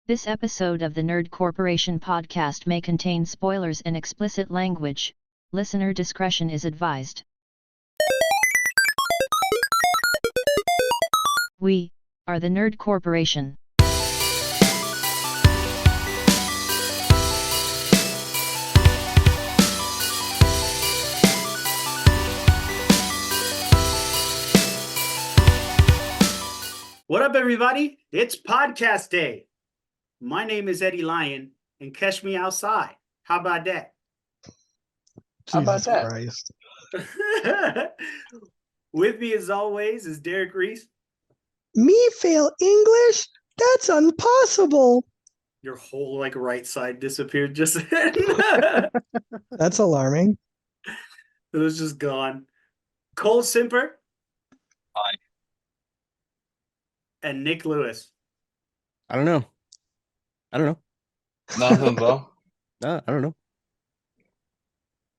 This episode of the Nerd Corporation podcast may contain spoilers and explicit language. Listener discretion is advised. We are the Nerd Corporation. What up, everybody? It's podcast day. My name is Eddie Lyon, and catch me outside. How about that? How about Jesus that? Christ. With me, as always, is Derek Reese. Me fail English? That's impossible. Your whole right side disappeared just then. It That's alarming. was just gone. Cole Simper. Hi. And Nick Lewis. I don't know. Nothing, though. I don't know.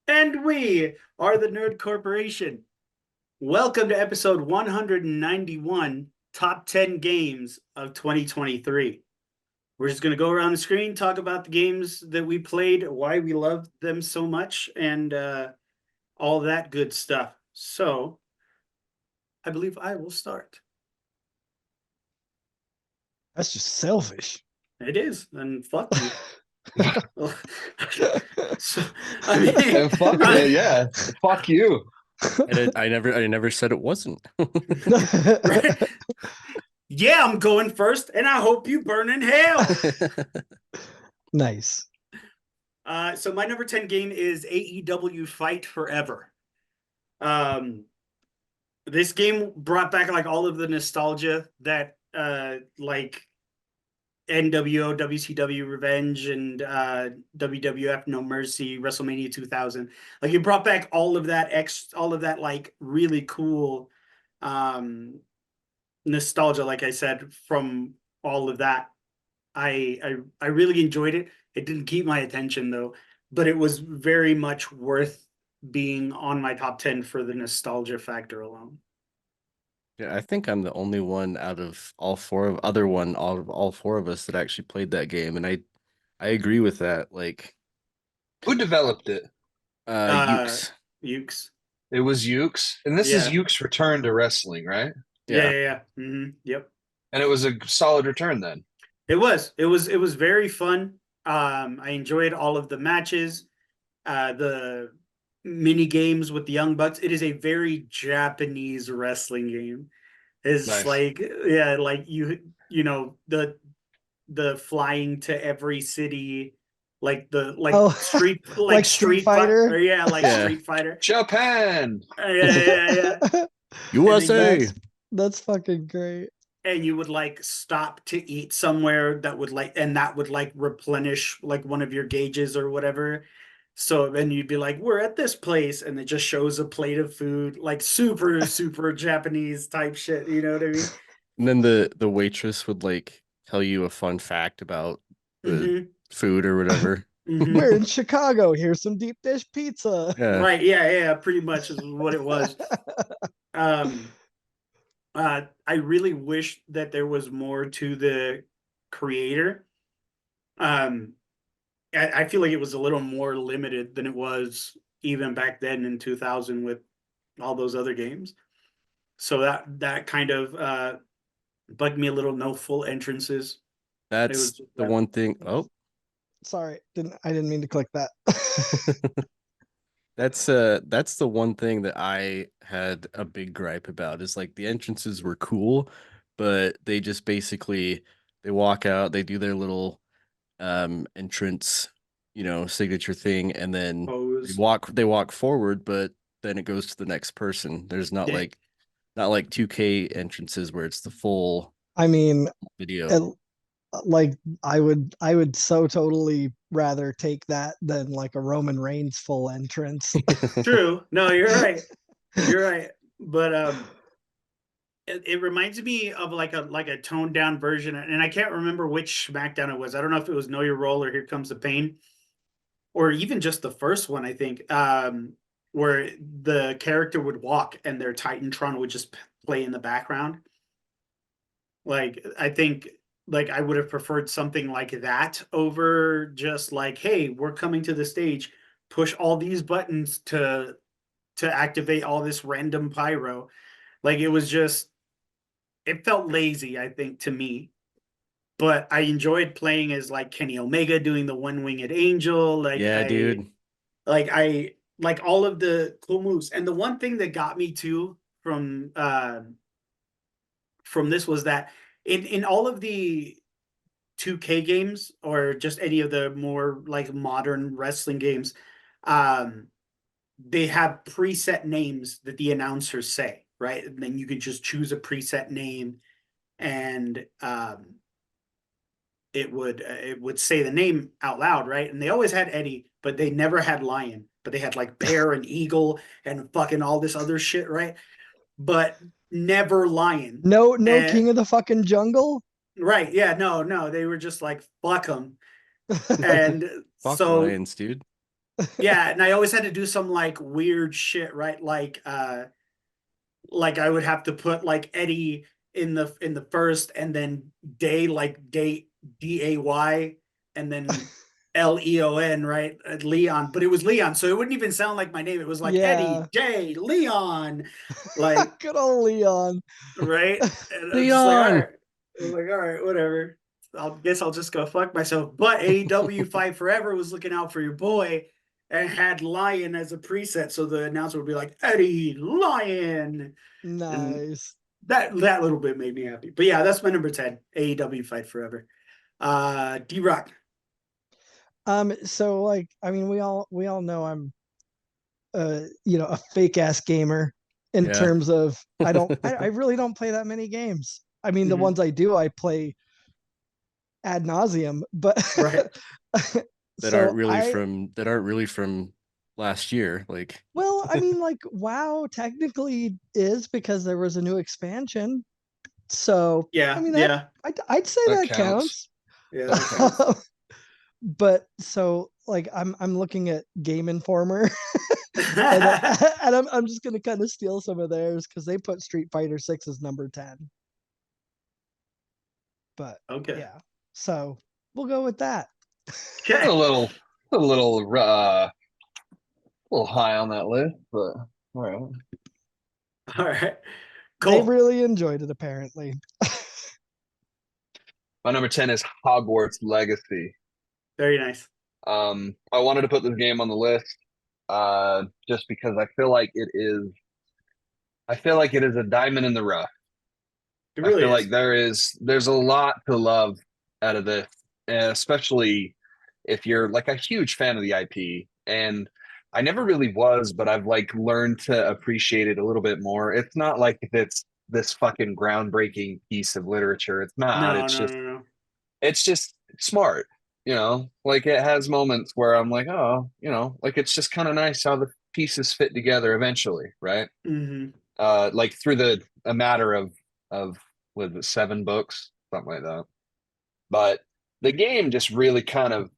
And we are the Nerd Corporation. Welcome to episode 191, Top 10 Games of 2023. We're just going to go around the screen, talk about the games that we played, why we loved them so much, and all that good stuff. So, I believe I will start. That's just selfish. It is, and fuck you. So, I mean, And fuck it, yeah. Fuck you. I never said it wasn't. yeah, I'm going first, and I hope you burn in hell. Nice. So my number 10 game is AEW Fight Forever. This game brought back all of the nostalgia that NWO, WCW Revenge, and WWF No Mercy, WrestleMania 2000. It brought back all of that really cool nostalgia, like I said, from all of that. I really enjoyed it. It didn't keep my attention though, but it was very much worth being on my top 10 for the nostalgia factor alone. Yeah, I think I'm the only one out of all four of us that actually played that game, and I agree with that. Who developed it? Ukes. Ukes. It was Ukes. And this is Yeah. Ukes' return to wrestling, right? Yeah. Mm-hmm. Yep. And it was a solid return then. It was very fun. I enjoyed all of the matches, the mini games with the Young Bucks. It is a very Japanese wrestling game. It's Nice. the flying to every city, Street Street Fighter? Yeah, Yeah. Street Fighter. Japan! Yeah. USA. That's fucking great. And you would stop to eat somewhere that would replenish one of your gauges or whatever. So then you'd be like, we're at this place, and it just shows a plate of food, super, super Japanese type shit. You know what I mean? And then the waitress would tell you a fun fact about the food or whatever. Mhm. We're in Chicago. Here's some deep dish pizza. Yeah. Right. Yeah. Pretty much is what it was. I really wish that there was more to the creator. I feel like it was a little more limited than it was even back then in 2000 with all those other games. So that kind of bugged me a little. No full entrances. That's the one thing. Oh, Sorry, I didn't mean to click that. that's the one thing that I had a big gripe about is the entrances were cool, but they just basically they walk out, they do their little entrance, signature thing, and then Pose. they walk forward, but then it goes to the next person. There's not Yeah. not like 2K entrances where it's the full I mean, video. I would so totally rather take that than a Roman Reigns full entrance. True. No, you're right. You're right. But it reminds me of a toned down version, and I can't remember which SmackDown it was. I don't know if it was Know Your Role or Here Comes the Pain, or even just the first one. I think where the character would walk and their Titantron would just play in the background. I think like I would have preferred something like that over just like, hey, we're coming to the stage, push all these buttons to activate all this random pyro. Like it was just, it felt lazy, I think, to me. But I enjoyed playing as like Kenny Omega doing the one winged angel. Yeah, dude. I like all of the cool moves. And the one thing that got me too from this was that in all of the 2K games or just any of the more like modern wrestling games, um, they have preset names that the announcers say, right? And then you can just choose a preset name, and it would say the name out loud, right? And they always had Eddie, but they never had Lion. But they had like Bear and Eagle and fucking all this other shit, right? But never Lion. No, And- King of the fucking jungle. Right? Yeah. No. They were just like fuck them. And Fuck so Lions, dude. yeah, and I always had to do some like weird shit, right? Like I would have to put like Eddie in the first, and then Day like Day DAY, and then LEON, right? Leon, but it was Leon, so it wouldn't even sound like my name. It was like Eddie Yeah. Day Leon, like Good old Leon. right? And I was just like, all right. I was like, all right, whatever. Guess I'll just go fuck myself. But AEW Fight Forever was looking out for your boy and had Lion as a preset, so the announcer would be like Eddie Lion. Nice. That little bit made me happy. But yeah, that's my number 10. AEW Fight Forever. D-Rock. So like, I mean, we all know I'm a fake ass gamer in Yeah. terms of I really don't play that many games. I mean, the Mhm. ones I do, I play ad nauseum, but Right. That aren't really from last year. Like, Well, I mean, like WoW technically is because there was a new expansion. So Yeah, I mean, yeah. I'd say That that counts. counts. Yeah, that counts. But so like I'm looking at Game Informer and, and I'm just gonna kind of steal some of theirs because they put Street Fighter 6 as number 10. But Okay. yeah, so we'll go with that. Okay. A little high on that list, but all right. All right. They Cool. really enjoyed it apparently. My number 10 is Hogwarts Legacy. Very nice. I wanted to put this game on the list just because I feel like it is a diamond in the rough. It really I feel is. like there's a lot to love out of this, and especially if you're like a huge fan of the IP. And I never really was, but I've like learned to appreciate it a little bit more. It's not like it's this fucking groundbreaking piece of literature. It's not. No. It's just smart. Like it has moments where I'm like, oh, like it's just kind of nice how the pieces fit together eventually, right? Mm-hmm. Like through a matter of what was it, 7 books, something like that. But the game just really kind of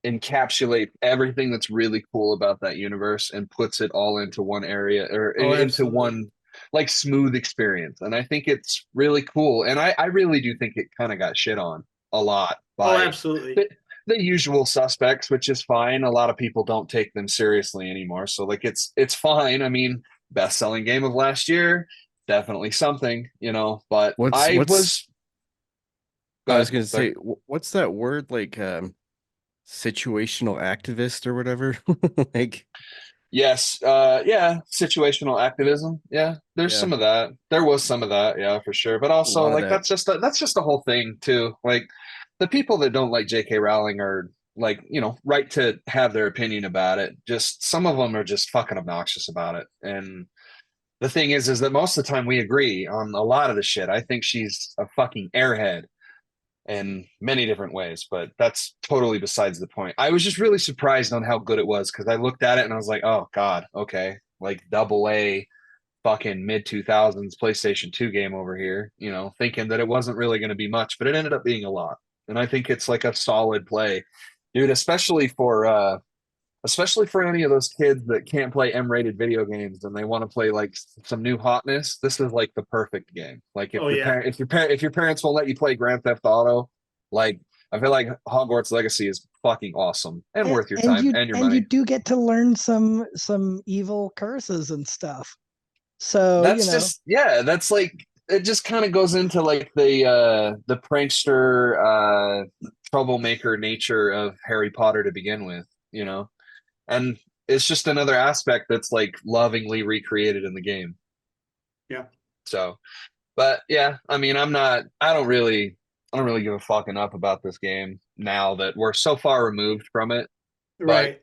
encapsulates everything that's really cool about that universe and puts it all into one area or into Absolutely. one like smooth experience. And I think it's really cool. And I really do think it kind of got shit on a lot by Absolutely. the usual suspects, which is fine. A lot of people don't take them seriously anymore. So like it's fine. I mean, best-selling game of last year, definitely something, but I was gonna say, what's that word, like situational activist or whatever? Like, yes, yeah, situational activism. Yeah, there's Yeah. some of that. There was some of that, yeah, for sure. But also, lot of like that. that's just the whole thing too. Like the people that don't like J.K. Rowling are like, right to have their opinion about it. Just some of them are just fucking obnoxious about it. And the thing is that most of the time we agree on a lot of the shit. I think she's a fucking airhead in many different ways, but that's totally besides the point. I was just really surprised on how good it was because I looked at it and I was like, oh God, okay, like AA fucking mid 2000s PlayStation 2 game over here, thinking that it wasn't really going to be much, but it ended up being a lot. And I think it's like a solid play, dude, especially for any of those kids that can't play M-rated video games and they want to play like some new hotness. This is like the perfect game. Like if Oh, your yeah. if your parents won't let you play Grand Theft Auto Like, I feel like Hogwarts Legacy is fucking awesome and worth your and time and your you money. do get to learn some evil curses and stuff. So That's just that's like it just kind of goes into like the prankster troublemaker nature of Harry Potter to begin with, you know? And it's just another aspect that's like lovingly recreated in the game. Yeah. So, but yeah, I mean, I don't really give a fucking up about this game now that we're so far removed from it. But Right.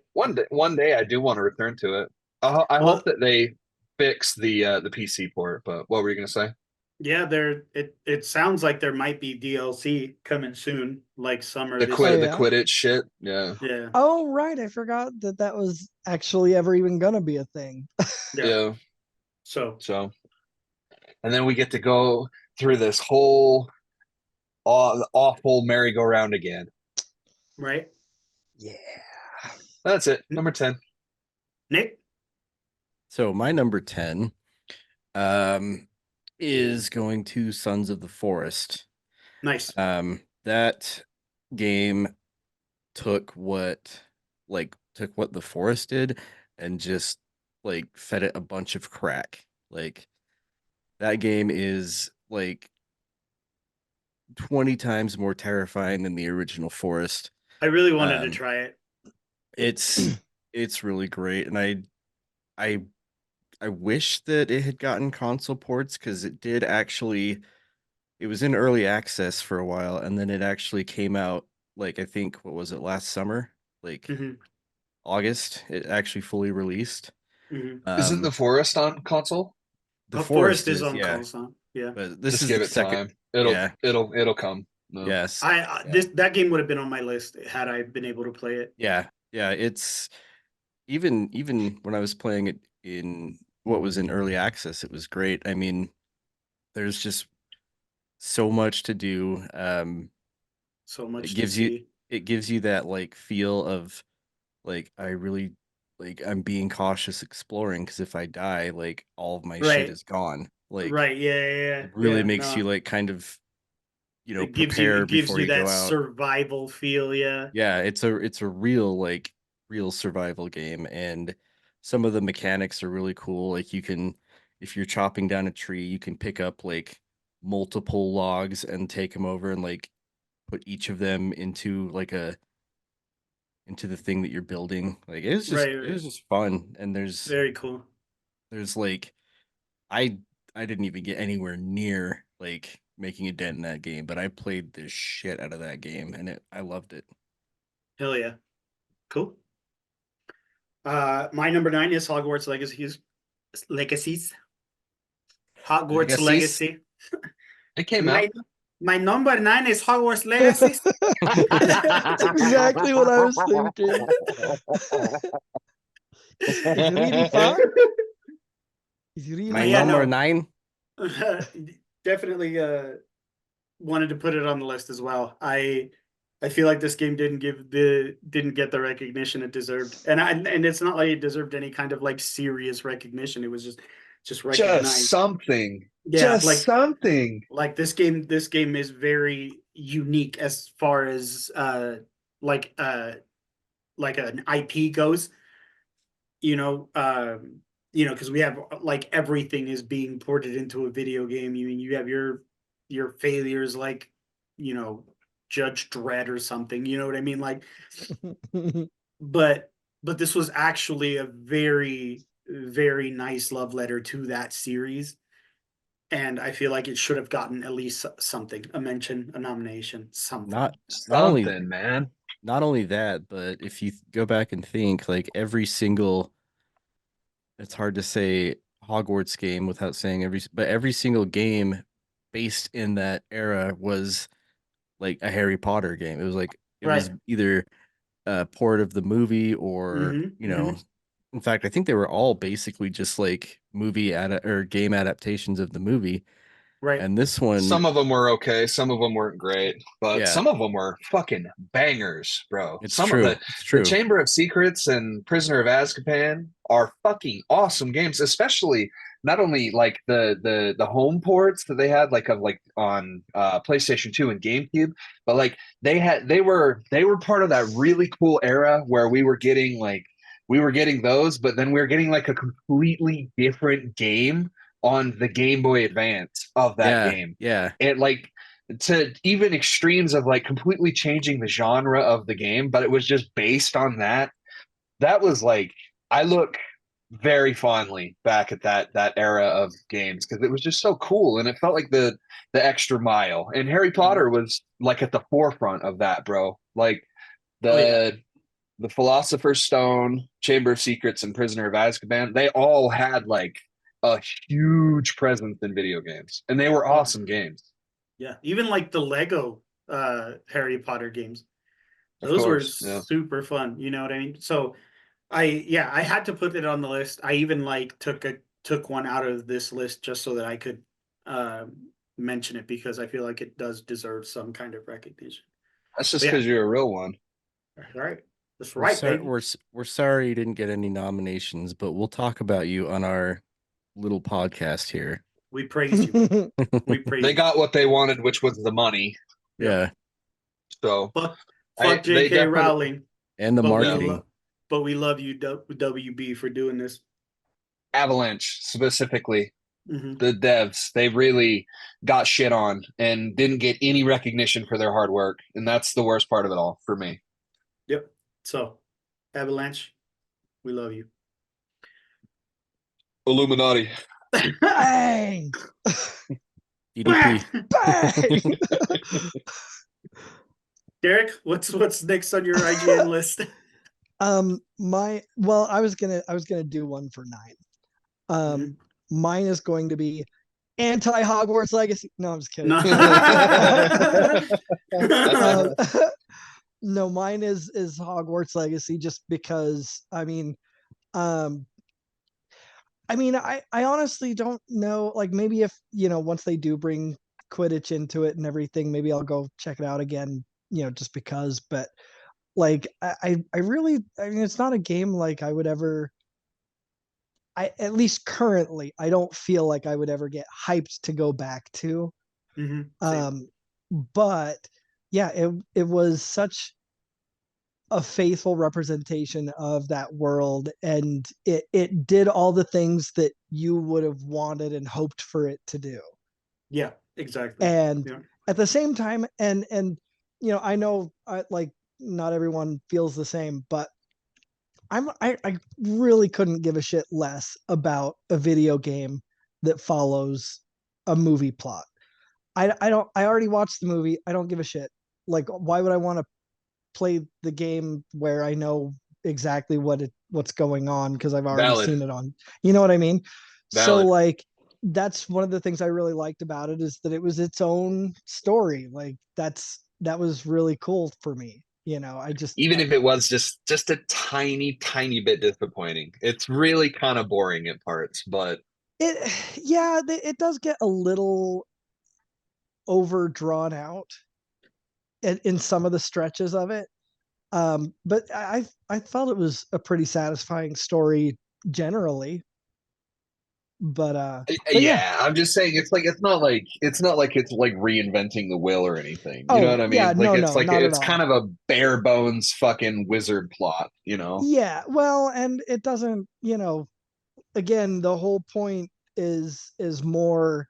one day I do want to return to it. I Well, hope that they fix the PC port. But what were you gonna say? yeah, it sounds like there might be DLC coming soon, like summer The this Oh, quit year. the yeah? Quidditch shit. Yeah, Yeah. Oh, right. I forgot that that was actually ever even gonna be a thing. Yeah. yeah. So So, and then we get to go through this whole awful merry-go-round again. right. Yeah. That's it. Number 10. Nick? So my number 10 is going to Sons of the Forest. Nice. That game took what the forest did and just like fed it a bunch of crack. Like that game is like 20 times more terrifying than the original Forest. I really wanted to Um, try it. it's really great, and I I wish that it had gotten console ports because it did actually. It was in early access for a while, and then it actually came out like I think what was it last summer, like Hmm. August. It actually fully released. Hmm. Isn't the Um, Forest on console? the Forest Forest is is, on yeah, console. Yeah. but this Just is give the it second. time. Yeah, It'll come. No. yes, I yeah, that game would have been on my list had I been able to play it. yeah, yeah. It's even when I was playing it in what was in early access, it was great. I mean, there's just so much to do. So It much to gives you see. it gives you that like feel of like I really like I'm being cautious exploring because if I die, like all of my shit Right. is gone. Like Right. Yeah. Yeah. Yeah. it really Yeah. makes you No. like kind of It prepare gives before you you go that out. survival feel. Yeah. Yeah, it's a real like real survival game, and some of the mechanics are really cool. Like you can if you're chopping down a tree, you can pick up like multiple logs and take them over and like put each of them into like a into the thing that you're building. Like Right. it Right. was just fun. And Very cool. there's like I I didn't even get anywhere near like making a dent in that game, but I played the shit out of that game and I loved it. Hell yeah. Cool. My number 9 is Hogwarts Legacies. Legacies. Hogwarts Legacies. Legacy. It came My out. my number 9 is Hogwarts Legacies. That's exactly what I was thinking. Is it really fun? Is it really My yeah, fun? number no. 9. Definitely wanted to put it on the list as well. I feel like this game didn't get the recognition it deserved. And it's not like it deserved any kind of like serious recognition. It was just Just recognized. something. Yeah, Something. like this game is very unique as far as like an IP goes. You know, because we have like everything is being ported into a video game. You have your failures like, you know, Judge Dredd or something. You know what I mean? Like, but this was actually a very very nice love letter to that series, and I feel like it should have gotten at least something, a mention, a nomination, something. Not only Something, man. not only that, but if you go back and think like every single it's hard to say Hogwarts game without saying but every single game based in that era was like a Harry Potter game. It was like it was Right. either a port of the movie or, Mm-hmm, mm-hmm. in fact, I think they were all basically just like or game adaptations of the movie. Right. And this one, Some of them were okay. Some of them weren't great, but yeah, some of them were fucking bangers, bro. it's Some of true. It's the true. Chamber of Secrets and Prisoner of Azkaban are fucking awesome games, especially not only like the home ports that they had like of like on PlayStation 2 and GameCube, but like they were part of that really cool era where we were getting those, but then we were getting like a completely different game on the Game Boy Advance of that Yeah, game. yeah. It like to even extremes of like completely changing the genre of the game, but it was just based on that. That was like I look very fondly back at that era of games because it was just so cool and it felt like the extra mile. And Harry Potter was like at the forefront of that, bro. Like Oh, yeah. the Philosopher's Stone, Chamber of Secrets, and Prisoner of Azkaban, they all had like a huge presence in video games, and they were awesome games. Yeah, even like the Lego Harry Potter games. Of Those were course, yeah. super fun. You know what I mean? So I had to put it on the list. I even like took one out of this list just so that I could uh, mention it because I feel like it does deserve some kind of recognition. That's just But because you're a real one. all right. That's We're right, sorry, baby. we're sorry you didn't get any nominations, but we'll talk about you on our little podcast here. We praise you. We praise They you. got what they wanted, which was the money. Yeah, So Fuck they J.K. definitely Rowling. and the But marketing. we love you, WB, for doing this. Avalanche specifically. Mhm. The devs, they really got shit on and didn't get any recognition for their hard work. And that's the worst part of it all for me. Yep. So, Avalanche, we love you. Illuminati. Bang! DDP. Bang! Derek, what's next on your IGN list? I was gonna do one for 9. Mhm. Mine is going to be anti Hogwarts Legacy. No, I'm just kidding. No. Um, no, mine is Hogwarts Legacy just because I honestly don't know. Like maybe if once they do bring Quidditch into it and everything, maybe I'll go check it out again. Just because. But like I really, it's not a game like I would ever. At least currently, I don't feel like I would ever get hyped to go back to. Mhm. Same. But yeah, it was such a faithful representation of that world, and it did all the things that you would have wanted and hoped for it to do. Yeah, exactly. And Yeah. at the same time, and I know like not everyone feels the same, but I really couldn't give a shit less about a video game that follows a movie plot. I already watched the movie. I don't give a shit. Like, why would I want to play the game where I know exactly what's going on because I've already Valid. seen it on. You know what I mean? So Valid. like that's one of the things I really liked about it is that it was its own story. Like that was really cool for me. Even if it was just a tiny bit disappointing. It's really kind of boring at parts, but it does get a little over drawn out in some of the stretches of it. But I felt it was a pretty satisfying story generally. But yeah, I'm just saying it's not like it's like reinventing the wheel or anything. You know Oh what I yeah, mean? Like no, not at it's all. kind of a bare bones fucking wizard plot, you know? Yeah, well, and it doesn't, again, the whole point is more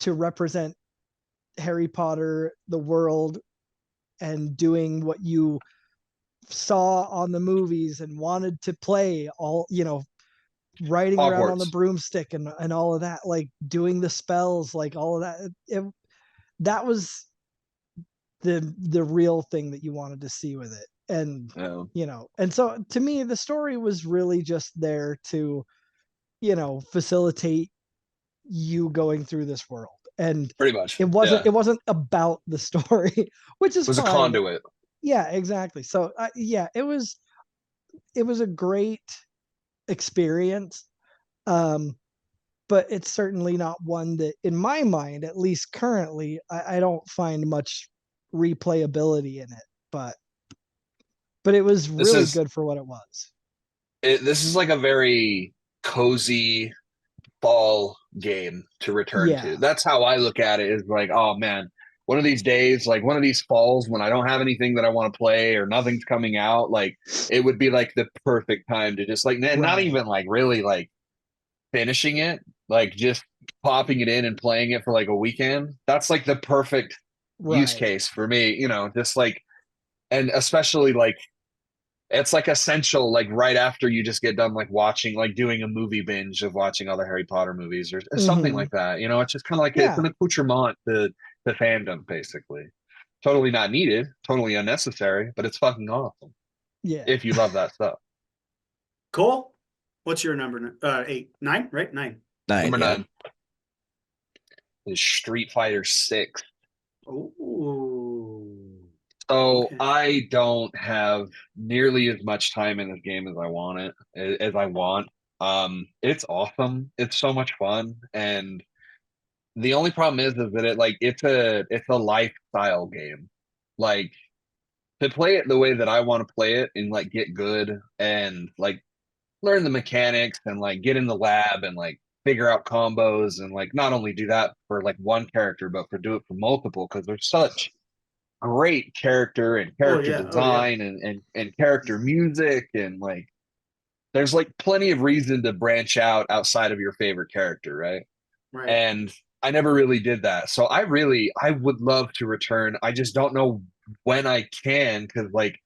to represent Harry Potter, the world, and doing what you saw on the movies and wanted to play all, riding around on the Hogwarts. broomstick and all of that, like doing the spells, like all of that. That was the real thing that you wanted to see with it. And Yeah. and so to me the story was really just there to facilitate you going through this world, and Pretty much. it wasn't Yeah. it wasn't about the story, which is It was a fine. conduit. Yeah, exactly. So yeah, it was a great experience, but it's certainly not one that in my mind, at least currently, I don't find much replayability in it. But it was really good for what it was. This is like a very cozy fall game to return Yeah. to. That's how I look at it, is like, oh man, one of these days, like one of these falls when I don't have anything that I want to play or nothing's coming out, like it would be like the perfect time to just like, not Right. even like really like finishing it, like just popping it in and playing it for like a weekend. That's like the perfect use Right. case for me, just like, and especially like it's like essential, like right after you just get done like watching, like doing a movie binge of watching other Harry Potter movies or something Mhm. like that. It's just kind of like it's Yeah. an accoutrement to the fandom, basically. Totally not needed, totally unnecessary, but it's fucking awesome Yeah. if you love that stuff. Cole, what's your number? 8, 9, right? 9. 9. Number Yeah. 9 is Street Fighter 6. Oh, So okay. I don't have nearly as much time in this game as I want as I want. It's awesome. It's so much fun, and the only problem is that it's a lifestyle game. Like, to play it the way that I want to play it and like get good and like learn the mechanics and like get in the lab and like figure out combos and like not only do that for like one character but do it for multiple, because there's such great character and Oh character yeah. Oh yeah. design and character music, and like there's like plenty of reason to branch out outside of your favorite character, right? Right. And I never really did that. So I would love to return. I just don't know when I can, because like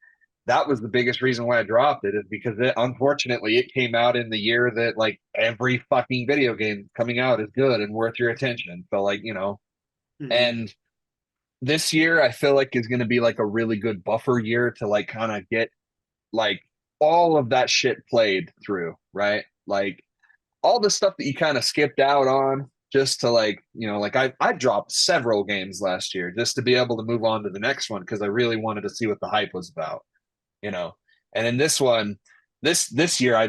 that was the biggest reason why I dropped it, is because unfortunately it came out in the year that like every fucking video game coming out is good and worth your attention. So like, Mhm. and this year I feel like is going to be like a really good buffer year to like kind of get like all of that shit played through, right? Like all the stuff that you kind of skipped out on, just to like, like I dropped several games last year just to be able to move on to the next one, because I really wanted to see what the hype was about, you know. And in this one, this year I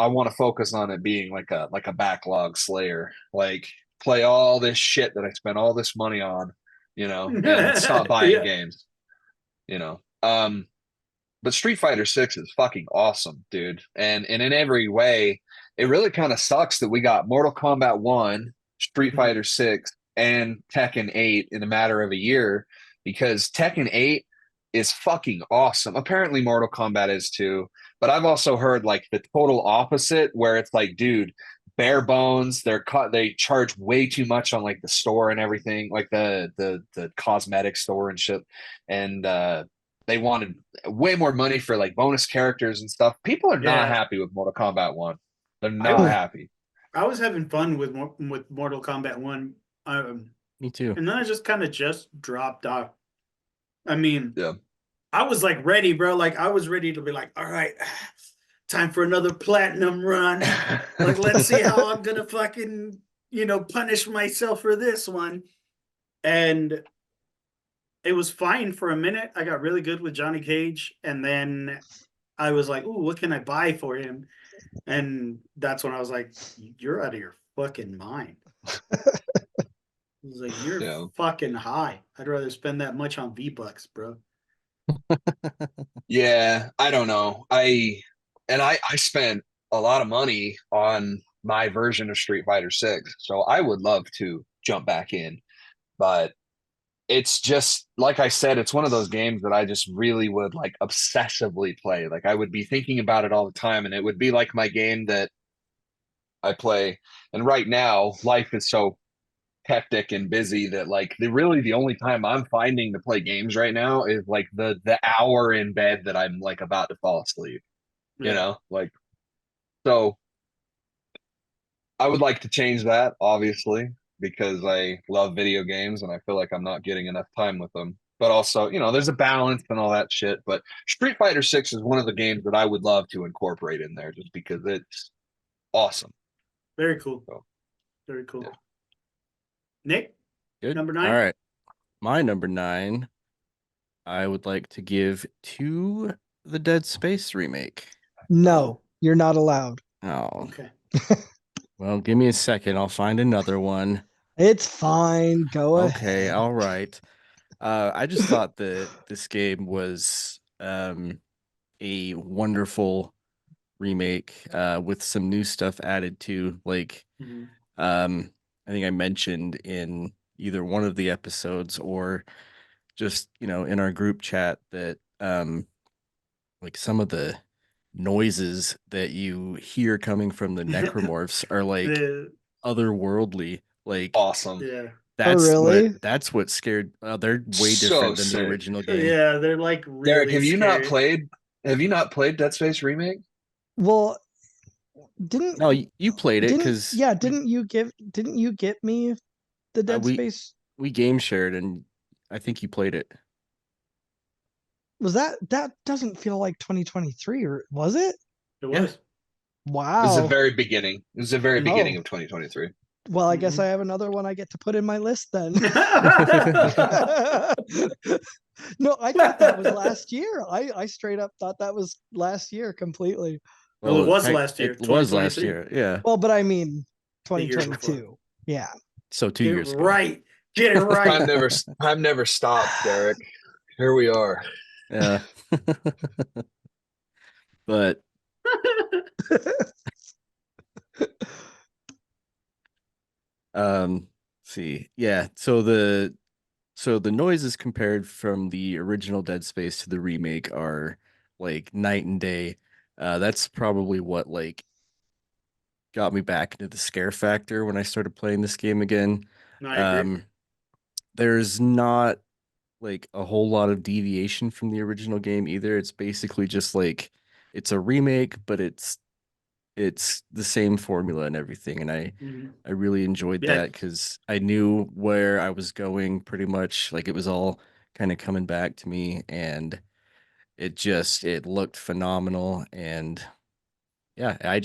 want to focus on it being like a backlog slayer, like play all this shit that I spent all this money on, and stop buying Yeah. games, you know. But Street Fighter 6 is fucking awesome, dude. And in every way, it really kind of sucks that we got Mortal Kombat 1, Street Mhm. Fighter 6, and Tekken 8 in a matter of a year, because Tekken 8 is fucking awesome. Apparently Mortal Kombat is too, but I've also heard like the total opposite, where it's like, dude, bare bones, they charge way too much on like the store and everything, like the cosmetic store and shit. And they wanted way more money for like bonus characters and stuff. People are not Yeah. happy with Mortal Kombat 1. They're I not was happy. I was having fun with Mortal Kombat 1. Me too. And then I just kind of just dropped off. I mean, Yeah. I was like ready, bro. Like I was ready to be like, all right, time for another platinum run. Like, let's see how I'm gonna fucking, punish myself for this one. And it was fine for a minute. I got really good with Johnny Cage, and then I was like, "Ooh, what can I buy for him?" And that's when I was like, "You're out of your fucking mind." I was like, "You're Yeah. fucking high. I'd rather spend that much on V-Bucks, bro." Yeah, I don't know. I spent a lot of money on my version of Street Fighter 6, so I would love to jump back in, but it's just like I said, it's one of those games that I just really would like obsessively play. Like I would be thinking about it all the time, and it would be like my game that I play. And right now, life is so hectic and busy that like the only time I'm finding to play games right now is like the hour in bed that I'm like about to fall asleep. Yeah. Like, so I would like to change that, obviously, because I love video games and I feel like I'm not getting enough time with them. But also, there's a balance and all that shit. But Street Fighter 6 is one of the games that I would love to incorporate in there just because it's awesome. Very cool. So, Very cool. yeah. Nick, Good. number 9. All right. My number 9, I would like to give to the Dead Space remake. No, you're not allowed. Oh, Okay. well, give me a second. I'll find another one. It's fine. Go Okay, ahead. all right. I just thought that this game was a wonderful remake with some new stuff added too. Like Mhm. I think I mentioned in either one of the episodes or just, in our group chat that like some of the noises that you hear coming from the necromorphs are like The otherworldly. Like Awesome. yeah. Oh, really? that's what scared. They're way So different than the sick. original game. Yeah, they're like Derek, really scary. have you not played Dead Space Remake? Well, didn't No, you played it didn't because yeah, didn't you get me the Dead we Space? we game shared and I think you played it. Was that doesn't feel like 2023, or was it? It Yeah. was. This is the Wow. very beginning. This is the very beginning Oh. of 2023. Well, I guess Mhm. I have another one I get to put in my list then. No, I thought that was last year. I straight up thought that was last year completely. Well, it was heck, last year, it was last 2023. year. Yeah. Well, but I mean The year before. 2022. Yeah. So 2 Get it years ago. right. Get it right. Time never stopped, Derek. Here we are. Yeah. But see. Yeah, so the noises compared from the original Dead Space to the remake are like night and day. That's probably what like got me back into the scare factor when I started playing this game again. No, I agree. There's not like a whole lot of deviation from the original game either. It's basically just like it's a remake, but it's the same formula and everything. And Mhm. I really enjoyed Yeah. that because I knew where I was going pretty much. Like it was all kind of coming back to me, and it looked phenomenal. And yeah, I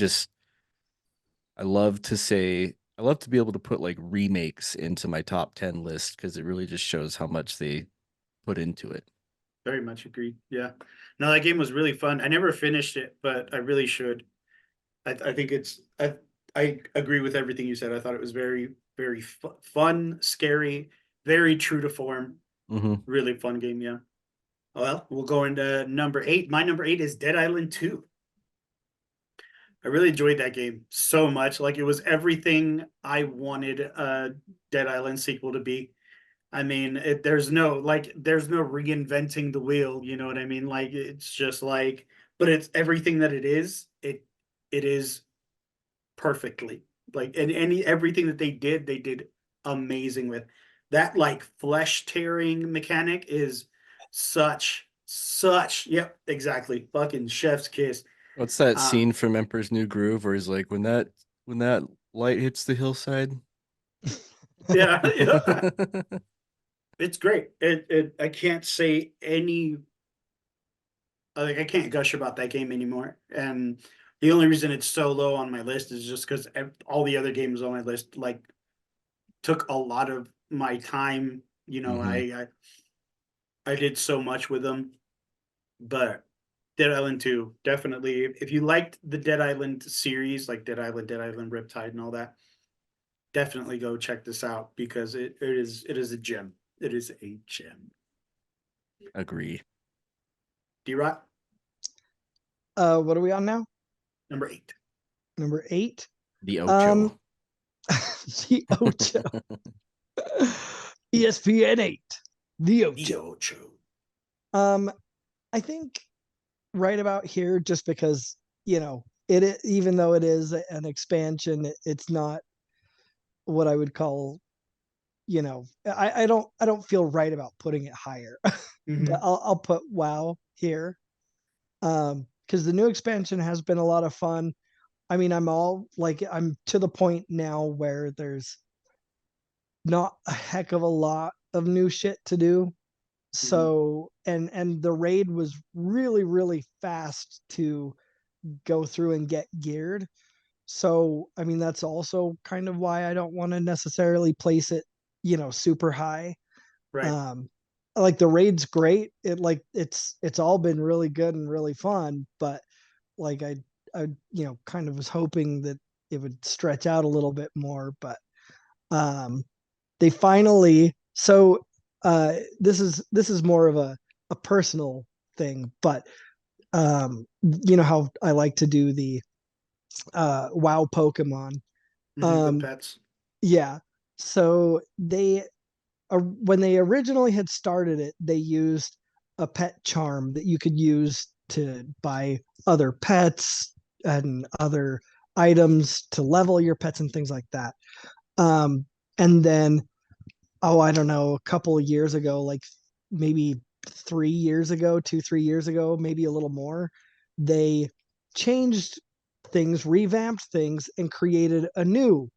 love to be able to put like remakes into my top 10 list because it really just shows how much they put into it. Very much agreed. Yeah. No, that game was really fun. I never finished it, but I really should. I think I agree with everything you said. I thought it was very, very fun, scary, very true to form. Hmm. Really fun game. Yeah. Well, we'll go into number 8. My number 8 is Dead Island 2. I really enjoyed that game so much. Like it was everything I wanted a Dead Island sequel to be. I mean, there's no reinventing the wheel, you know what I mean? Like it's just like, but it's everything that it is. It is perfectly. Like and everything that they did amazing with. That like flesh tearing mechanic is such yep, exactly. Fucking chef's kiss. What's that Uh scene from Emperor's New Groove where he's like, when that light hits the hillside? yeah, yeah. It's great. It I can't say any like I can't gush about that game anymore. And the only reason it's so low on my list is just because all the other games on my list like took a lot of my time. You know, Hmm. I did so much with them. But Dead Island 2, definitely. If you liked the Dead Island series, like Dead Island Riptide, and all that, definitely go check this out because it is a gem. It is a gem. Agree. D-Rock, What are we on now? number 8. Number 8. The Um, Ocho. the Ocho. ESPN 8. The Ocho. Ocho. I think right about here, just because it even though it is an expansion, it's not what I would call, I don't feel right about putting it higher. But Mhm. I'll put WoW here. Because the new expansion has been a lot of fun. I mean, I'm to the point now where there's not a heck of a lot of new shit to do. So and the raid was really, really fast to go through and get geared. So I mean that's also kind of why I don't want to necessarily place it, super high. Right. Like the raid's great. It's all been really good and really fun, but like I kind of was hoping that it would stretch out a little bit more, but um they finally this is more of a personal thing, but You know how I like to do the WoW Pokemon. The pets. Yeah. So when they originally had started it, they used a pet charm that you could use to buy other pets and other items to level your pets and things like that. And then, oh, I don't know, a couple of years ago, like maybe 3 years ago, 2, 3 years ago, maybe a little more, they changed things, revamped things, and created a new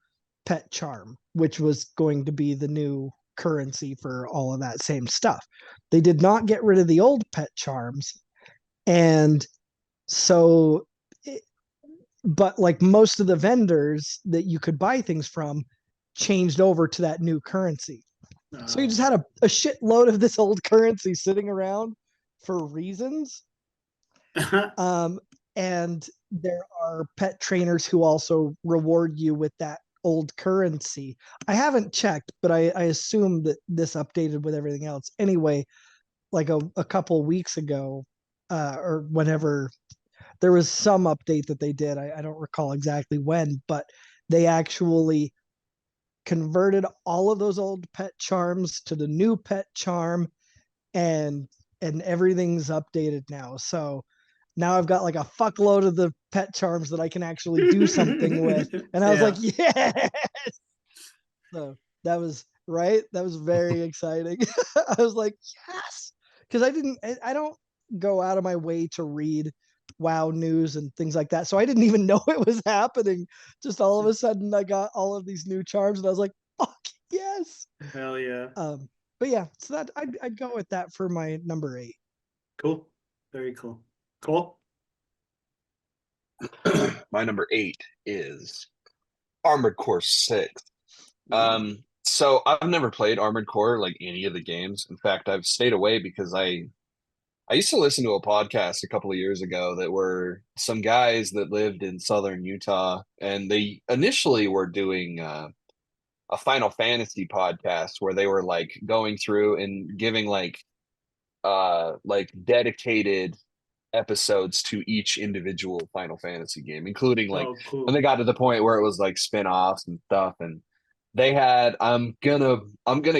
pet charm, which was going to be the new currency for all of that same stuff. They did not get rid of the old pet charms. And so, but like most of the vendors that you could buy things from changed over to that new currency. So you just had a shitload of this old currency sitting around for reasons. And there are pet trainers who also reward you with that old currency. I haven't checked, but I assume that this updated with everything else. Anyway, like a couple weeks ago, or whenever there was some update that they did. I don't recall exactly when, but they actually converted all of those old pet charms to the new pet charm, and everything's updated now. So now I've got like a fuckload of the pet charms that I can actually do something with. And I was like, yes. So that was right. That was very exciting. I was like, yes. Because I don't go out of my way to read WoW news and things like that. So I didn't even know it was happening. Just all of a sudden I got all of these new charms and I was like, fuck yes. Hell yeah. But yeah, so that I'd go with that for my number 8. Cool. Very cool. Cool. My number 8 is Armored Core 6. So I've never played Armored Core, like any of the games. In fact, I've stayed away because I used to listen to a podcast a couple of years ago that were some guys that lived in southern Utah, and they initially were doing a Final Fantasy podcast where they were like going through and giving like dedicated episodes to each individual Final Fantasy game, including like cool. when they got to the point where it was like spin-offs and stuff. And they had I'm gonna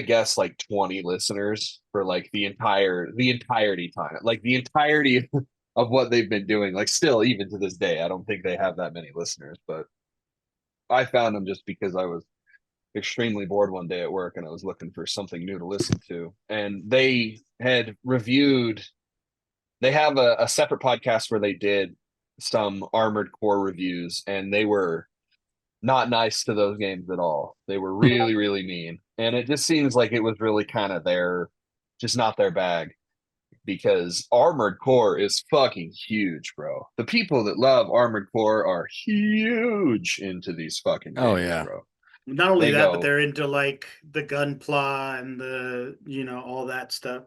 guess like 20 listeners for like the entirety time, like the entirety of what they've been doing. Like still, even to this day, I don't think they have that many listeners, but I found them just because I was extremely bored one day at work and I was looking for something new to listen to. And they had reviewed, they have a separate podcast where they did some Armored Core reviews, and they were not nice to those games at all. They were really, really mean. And it just seems like it was really kind of just not their bag, because Armored Core is fucking huge, bro. The people that love Armored Core are huge into these fucking games, Oh, yeah. bro. Not only They that, go- but they're into like the gunpla and the, all that stuff.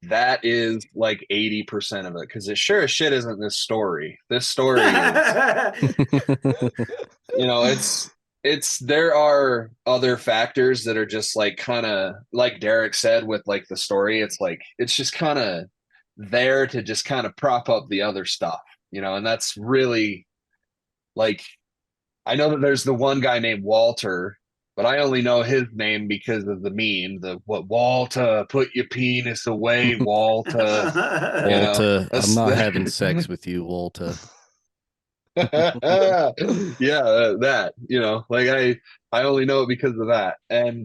That is like 80% of it, because it sure as shit isn't this story. This story is, there are other factors that are just like kind of like Derek said with like the story. It's like it's just kind of there to just kind of prop up the other stuff, and that's really like, I know that there's the one guy named Walter, but I only know his name because of the meme, Walter, put your penis away, Walter. Walter, I'm not that's- having sex with you, Walter. yeah, that, like I only know it because of that.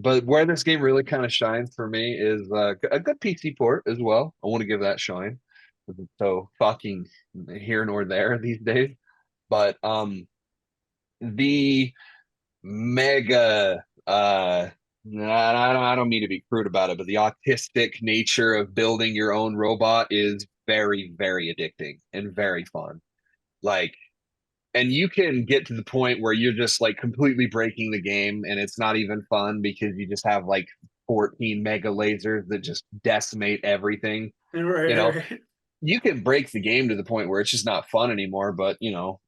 But where this game really kind of shines for me is a good PC port as well. I want to give that shine. It's so fucking here nor there these days. But the mega I don't mean to be crude about it, but the autistic nature of building your own robot is very, very addicting and very fun. Like, and you can get to the point where you're just like completely breaking the game and it's not even fun because you just have like 14 mega lasers that just decimate everything. Right. You can break the game to the point where it's just not fun anymore, but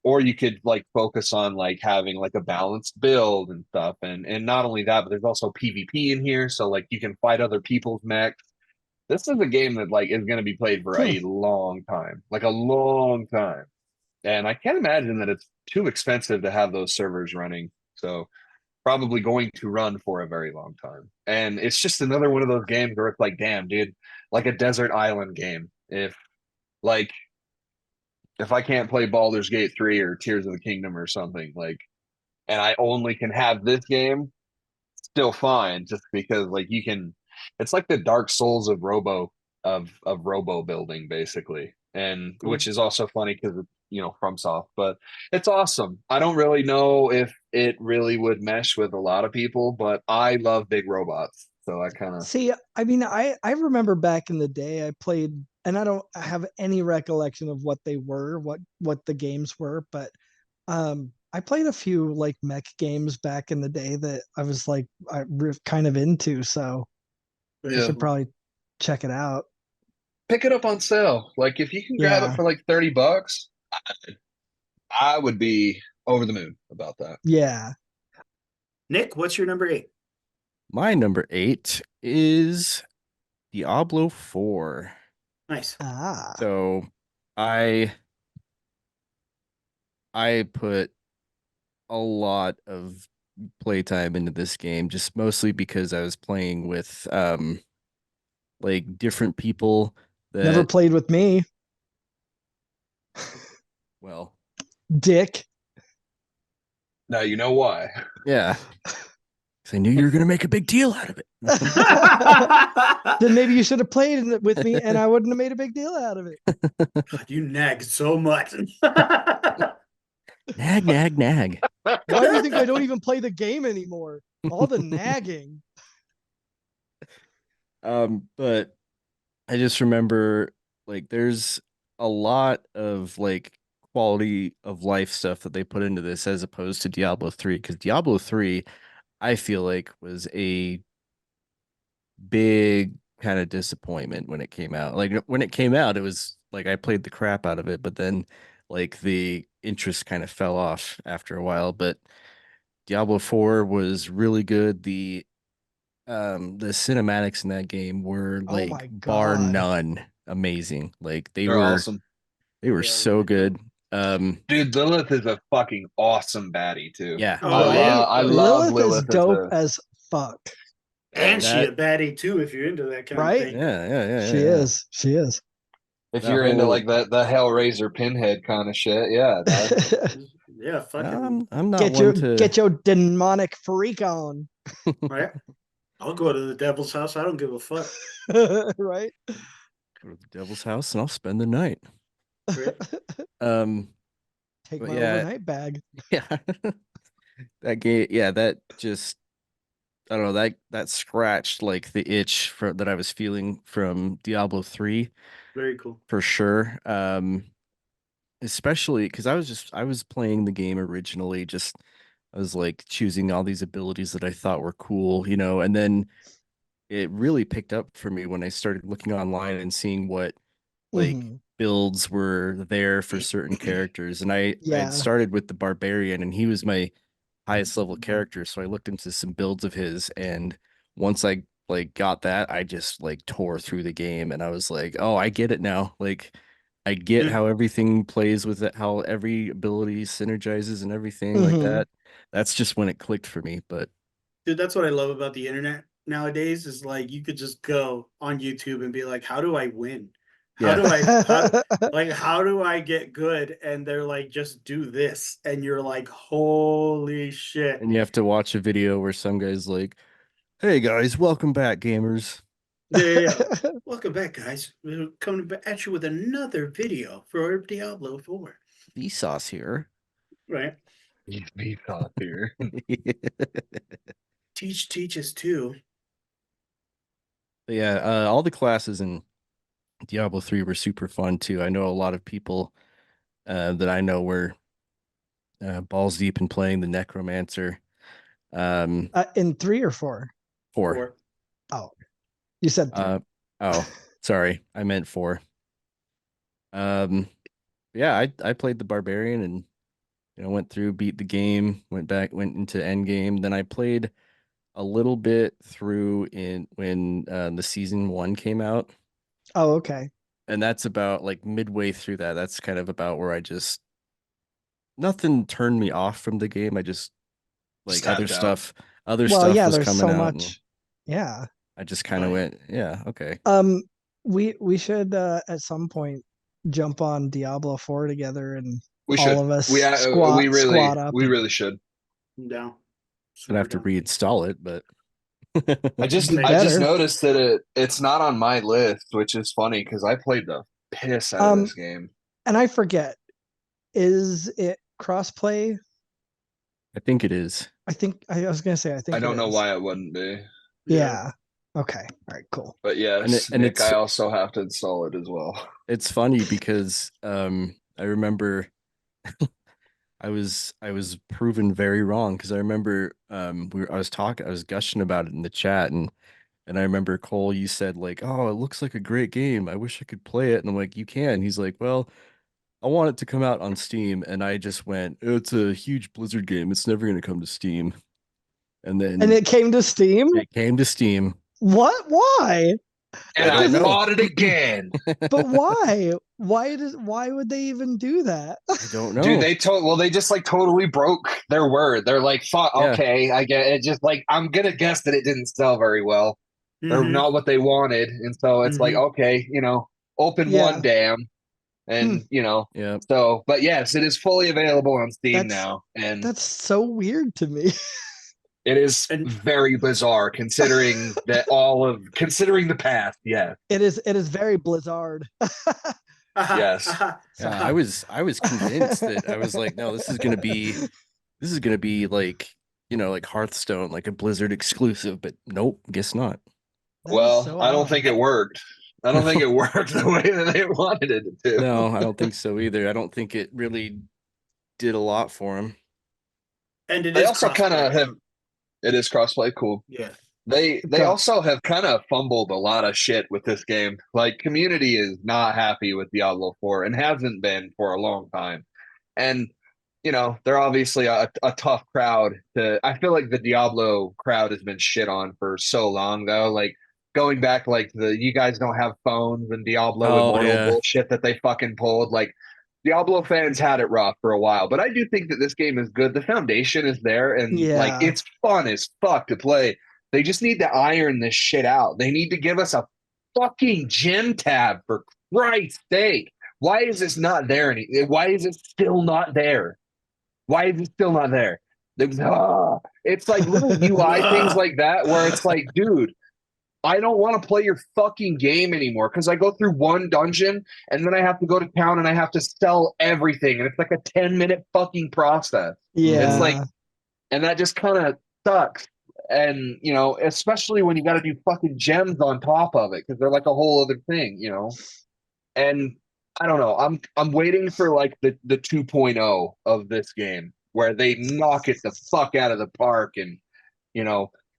or you could like focus on like having like a balanced build and stuff. And not only that, but there's also PvP in here. So like you can fight other people's mechs. This is a game that like is going to be played for a long time, like a long time. And I can't imagine that it's too expensive to have those servers running. So probably going to run for a very long time. And it's just another one of those games where it's like, damn, dude, like a desert island game. Like if I can't play Baldur's Gate 3 or Tears of the Kingdom or something, like, and I only can have this game, still fine, just because like you can, it's like the Dark Souls of robo building basically, and Cool. which is also funny because it's FromSoft, but it's awesome. I don't really know if it really would mesh with a lot of people, but I love big robots, so I kind of See, I mean, I remember back in the day I played, and I don't have any recollection of what they were, what the games were, but I played a few like mech games back in the day that I was like kind of into, so I yeah. should probably check it out. Pick it up on sale. Like if you can grab it Yeah, for like $30, I would be over the moon about that. yeah. Nick, what's your number 8? My number 8 is Diablo 4. Nice. Ah, So I put a lot of playtime into this game, just mostly because I was playing with like different people never that, played with me, well, Dick. Now you know why. yeah. 'Cause I knew you were gonna make a big deal out of it. Then maybe you should have played it with me, and I wouldn't have made a big deal out of it. God, you nag so much. Nag, nag, nag. Why do you think I don't even play the game anymore? All the nagging. But I just remember like there's a lot of like quality of life stuff that they put into this as opposed to Diablo 3, because Diablo 3 I feel like was a big kind of disappointment when it came out. Like when it came out, it was like I played the crap out of it, but then like the interest kind of fell off after a while. But Diablo 4 was really good. The cinematics in that game were Oh like my bar God. none amazing. Like They're awesome. they were They are so really good. Dude, Lilith is a fucking awesome baddie too. Yeah. Oh, Oh yeah. yeah. I Oh, yeah. love Lilith is Lilith as dope a as fuck. And she That a baddie too, if you're into that kind of Right? thing. She yeah. is. She is. if That you're into whole like the Hellraiser Pinhead kind of shit, yeah. Yeah, fucking I'm not one to get your demonic freak on. right. I'll go to the devil's house. I don't give a fuck. Right? go to the devil's house and I'll spend the night. Right? Um, Take but my yeah, overnight bag. yeah. That game, yeah, that just I don't know, that scratched like the itch that I was feeling from Diablo 3 Very cool. for sure. Especially because I was playing the game originally, just I was like choosing all these abilities that I thought were cool, and then it really picked up for me when I started looking online and seeing what like Mhm. builds were there for certain characters. And I had Yeah. started with the barbarian and he was my highest level character. So I looked into some builds of his, and once I like got that, I just like tore through the game and I was like, oh, I get it now. Like I get Dude, how everything plays with it, how every ability synergizes and everything like Mhm. that. That's just when it clicked for me. But dude, that's what I love about the internet nowadays is like you could just go on YouTube and be like, how do I win? How yeah. do how do I get good? And they're like, just do this. And you're like, holy shit. And you have to watch a video where some guy's like, hey guys, welcome back, gamers. Yeah. Welcome back, guys. We're coming at you with another video for Diablo 4. Vsauce here. Right? He's beat off here. Teaches too. But yeah, all the classes in Diablo 3 were super fun too. I know a lot of people that I know were balls deep in playing the Necromancer. In 3 or 4? 4. 4. Oh, you said 3. Oh, sorry, I meant 4. Yeah, I played the Barbarian and went through, beat the game, went into end game. Then I played a little bit through in when the season 1 came out, Oh, okay. and that's about like midway through that. That's kind of about where I just nothing turned me off from the game. I just like Stepped out. other Well, stuff yeah, was there's coming so out, and much. Yeah. I just kind of Right. went, yeah, okay. We should at some point jump on Diablo 4 together and We all should. of us We squat up. we really should. I'm down. Gonna have Super to down. reinstall it, but I just You I just better. noticed that it's not on my list, which is funny because I played the piss out of Um, this game. and I forget, is it crossplay? I think it is. I was gonna say I I think it don't know is. why it wouldn't be. Yeah. Okay. All right. Cool. But yes, And Nick, I also have to install it as well. it's funny because I remember I was proven very wrong because I remember I was gushing about it in the chat, and I remember Cole, you said like, "Oh, it looks like a great game. I wish I could play it." And I'm like, "You can." He's like, "Well, I want it to come out on Steam." And I just went, "It's a huge Blizzard game. It's never going to come to Steam." And And then it came to Steam. it came to Steam. What? Why? And I I don't know. bought it again. But why? Why would they even do that? I don't know. Dude, they just like totally broke their word. They're like, fuck, Yeah. okay, I get it. Just like, I'm gonna guess that it didn't sell very well. Or Mhm. not what they wanted. And so it's like, Mhm. okay, open Yeah. one dam. And Yeah. so but yes, it is fully available on Steam That's- now. And That's so weird to me. it is And- very bizarre considering considering the past, yeah. It is very Blizzard. Yes. Yeah, I was convinced that I was like, no, this is gonna be like, like Hearthstone, like a Blizzard exclusive, but nope, guess not. That is Well, so I don't odd. think it worked. I don't think it worked the way that they wanted it to. No, I don't think so either. I don't think it really did a lot for him. And it They is also kind crossplay. of have. It is crossplay, cool. Yeah. They Go. also have kind of fumbled a lot of shit with this game. Like, community is not happy with Diablo 4 and hasn't been for a long time. And they're obviously a tough crowd to. I feel like the Diablo crowd has been shit on for so long though. Like, going back, like, the you guys don't have phones and Diablo Oh, Immortal yeah. bullshit that they fucking pulled. Like, Diablo fans had it rough for a while, but I do think that this game is good. The foundation is there, and like, Yeah. it's fun as fuck to play. They just need to iron this shit out. They need to give us a fucking gem tab, for Christ's sake. Why is this not there? Why is it still not there? Why is it still not there? It's like little UI things like that where it's like, dude, I don't want to play your fucking game anymore because I go through one dungeon and then I have to go to town and I have to sell everything. And it's like a 10-minute fucking process. Yeah. It's like, and that just kind of sucks. And, especially when you got to do fucking gems on top of it because they're like a whole other thing, And I don't know. I'm waiting for like the 2.0 of this game where they knock it the fuck out of the park and,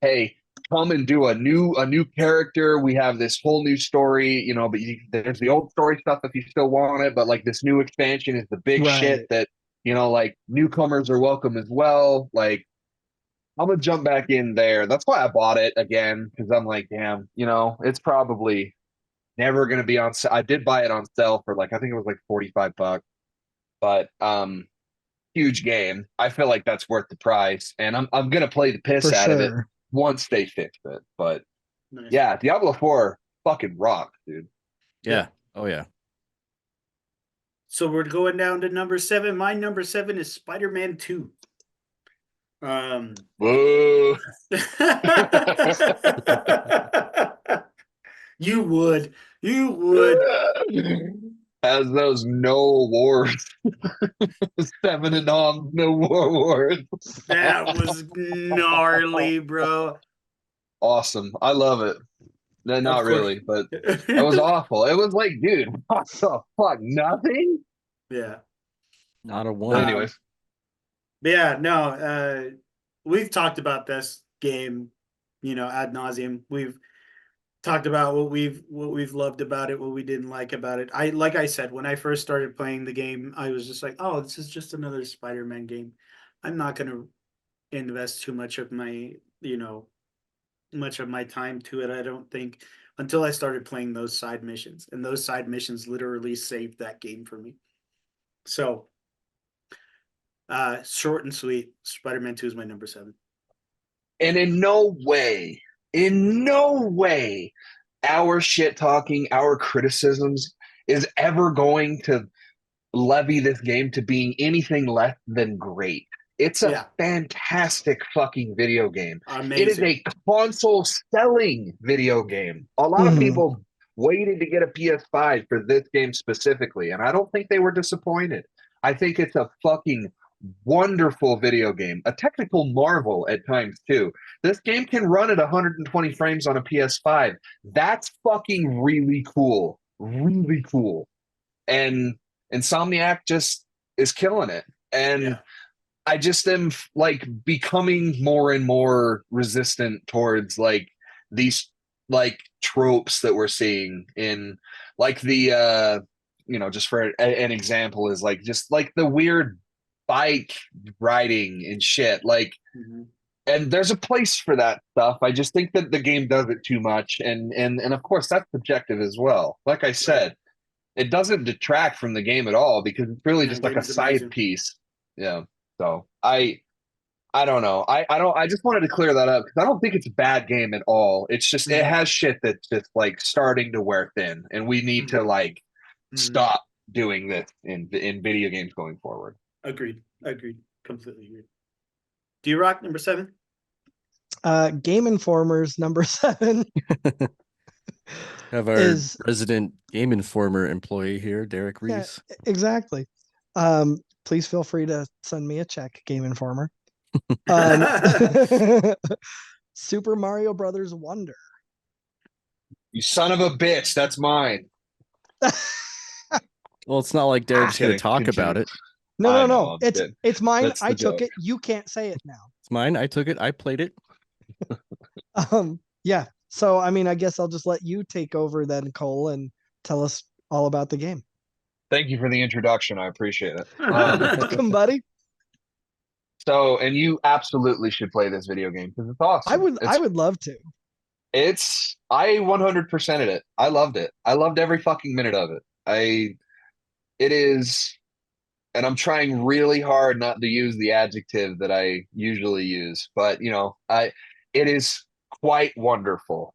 hey, come and do a new character. We have this whole new story, but there's the old story stuff if you still want it, but like this new expansion is the big Right. shit that, like, newcomers are welcome as well. Like, I'm gonna jump back in there. That's why I bought it again, because I'm like, damn, it's probably never gonna be on sale. I did buy it on sale for like, I think it was like $45, but huge game. I feel like that's worth the price, and I'm gonna play the piss For out of it sure. once they fix it. But Nice. yeah, Diablo 4 fucking rocks, dude. Yeah. Oh yeah. So we're going down to number 7. My number 7 is Spider-Man 2. Whoa. You would. Has those no awards. 7 and on, no more awards. That was gnarly, bro. Awesome. I love it. No, not Of course. really, but it was awful. It was like, dude, what the fuck? Nothing? Yeah. Not a But one. anyways. Yeah, no, we've talked about this game, ad nauseum. We've talked about what we've loved about it, what we didn't like about it. Like I said, when I first started playing the game, I was just like, oh, this is just another Spider-Man game. I'm not gonna invest too much of my, much of my time to it, I don't think, until I started playing those side missions. And those side missions literally saved that game for me. So, short and sweet, Spider-Man 2 is my number 7. And in no way, our shit talking, our criticisms is ever going to levy this game to being anything less than great. It's a Yeah. fantastic fucking video game. Amazing. It is a console selling video game. A lot of Mhm. people waited to get a PS5 for this game specifically, and I don't think they were disappointed. I think it's a fucking wonderful video game, a technical marvel at times too. This game can run at 120 frames on a PS5. That's fucking really cool. Really cool. And Insomniac just is killing it. And Yeah. I just am like becoming more and more resistant towards like these like tropes that we're seeing in like the just for an example is like just like the weird bike riding and shit like Mhm. and there's a place for that stuff. I just think that the game does it too much and of course that's subjective as well. Like I said, it doesn't detract from the game at all because it's really Yeah, just the like a game's side amazing. piece. Yeah. So I don't know. I just wanted to clear that up because I don't think it's a bad game at all. It's just it Mhm. has shit that's just like starting to wear thin, and we need to Mhm. like Mhm. stop doing this in video games going forward. Agreed. Completely agreed. D-Rock, number 7? Game Informer's number 7 Have our is resident Game Informer employee here, Derek yeah, Reese. exactly. Please feel free to send me a check, Game Informer. Super Mario Brothers Wonder. You son of a bitch! That's mine. Well, it's not like Derek's here to kidding. talk Continue. about it. No, I no, know, no. I'm It's kidding. it's mine. That's the I took joke. it. You can't say it now. It's mine. I took it. I played it. Yeah. So I mean, I guess I'll just let you take over then, Cole, and tell us all about the game. Thank you for the introduction. I appreciate it. Welcome, buddy. So, and you absolutely should play this video game because it's awesome. I would love to. I 100%ed it. I loved it. I loved every fucking minute of it. It is, and I'm trying really hard not to use the adjective that I usually use, but it is quite wonderful.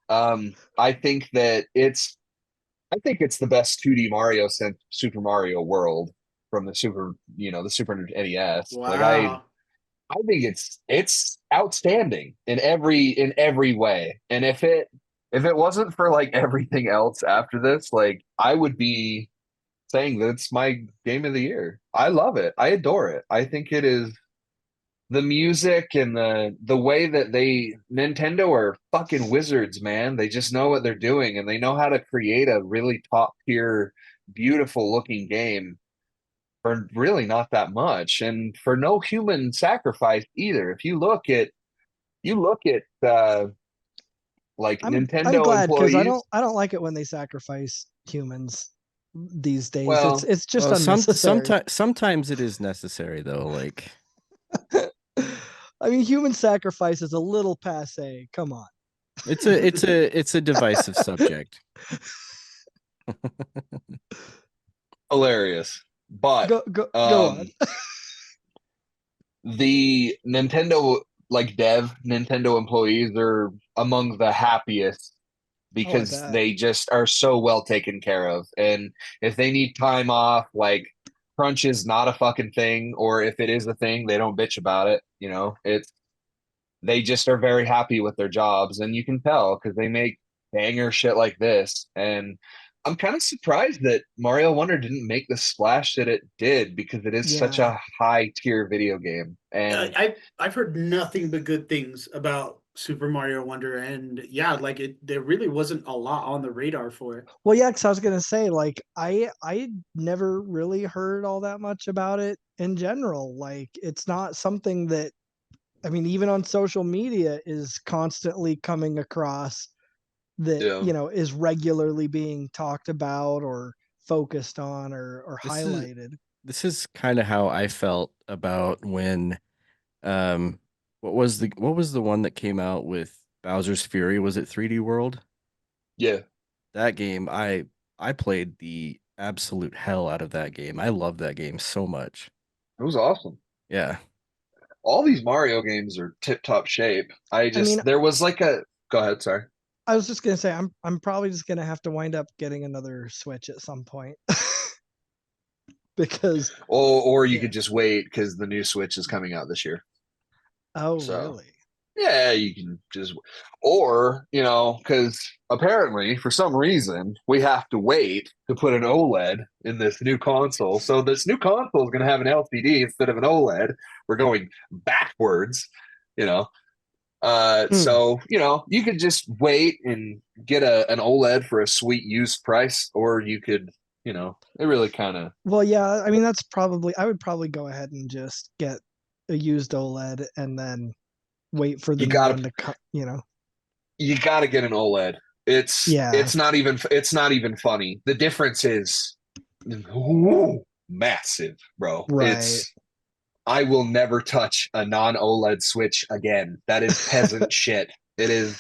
I think I think it's the best 2D Mario since Super Mario World from the Super NES. Like Wow. I think it's outstanding in every way. And if it wasn't for like everything else after this, like I would be saying that it's my game of the year. I love it. I adore it. I think it is the music and the way that Nintendo are fucking wizards, man. They just know what they're doing and they know how to create a really top tier, beautiful looking game for really not that much and for no human sacrifice either. If you look at like I'm Nintendo glad because employees, I don't like it when they sacrifice humans these days. well, It's just Well, unnecessary. sometimes it is necessary though. Like I mean, human sacrifice is a little passe. Come on. it's a divisive subject. hilarious. But Go on. the Nintendo Nintendo employees are among the happiest because bet. they just are so well taken care of. And if they need time off, like crunch is not a fucking thing, or if it is a thing, they don't bitch about it. They just are very happy with their jobs, and you can tell because they make banger shit like this. And I'm kind of surprised that Mario Wonder didn't make the splash that it did because it is such Yeah. a high tier video game. And I've heard nothing but good things about Super Mario Wonder, and yeah, like there really wasn't a lot on the radar for it. Well, yeah, because I was gonna say, like, I never really heard all that much about it in general. Like, it's not something that, I mean, even on social media is constantly coming across that, Yeah. is regularly being talked about or focused on or This is highlighted. this is kind of how I felt about when what was the one that came out with Bowser's Fury, was it 3D World? Yeah, That game, I played the absolute hell out of that game. I love that game so much. it was awesome. Yeah. All these Mario games are tip top shape. I mean, There was like a, go ahead, sorry. I was just gonna say I'm probably just gonna have to wind up getting another Switch at some point. Because Or you yeah. could just wait because the new Switch is coming out this year. Oh So really? yeah, you can just, or, because apparently for some reason we have to wait to put an OLED in this new console. So this new console is going to have an LCD instead of an OLED. We're going backwards, you know. So you could just wait and get an OLED for a sweet used price, or you could, it really kind of. Well, yeah, I mean I would probably go ahead and just get a used OLED and then wait for the You new gotta one to come, you gotta get an OLED. It's Yeah. it's not even funny. The difference is massive, bro. Right. I will never touch a non-OLED Switch again. That is peasant shit. It is.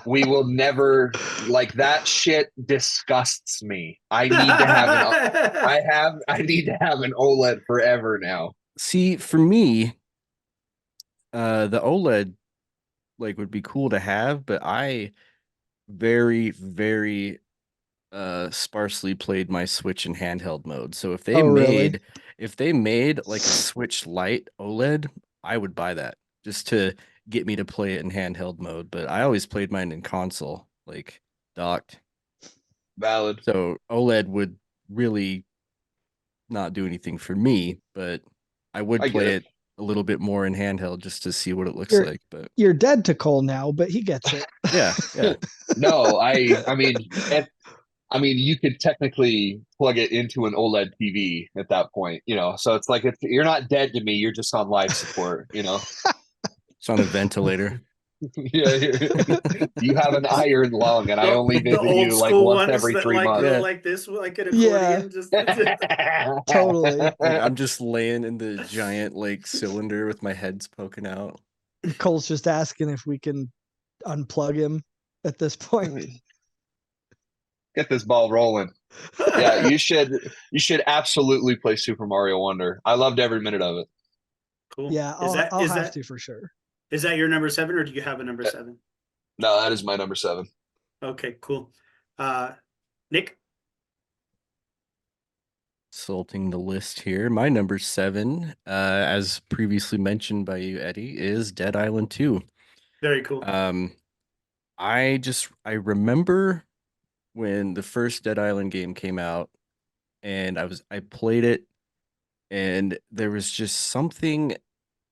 We will never, like, that shit disgusts me. I need to have I need to have an OLED forever now. See, for me, the OLED like would be cool to have, but I very, very sparsely played my Switch in handheld mode. So Oh, really? if they made like a Switch Lite OLED, I would buy that just to get me to play it in handheld mode. But I always played mine in console, like docked. Valid. So OLED would really not do anything for me, but I would I get play it. it a little bit more in handheld just to see what it looks You're like. But you're dead to Cole now, but he gets it. yeah, yeah. No, I mean, you could technically plug it into an OLED TV at that point, So it's like you're not dead to me. You're just on life support. It's on a ventilator. Yeah, you have an iron lung, and I only the visit old you like school once ones every that 3 like months. go Yeah. like this, like an Yeah. accordion. Just Totally. Like I'm just laying in the giant like cylinder with my head's poking out. Cole's just asking if we can unplug him at this point. Get this ball rolling. Yeah, you should absolutely play Super Mario Wonder. I loved every minute of it. Cool. Yeah, I'll have to for sure. Is that your number 7, or do you have a number 7? No, that is my number 7. Okay, cool. Nick? Consulting the list here. My number 7, as previously mentioned by you, Eddie, is Dead Island 2. Very cool. I remember when the first Dead Island game came out, and I played it, and there was just something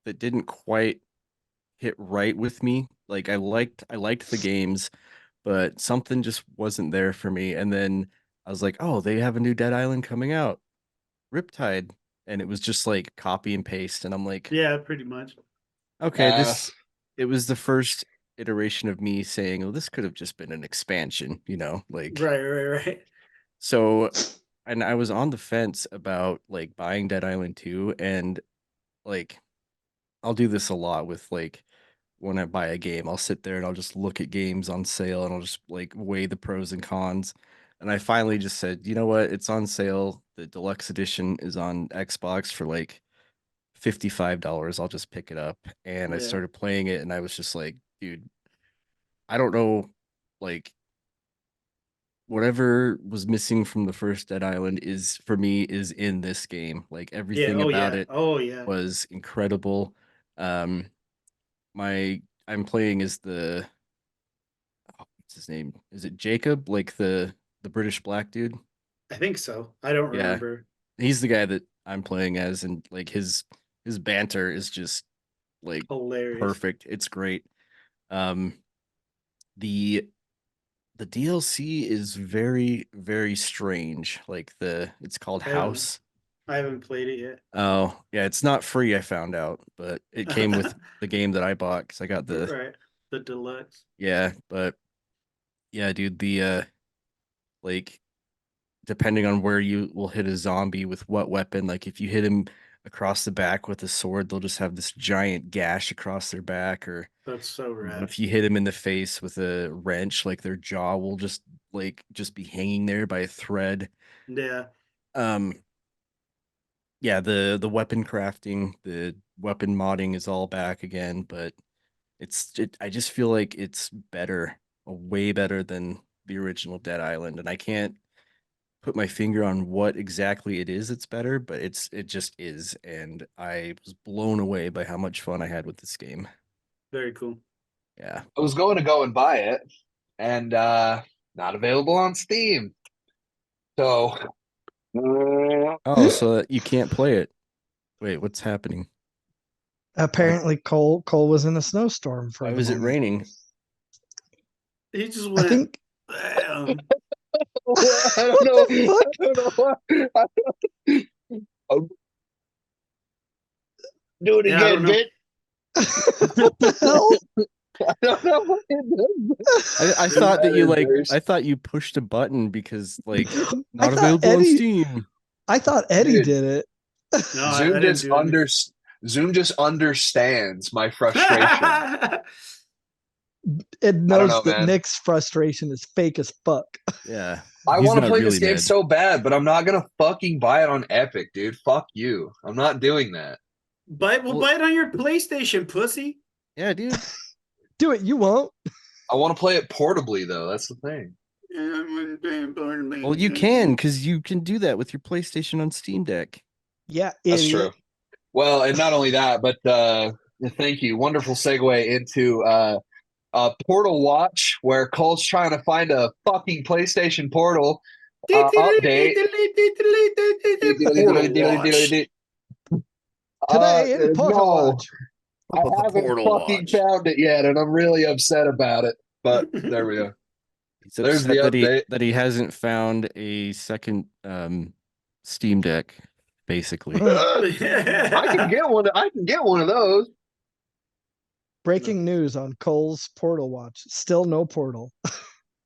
that didn't quite hit right with me. Like I liked the games, but something just wasn't there for me. And then I was like, oh, they have a new Dead Island coming out, Riptide, and it was just like copy and paste. And I'm like, Yeah, pretty much. okay, it was the first iteration of me saying, oh, this could have just been an expansion, like Right. so. And I was on the fence about like buying Dead Island 2, and like I'll do this a lot with like when I buy a game, I'll sit there and I'll just look at games on sale and I'll just like weigh the pros and cons. And I finally just said, you know what? It's on sale. The deluxe edition is on Xbox for like $55. I'll just pick it up. And I Yeah. started playing it and I was just like, dude, I don't know, like whatever was missing from the first Dead Island is for me is in this game. Like everything about it Oh yeah. was incredible. Um I'm playing as what's his name? Is it Jacob? Like the British black dude? I think so. I don't Yeah. remember. He's the guy that I'm playing as, and like his banter is just like Hilarious. perfect. It's great. The DLC is very, very strange. Like it's called House. I haven't played it yet. Oh, yeah, it's not free, I found out, but it came with the game that I bought because I got the deluxe. Yeah, but yeah, dude, the like depending on where you will hit a zombie with what weapon, like if you hit him across the back with a sword, they'll just have this giant gash across their back, or That's so rad. if you hit them in the face with a wrench, like their jaw will just be hanging there by a thread. Yeah. Um, yeah, the weapon crafting, the weapon modding is all back again, but I just feel like it's better, way better than the original Dead Island, and I can't put my finger on what exactly it is that's better, but it just is, and I was blown away by how much fun I had with this game. Very cool. Yeah. I was going to go and buy it, and not available on Steam. So Oh, so you can't play it. Wait, what's happening? Apparently, Cole was in a snowstorm for Why the was it moment. raining? He just I went. think I What don't the know. fuck? I don't know why. I'm do it Yeah, I don't again, know. bitch. what the hell? I don't know what it does. I thought that you There's- I thought you pushed a button because like I not thought available on Eddie- Steam. I thought Eddie Dude. did it. No, I Zoom didn't just do it. Zoom just understands my frustration. It don't knows know, that man. Nick's frustration is fake as fuck. Yeah. I He's want to not play this really game mad. so bad, but I'm not gonna fucking buy it on Epic, dude. Fuck you. I'm not doing that. We'll buy it on your PlayStation, pussy. Yeah, dude. Do it. You won't. I want to play it portably though. That's the thing. Well, you can because you can do that with your PlayStation on Steam Deck. Yeah, That's idiot. true. Well, and not only that, but thank you. Wonderful segue into Portal Watch, where Cole's trying to find a fucking PlayStation Portal update. Portal Watch. Today in Portal No, Watch. I haven't fucking found it yet, and I'm really upset about it. But there we go. He's There's upset the update. that he hasn't found a second Steam Deck, basically. I can get one. I can get one of those. Breaking news on Cole's Portal Watch. Still no portal.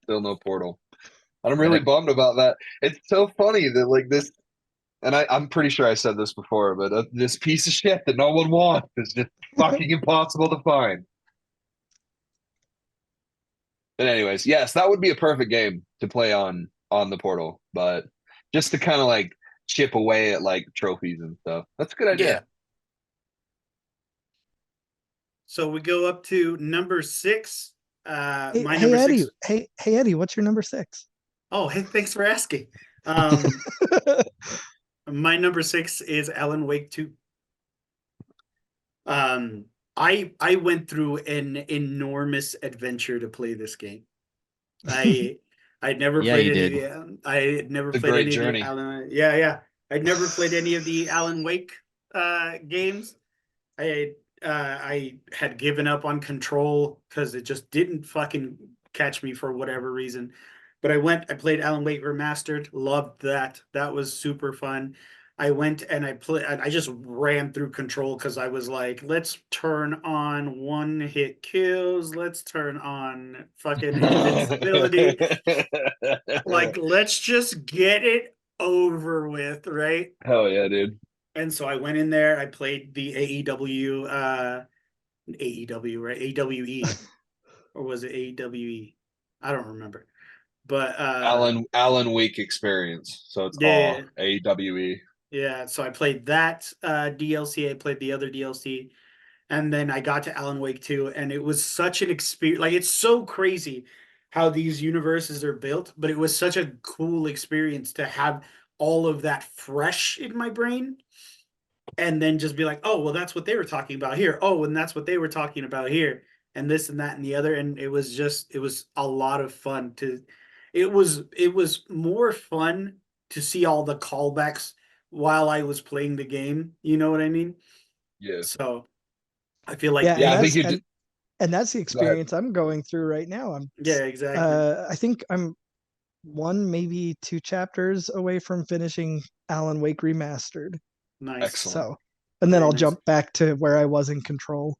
Still no Portal. I'm really bummed about that. It's so funny that like this, and I'm pretty sure I said this before, but this piece of shit that no one wants is just fucking impossible to find. But anyways, yes, that would be a perfect game to play on the Portal, but just to kind of like chip away at like trophies and stuff. That's a good idea. Yeah. So we go up to number 6. Hey, My hey number Eddie. 6. Hey Eddie, what's your number 6? Oh, hey, thanks for asking. My number 6 is Alan Wake 2. I went through an enormous adventure to play this game. I'd never Yeah, played you any did. of the I had never It's a played great any journey. of the Alan. Yeah. I'd never played any of the Alan Wake games. I had given up on Control because it just didn't fucking catch me for whatever reason. But I played Alan Wake Remastered, loved that. That was super fun. I went and I just ran through Control because I was like, let's turn on one-hit kills, let's turn on fucking invincibility. Like, let's just get it over with, right? Hell yeah, dude. And so I went in there, I played the AEW, right? AWE. Or was it AWE? I don't remember. But Alan Week experience. So it's Yeah. all AWE. yeah, so I played that DLC, I played the other DLC, and then I got to Alan Wake 2, and it was such an experience. Like, it's so crazy how these universes are built, but it was such a cool experience to have all of that fresh in my brain. And then just be like, oh, well, that's what they were talking about here. Oh, and that's what they were talking about here. And this and that and the other. And it was a lot of fun it was more fun to see all the callbacks while I was playing the game. You know what I mean? Yeah. So I feel like, Yeah, Yeah, I and think you did. and that's the experience I'm going through right now. yeah, exactly. I think I'm one, maybe 2 chapters away from finishing Alan Wake Remastered. Nice. Excellent. So, and then Very I'll nice. jump back to where I was in Control.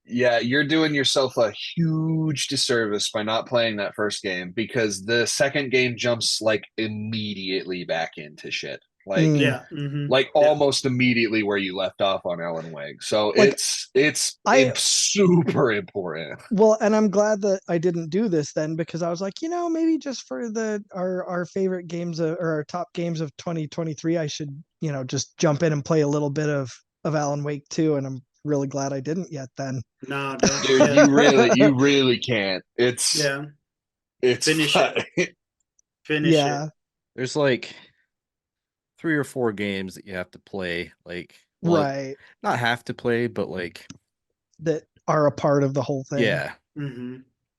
Yeah, you're doing yourself a huge disservice by not playing that first game because the second game jumps like immediately back into shit. Like Mm. Yeah. like Yeah. almost immediately where you left off on Alan Wake. So Like, it's I- super important. Well, and I'm glad that I didn't do this then, because I was like, maybe just for our favorite games or our top games of 2023, I should, just jump in and play a little bit of Alan Wake 2, and I'm really glad I didn't yet then. No, don't. Dude, Yeah. you really can't. It's Yeah. it's Finish it. Finish Yeah, it. There's like 3 or 4 games that you have to play. Like, well, right. not have to play, but like, That are a part of the whole thing. yeah.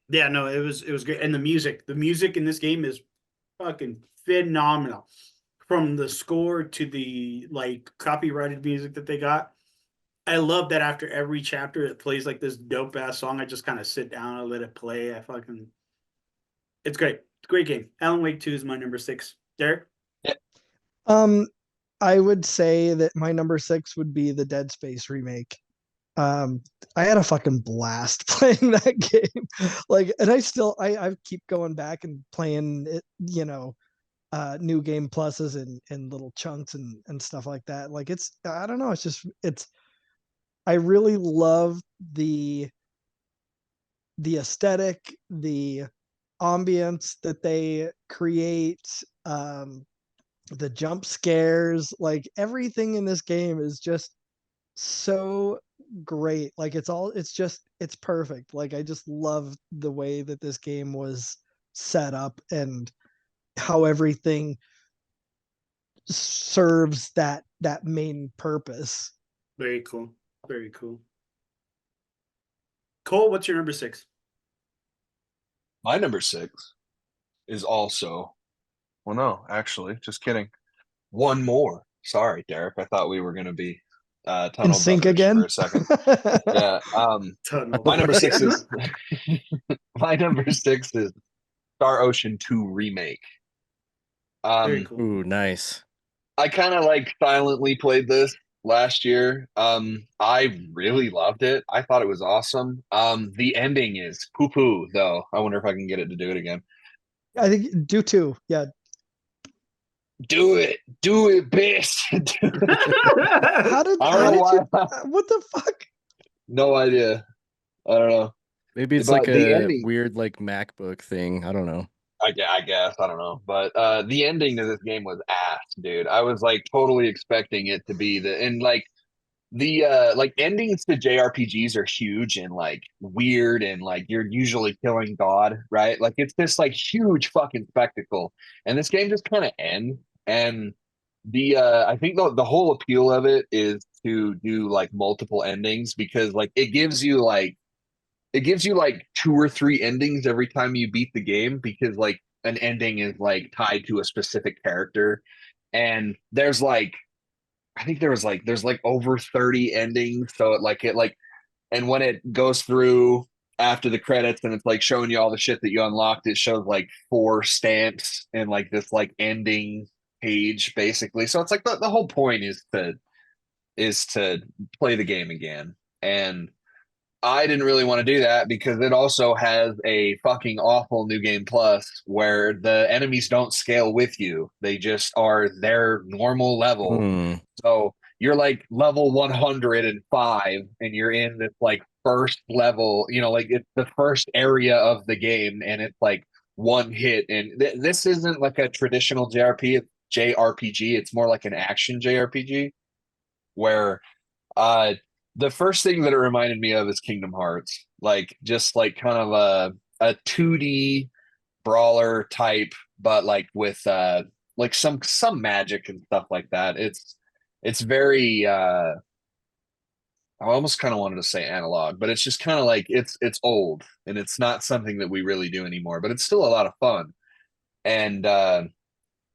Yeah, no, it was great. And the music in this game is fucking phenomenal. From the score to the like copyrighted music that they got. I love that after every chapter it plays like this dope ass song. I just kind of sit down and let it play. It's great. It's a great game. Alan Wake 2 is my number 6. Derek? I would say that my number 6 would be the Dead Space remake. I had a fucking blast playing that game. Like, and I keep going back and playing it, new game pluses and little chunks and stuff like that. Like, I don't know, I really love the aesthetic, the ambience that they create, the jump scares, like everything in this game is just so great. Like, it's perfect. Like, I just love the way that this game was set up and how everything serves that main purpose. Very cool. Very cool. Cole, what's your number 6? My number 6 is also, well, no, actually, just kidding. One more. Sorry, Derek. I thought we were going to be In tunnel sync brothers again. for a second. Yeah. Tunnel. My number 6 is my number 6 is Star Ocean 2 remake. Very cool. Ooh, nice. I kind of like silently played this last year. I really loved it. I thought it was awesome. The ending is poo poo though. I wonder if I can get it to do it again. I think do too. Yeah. Do it, bitch. How did I don't know why. what the fuck? No idea. I don't know. Maybe it's But like the a ending- weird like MacBook thing. I don't know. I guess I don't know, but the ending to this game was ass, dude. I was like totally expecting it to be and like the like endings to JRPGs are huge and like weird and like you're usually killing God, right? Like it's this like huge fucking spectacle, and this game just kind of ends. And I think the whole appeal of it is to do like multiple endings because like it gives you like 2 or 3 endings every time you beat the game because like an ending is like tied to a specific character. And there's like I think there's like over 30 endings. So and when it goes through after the credits and it's like showing you all the shit that you unlocked, it shows like 4 stamps and like this like ending page basically. So it's like the whole point is to play the game again. And I didn't really want to do that because it also has a fucking awful new game plus where the enemies don't scale with you. They just are their normal level. So you're like level 105 and you're in this like first level, like it's the first area of the game and it's like one hit. And this isn't like a traditional JRPG. It's more like an action JRPG where the first thing that it reminded me of is Kingdom Hearts, like just like kind of a 2D brawler type, but like with like some magic and stuff like that. It's very I almost kind of wanted to say analog, but it's just kind of like it's old and it's not something that we really do anymore, but it's still a lot of fun. And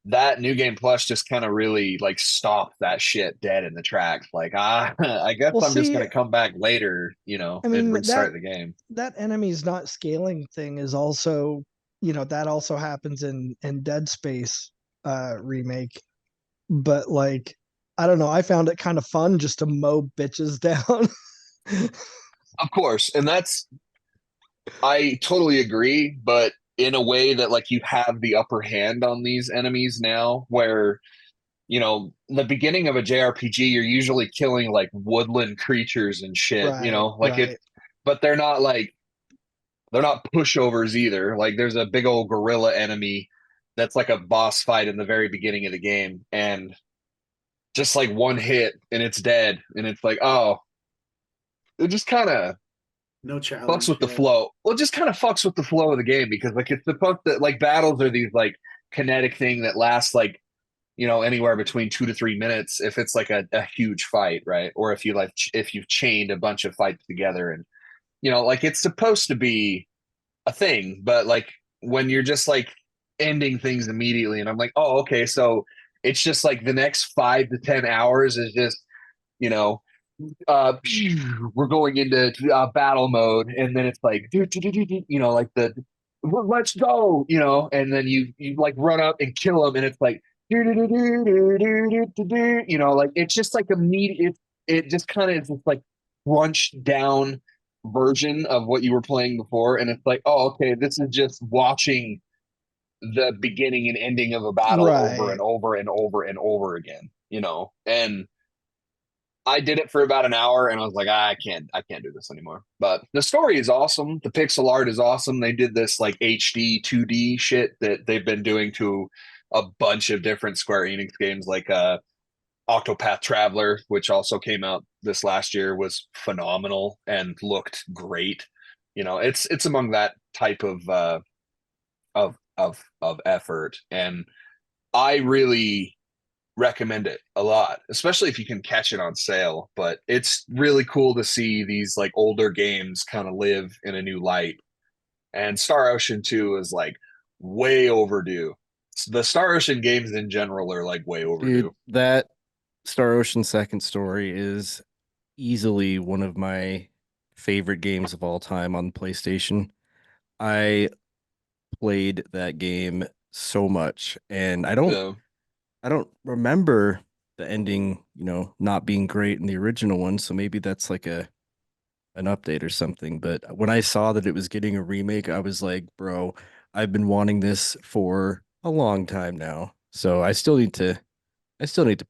that new game plus just kind of really like stopped that shit dead in the tracks. Like, I guess Well, I'm just see, gonna come back later, I mean, and restart the game. That enemies not scaling thing is also, that also happens in Dead Space remake. But like, I don't know, I found it kind of fun just to mow bitches down. Of course, and I totally agree, but in a way that like you have the upper hand on these enemies now where you know, the beginning of a JRPG, you're usually killing like woodland creatures and shit, you Right, know, like it, right. but they're not pushovers either. Like there's a big old gorilla enemy that's like a boss fight in the very beginning of the game, and just like one hit and it's dead, and it's like, oh, it just kind of No fucks challenge. with the Yeah. flow. Well, it just kind of fucks with the flow of the game because like it's supposed to like battles are these like kinetic thing that lasts like, you know, anywhere between 2 to 3 minutes if it's like a huge fight, right? Or if you like if you've chained a bunch of fights together, and you know, like it's supposed to be a thing, but like when you're just like ending things immediately, and I'm like, oh, okay, so it's just like the next 5 to 10 hours is just, you know, uh we're going into battle mode, and then it's like you know, like the let's go, you know, and then you like run up and kill them, and it's like you know, like it's just like immediate. It just kind of is this like crunched down version of what you were playing before, and it's like, oh, okay, this is just watching the beginning and ending of a battle over Right. and over and over and over again, you know. And I did it for about an hour, and I was like, I can't do this anymore. But the story is awesome. The pixel art is awesome. They did this like HD 2D shit that they've been doing to a bunch of different Square Enix games, like Octopath Traveler, which also came out this last year, was phenomenal and looked great. You know, it's among that type of effort, and I really recommend it a lot, especially if you can catch it on sale. But it's really cool to see these like older games kind of live in a new light. And Star Ocean 2 is like way overdue. The Star Ocean games in general are like way Dude, overdue. that Star Ocean Second Story is easily one of my favorite games of all time on PlayStation. I played that game so much, and Yeah. I don't remember the ending, you know, not being great in the original one, so maybe that's like a an update or something. But when I saw that it was getting a remake, I was like, bro, I've been wanting this for a long time now. So I still need to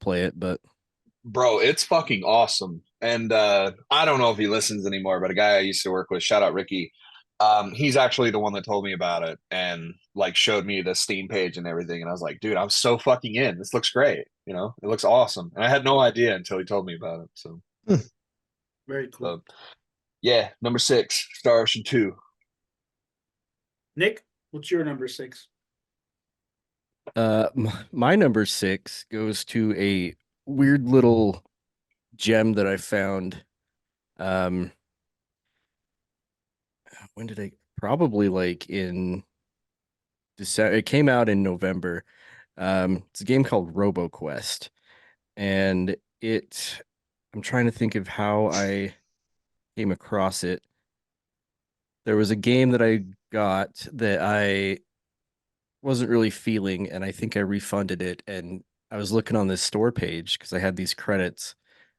play it, but Bro, it's fucking awesome. And I don't know if he listens anymore, but a guy I used to work with, shout out Ricky, he's actually the one that told me about it and like showed me the Steam page and everything. And I was like, dude, I'm so fucking in. This looks great. You know, it looks awesome. And I had no idea until he told me about it. So, Very cool. uh, yeah, number 6, Star Ocean 2. Nick, what's your number 6? my number 6 goes to a weird little gem that I found. Um, when did I probably like in December? It came out in November. It's a game called RoboQuest, and I'm trying to think of how I came across it. There was a game that I got that I wasn't really feeling, and I think I refunded it. And I was looking on this store page because I had these credits,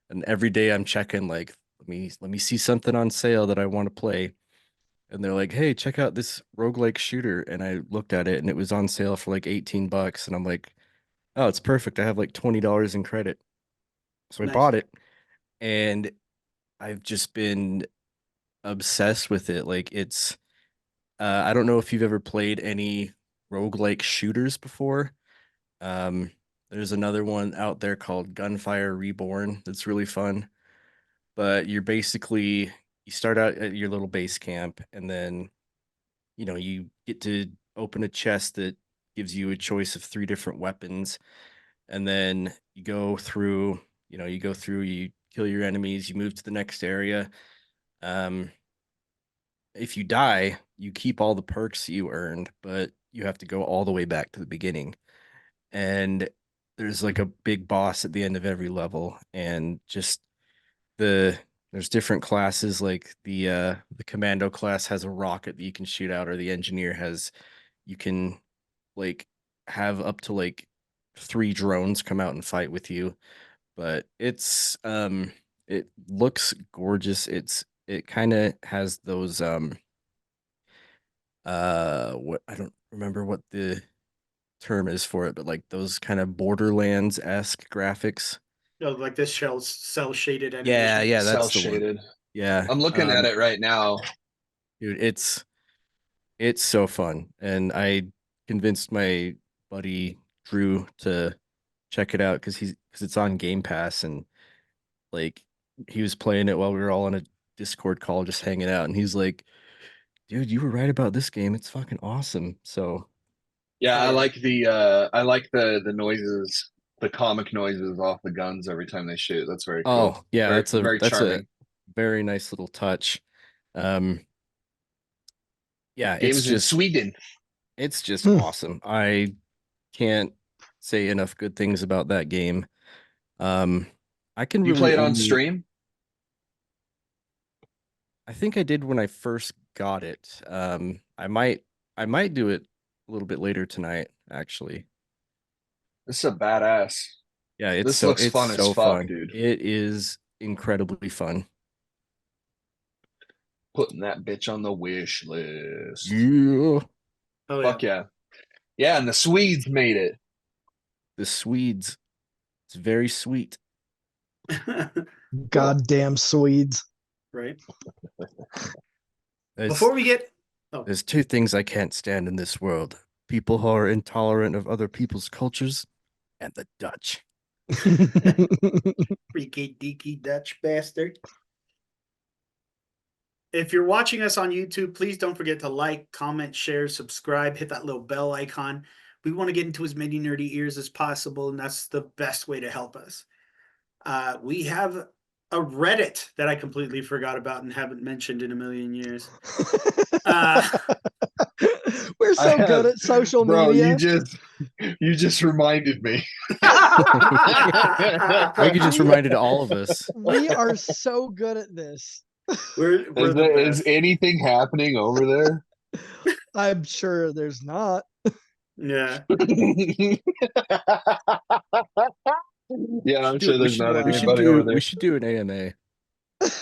and every day I'm checking like, let me see something on sale that I want to play. And they're like, "Hey, check out this roguelike shooter." And I looked at it and it was on sale for like 18 bucks. And I'm like, "Oh, it's perfect. I have like $20 in credit." So I Nice. bought it, and I've just been obsessed with it. Like it's I don't know if you've ever played any roguelike shooters before. Um, there's another one out there called Gunfire Reborn that's really fun. But you're basically you start out at your little base camp, and then you know you get to open a chest that gives you a choice of 3 different weapons, and then you go through, you kill your enemies, you move to the next area. Um, if you die, you keep all the perks you earned, but you have to go all the way back to the beginning. And there's like a big boss at the end of every level, and just the there's different classes. Like the commando class has a rocket that you can shoot out, or the engineer has you can like have up to like 3 drones come out and fight with you. But it looks gorgeous. It kind of has those what I don't remember what the term is for it, but like those kind of Borderlands-esque graphics. Like this cell shaded animation. Yeah, Cell that's the one. shaded. Yeah, I'm looking at it right now. dude. It's so fun, and I convinced my buddy Drew to check it out because it's on Game Pass, and like he was playing it while we were all on a Discord call just hanging out, and he's like, dude, you were right about this game. It's fucking awesome. So Yeah, Oh, yeah. I like the noises, the comic noises off the guns every time they shoot. That's very cool. yeah, Very, that's a very that's a charming. very nice little touch. Yeah, Games in Sweden. it's just Hmm. awesome. I can't say enough good things about that game. I can You really play it on only- stream? I think I did when I first got it. I might do it a little bit later tonight, actually. This is a badass. Yeah, This looks it's fun as so fuck, fun. dude. It is incredibly fun. Putting that bitch on the wish list. Yeah. Oh, Fuck yeah. Yeah, and the Swedes made it. The Swedes. It's very sweet. yeah. Goddamn Swedes. Right. There's, Before we get there's two things I can't stand in this world. People who are intolerant of other people's cultures and the Dutch. freaky deaky Dutch bastard. If you're watching us on YouTube, please don't forget to like, comment, share, subscribe, hit that little bell icon. We want to get into as many nerdy ears as possible, and that's the best way to help us. We have a Reddit that I completely forgot about and haven't mentioned in a million years. We're so good at social Bro, media. you just reminded me. I think you just reminded all of us. We are so good at this. We're the Is best. anything happening over there? I'm sure there's not. Yeah. Yeah, I'm sure there's not we should anybody over do there. we should do an AMA.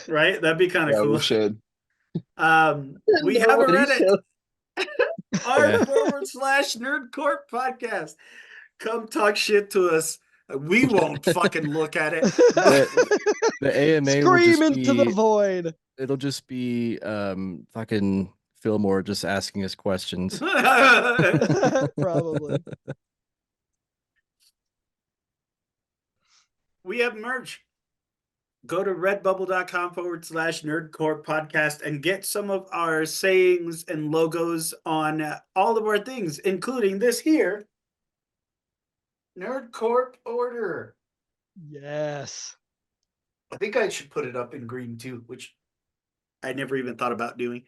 Right? That'd be kind of Yeah, we cool. should. We have a Nobody Reddit. should. r/nerdcorp podcast. Come talk shit to us. We won't fucking look at it. The AMA will Scream just into the be- void. It'll just be fucking Fillmore just asking us questions. Probably. We have merch. Go to redbubble.com/nerdcore podcast and get some of our sayings and logos on all of our things, including this here Nerdcorp order. Yes. I think I should put it up in green too, which I never even thought about doing.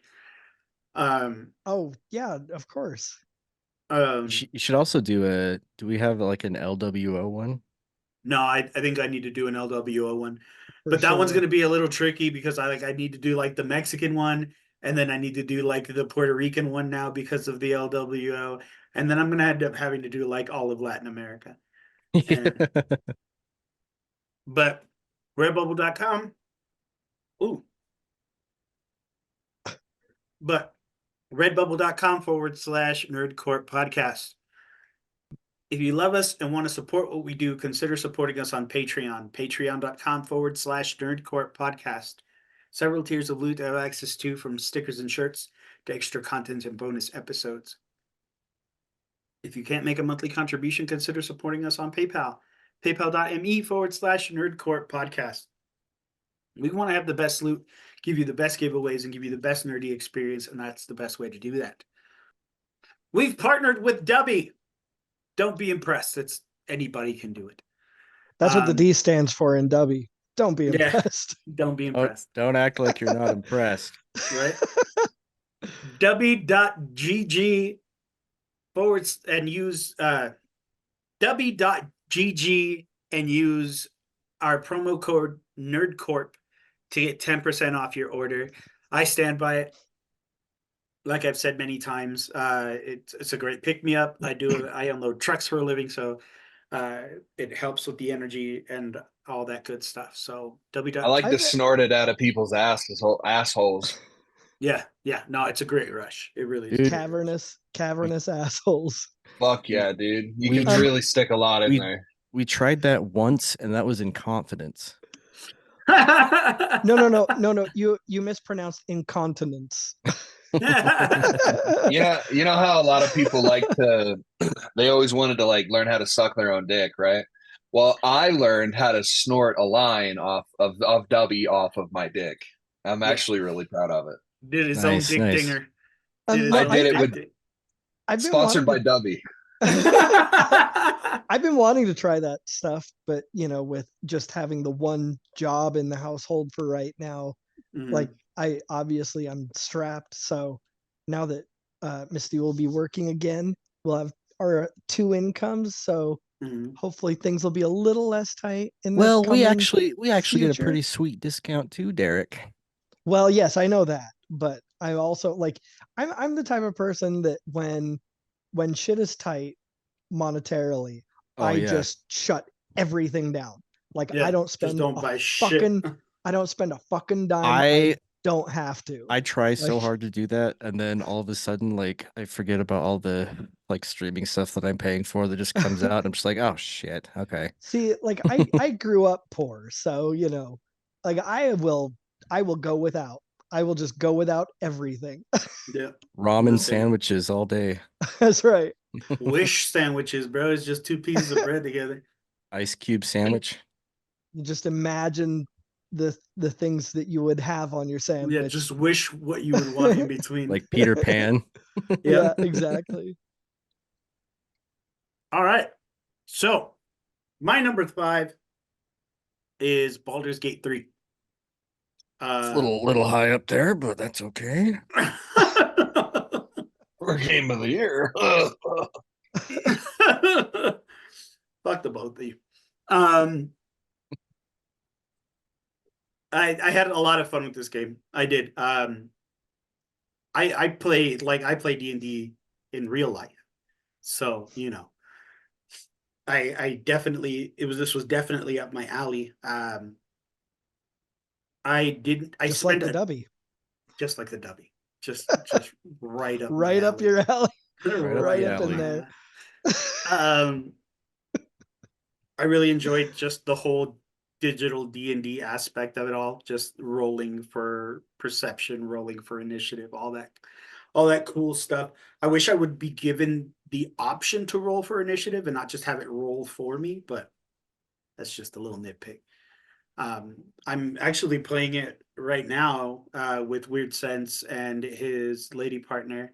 Oh, yeah, of course. You should also do we have like an LWO one? No, I think I need to do an LWO one. For But that one's sure. going to be a little tricky because I need to do like the Mexican one, and then I need to do like the Puerto Rican one now because of the LWO, and then I'm going to end up having to do like all of Latin America. And- But redbubble.com. Ooh. But redbubble.com/nerdcourt podcast. If you love us and want to support what we do, consider supporting us on Patreon. Patreon.com/nerdcourt podcast. Several tiers of loot to have access to, from stickers and shirts to extra content and bonus episodes. If you can't make a monthly contribution, consider supporting us on PayPal. PayPal.me/nerdcourt podcast. We want to have the best loot, give you the best giveaways, and give you the best nerdy experience, and that's the best way to do that. We've partnered with Dubby. Don't be impressed. It's anybody can do it. That's what the D stands for in Dubby. Don't be Yeah. impressed. Don't be Oh, impressed. don't act like you're not impressed. Right? Dubby.gg and use Dubby.gg and use our promo code NERDCORP to get 10% off your order. I stand by it. Like I've said many times, it's a great pick-me-up. I unload trucks for a living, so it helps with the energy and all that good stuff. So I like I to bet- snort it out of people's assholes. yeah, no, it's a great rush. It really is. Dude. Cavernous assholes. Fuck yeah, dude. You We can tr- really stick a lot in we there. we tried that once, and that was in confidence. No. You mispronounced incontinence. Yeah, you know how a lot of people like to they always wanted to like learn how to suck their own dick, right? Well, I learned how to snort a line of Dubby off of my dick. I'm Yeah. actually really proud of it. Did his own Nice, dick nice. dinger. Did his No, I own did it dick with ding- I've been sponsored by wanting to, Dubby. I've been wanting to try that stuff, but with just having the one job in the household for right now, like I'm strapped. So now that Misty will be working again, we'll have our two incomes. So hopefully things will be a little less tight in the Well, we coming actually get a future. pretty sweet discount too, Derek. Well, yes, I know that, but I also like I'm the type of person that when shit is tight monetarily, Oh I yeah. just shut everything down. Like Yeah, I don't just spend don't a buy shit. fucking I don't spend a fucking dime. I don't have to. I try so Like- hard to do that, and then all of a sudden, like I forget about all the like streaming stuff that I'm paying for that just comes out. I'm just like, oh shit, okay. See, like I grew up poor, so like I will go without. I will just go without everything. Yeah. Ramen Nothing. sandwiches all day. That's right. Wish sandwiches, bro. It's just two pieces of bread together. Ice cube sandwich. You just imagine the things that you would have on your sandwich. Yeah, just wish what you would want in between. Like Peter Pan. Yeah, exactly. All right. So my number 5 is Baldur's Gate 3. It's a little high up there, but that's okay. For game of the year. Fuck the both of you. I had a lot of fun with this game. I did. I play D&D in real life. So, I definitely this was definitely up my alley. I Just like the Dubby. Just like the Dubby. Just right up right my up your alley. right up in my there. alley. I really enjoyed just the whole digital D&D aspect of it all, just rolling for perception, rolling for initiative, all that cool stuff. I wish I would be given the option to roll for initiative and not just have it roll for me, but that's just a little nitpick. I'm actually playing it right now with Weird Sense and his lady partner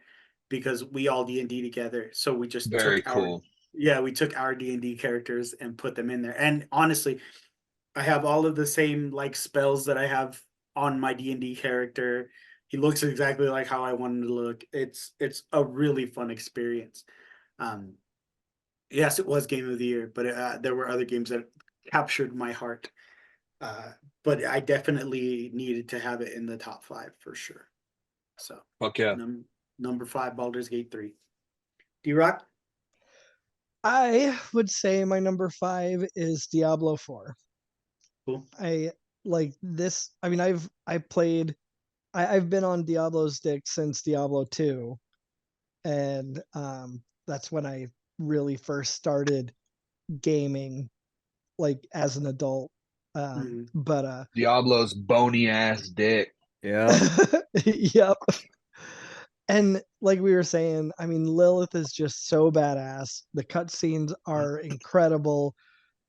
because we all D&D together. So we just Very cool. we took our D&D characters and put them in there. And honestly, I have all of the same like spells that I have on my D&D character. He looks exactly like how I want him to look. It's a really fun experience. Yes, it was Game of the Year, but there were other games that captured my heart. But I definitely needed to have it in the top 5 for sure. So, Fuck yeah. Number 5, Baldur's Gate 3. D-Rock? I would say my number 5 is Diablo 4. Cool. I like this. I mean, I've been on Diablo's dick since Diablo 2, and that's when I really first started gaming, like as an adult. But Diablo's bony ass dick. Yeah. yep. And like we were saying, I mean, Lilith is just so badass. The cutscenes are incredible.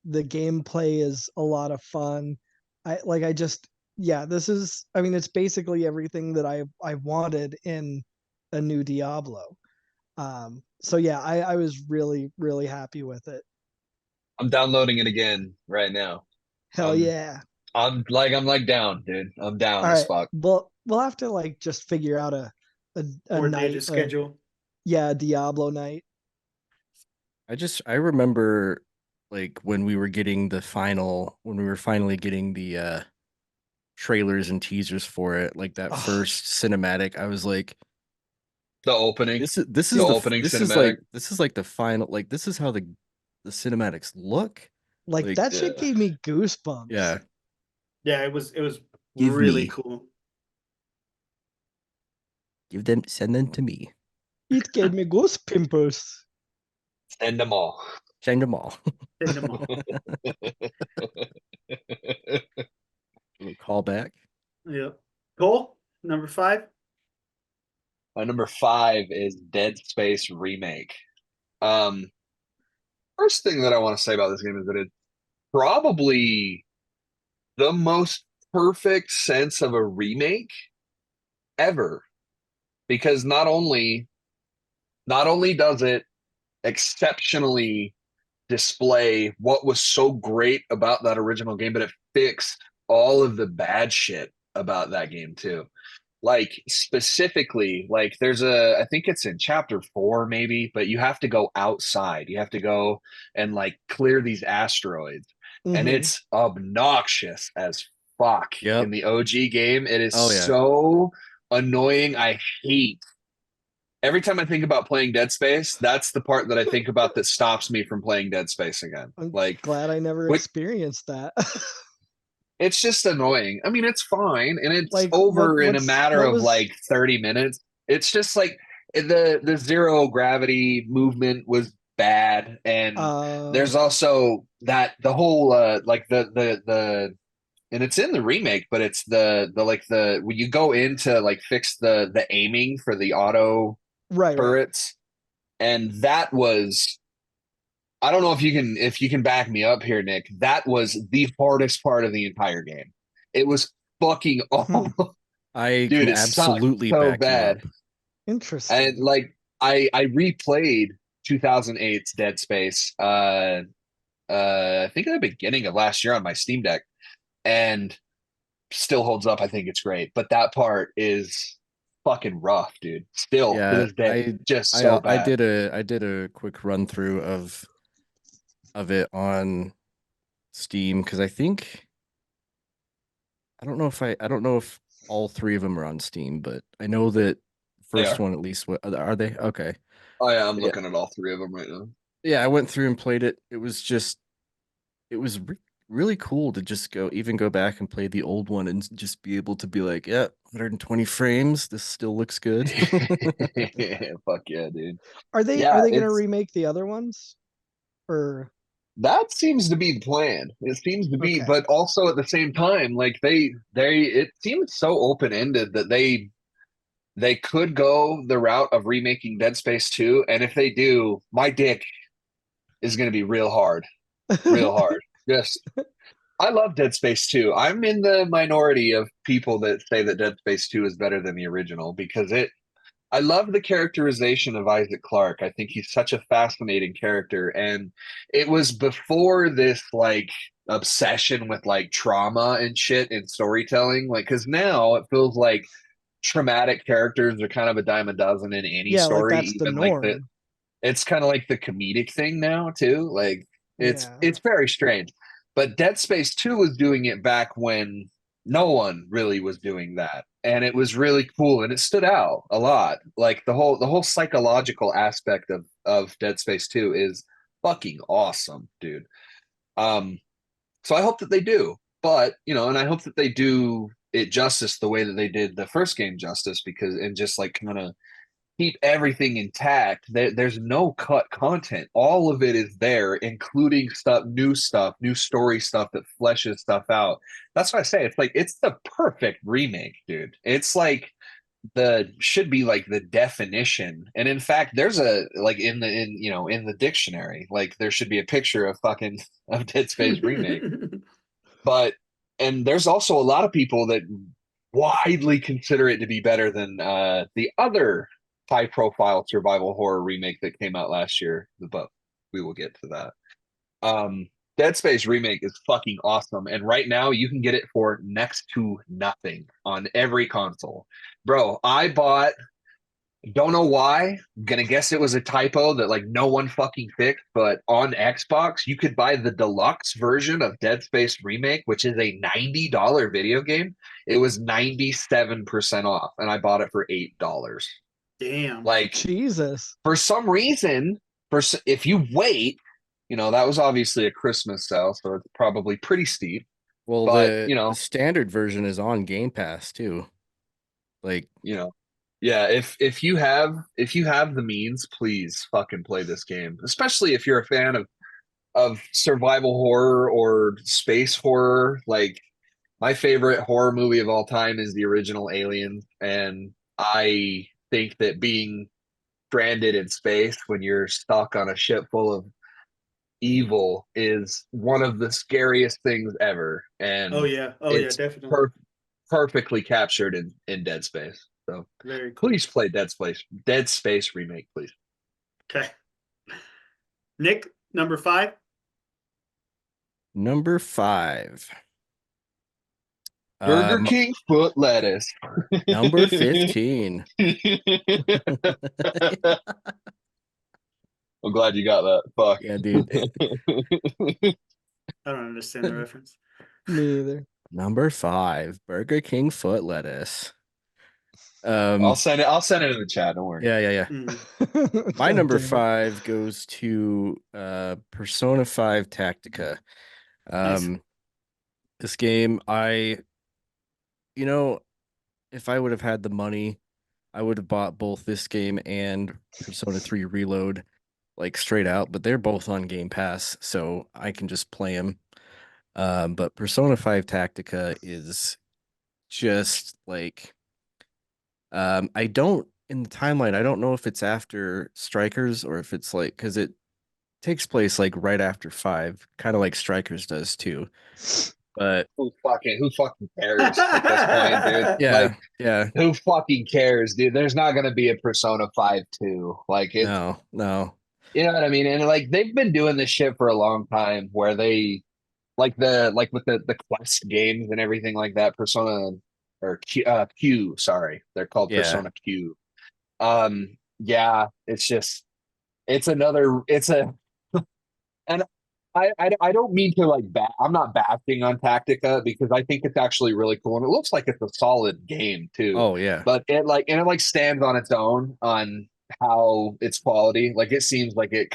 The gameplay is a lot of fun. This is, I mean, it's basically everything that I wanted in a new Diablo. So yeah, I was really, really happy with it. I'm downloading it again right now. Hell yeah. I'm down, dude. I'm down All as right. fuck. Well, we'll have to like just figure out a night schedule. Diablo night. I remember like when we were finally getting the trailers and teasers for it, like that first cinematic, I was like, the opening. This is the opening cinematic. This is like the final, like this is how the cinematics look. Like that shit gave me goosebumps. Yeah. Yeah, it was really cool. Send them to me. It gave me goose pimples. Send them all. Change them all. Send them all. Call back. Yep. Cole, number 5. My number 5 is Dead Space Remake. First thing that I want to say about this game is that it's probably the most perfect sense of a remake ever. Because not only does it exceptionally display what was so great about that original game, but it fixed all of the bad shit about that game too. Like specifically, like I think it's in chapter 4 maybe, but you have to go outside. You have to go and like clear these asteroids. And Mhm. it's obnoxious as fuck Yep. in the OG game. It is Oh, yeah. so annoying. I hate every time I think about playing Dead Space, that's the part that I think about that stops me from playing Dead Space again. I'm Like, glad I never Which- experienced that. it's just annoying. I mean, it's fine, and it's Like, over in a what's- matter what of was- like 30 minutes. It's just like the zero gravity movement was bad, and there's also that the whole like the and it's in the remake, but it's the like the when you go in to like fix the aiming for the auto right. turrets, and that was, I don't know if you can back me up here, Nick. That was the hardest part of the entire game. It was fucking awful. I Dude, can it sucked absolutely so back bad. you up. Interesting. And like I replayed 2008's Dead Space I think at the beginning of last year on my Steam Deck, and still holds up. I think it's great. But that part is fucking rough, dude. Still to Yeah, this day, just so I bad. did a quick run through of it on Steam because I think I don't know if all 3 of them are on Steam, but I know that They first are. one at least. What are they? Okay. Oh yeah, I'm Yeah. looking at all 3 of them right now. Yeah, I went through and played it. It was really cool to just go back and play the old one and just be able to be like, yeah, 120 frames. This still looks good. Fuck yeah, dude. Are they Yeah, going to it's- remake the other ones? Or That seems to be the plan. It seems to be, Okay. but also at the same time, like they it seems so open-ended that they could go the route of remaking Dead Space 2, and if they do, my dick is going to be real hard. Real hard. Just I love Dead Space 2. I'm in the minority of people that say that Dead Space 2 is better than the original because I love the characterization of Isaac Clarke. I think he's such a fascinating character. And it was before this like obsession with like trauma and shit in storytelling. Like, because now it feels like traumatic characters are kind of a dime a dozen in any yeah, like story. that's the Even like norm. it's kind of like the comedic thing now too. Like Yeah. it's very strange. But Dead Space 2 was doing it back when no one really was doing that. And it was really cool and it stood out a lot. Like the whole psychological aspect of Dead Space 2 is fucking awesome, dude. So I hope that they do. But, you know, and I hope that they do it justice the way that they did the first game justice, because and just like kind of keep everything intact. There's no cut content. All of it is there, including new story stuff that fleshes stuff out. That's what I say. It's like it's the perfect remake, dude. It's like should be like the definition. And in fact, there's a like in the dictionary, like there should be a picture of fucking of Dead Space remake. But and there's also a lot of people that widely consider it to be better than the other high profile survival horror remake that came out last year, but we will get to that. Dead Space remake is fucking awesome, and right now you can get it for next to nothing on every console. Bro, I bought, don't know why, I'm gonna guess it was a typo that like no one fucking fixed, but on Xbox you could buy the deluxe version of Dead Space remake, which is a $90 video game. It was 97% off, and I bought it for $8. Damn. Like Jesus. for some reason, if you wait, you know, that was obviously a Christmas sale, so it's probably pretty steep. Well, But, you know, the standard version is on Game Pass too. Like, you know, Yeah, if you have the means, please fucking play this game. Especially if you're a fan of survival horror or space horror. Like my favorite horror movie of all time is the original Alien, and I think that being stranded in space when you're stuck on a ship full of evil is one of the scariest things ever, Oh and yeah. Oh yeah, it's definitely. perfectly captured in Dead Space. So Very cool. please play Dead Space remake, please. Okay. Nick, number 5. Number 5. Burger King foot lettuce. Number 15. I'm glad you got that. Fuck. Yeah, dude. I don't understand the reference. Me either. Number 5, Burger King foot lettuce. I'll send it in the chat. Don't worry. Yeah. Mm. My God number damn it. 5 goes to Persona 5 Tactica. Nice. This game, if I would have had the money, I would have bought both this game and Persona 3 Reload like straight out, but they're both on Game Pass, so I can just play them. But Persona 5 Tactica is just like I don't in the timeline, I don't know if it's after Strikers or if it's like because it takes place like right after 5, kind of like Strikers does too. But Who fucking cares at this point, dude? yeah, Like, yeah, who fucking cares, dude? There's not gonna be a Persona 5 2. Like it's no. you know what I mean? And like they've been doing this shit for a long time where they like with the quest games and everything like that, Persona or Q, sorry. They're called Yeah. Persona Q. Yeah, it's just it's a and I don't mean to like I'm not bashing on Tactica because I think it's actually really cool and it looks like it's a solid game too. Oh yeah. But it stands on its own on how its quality. Like it seems like it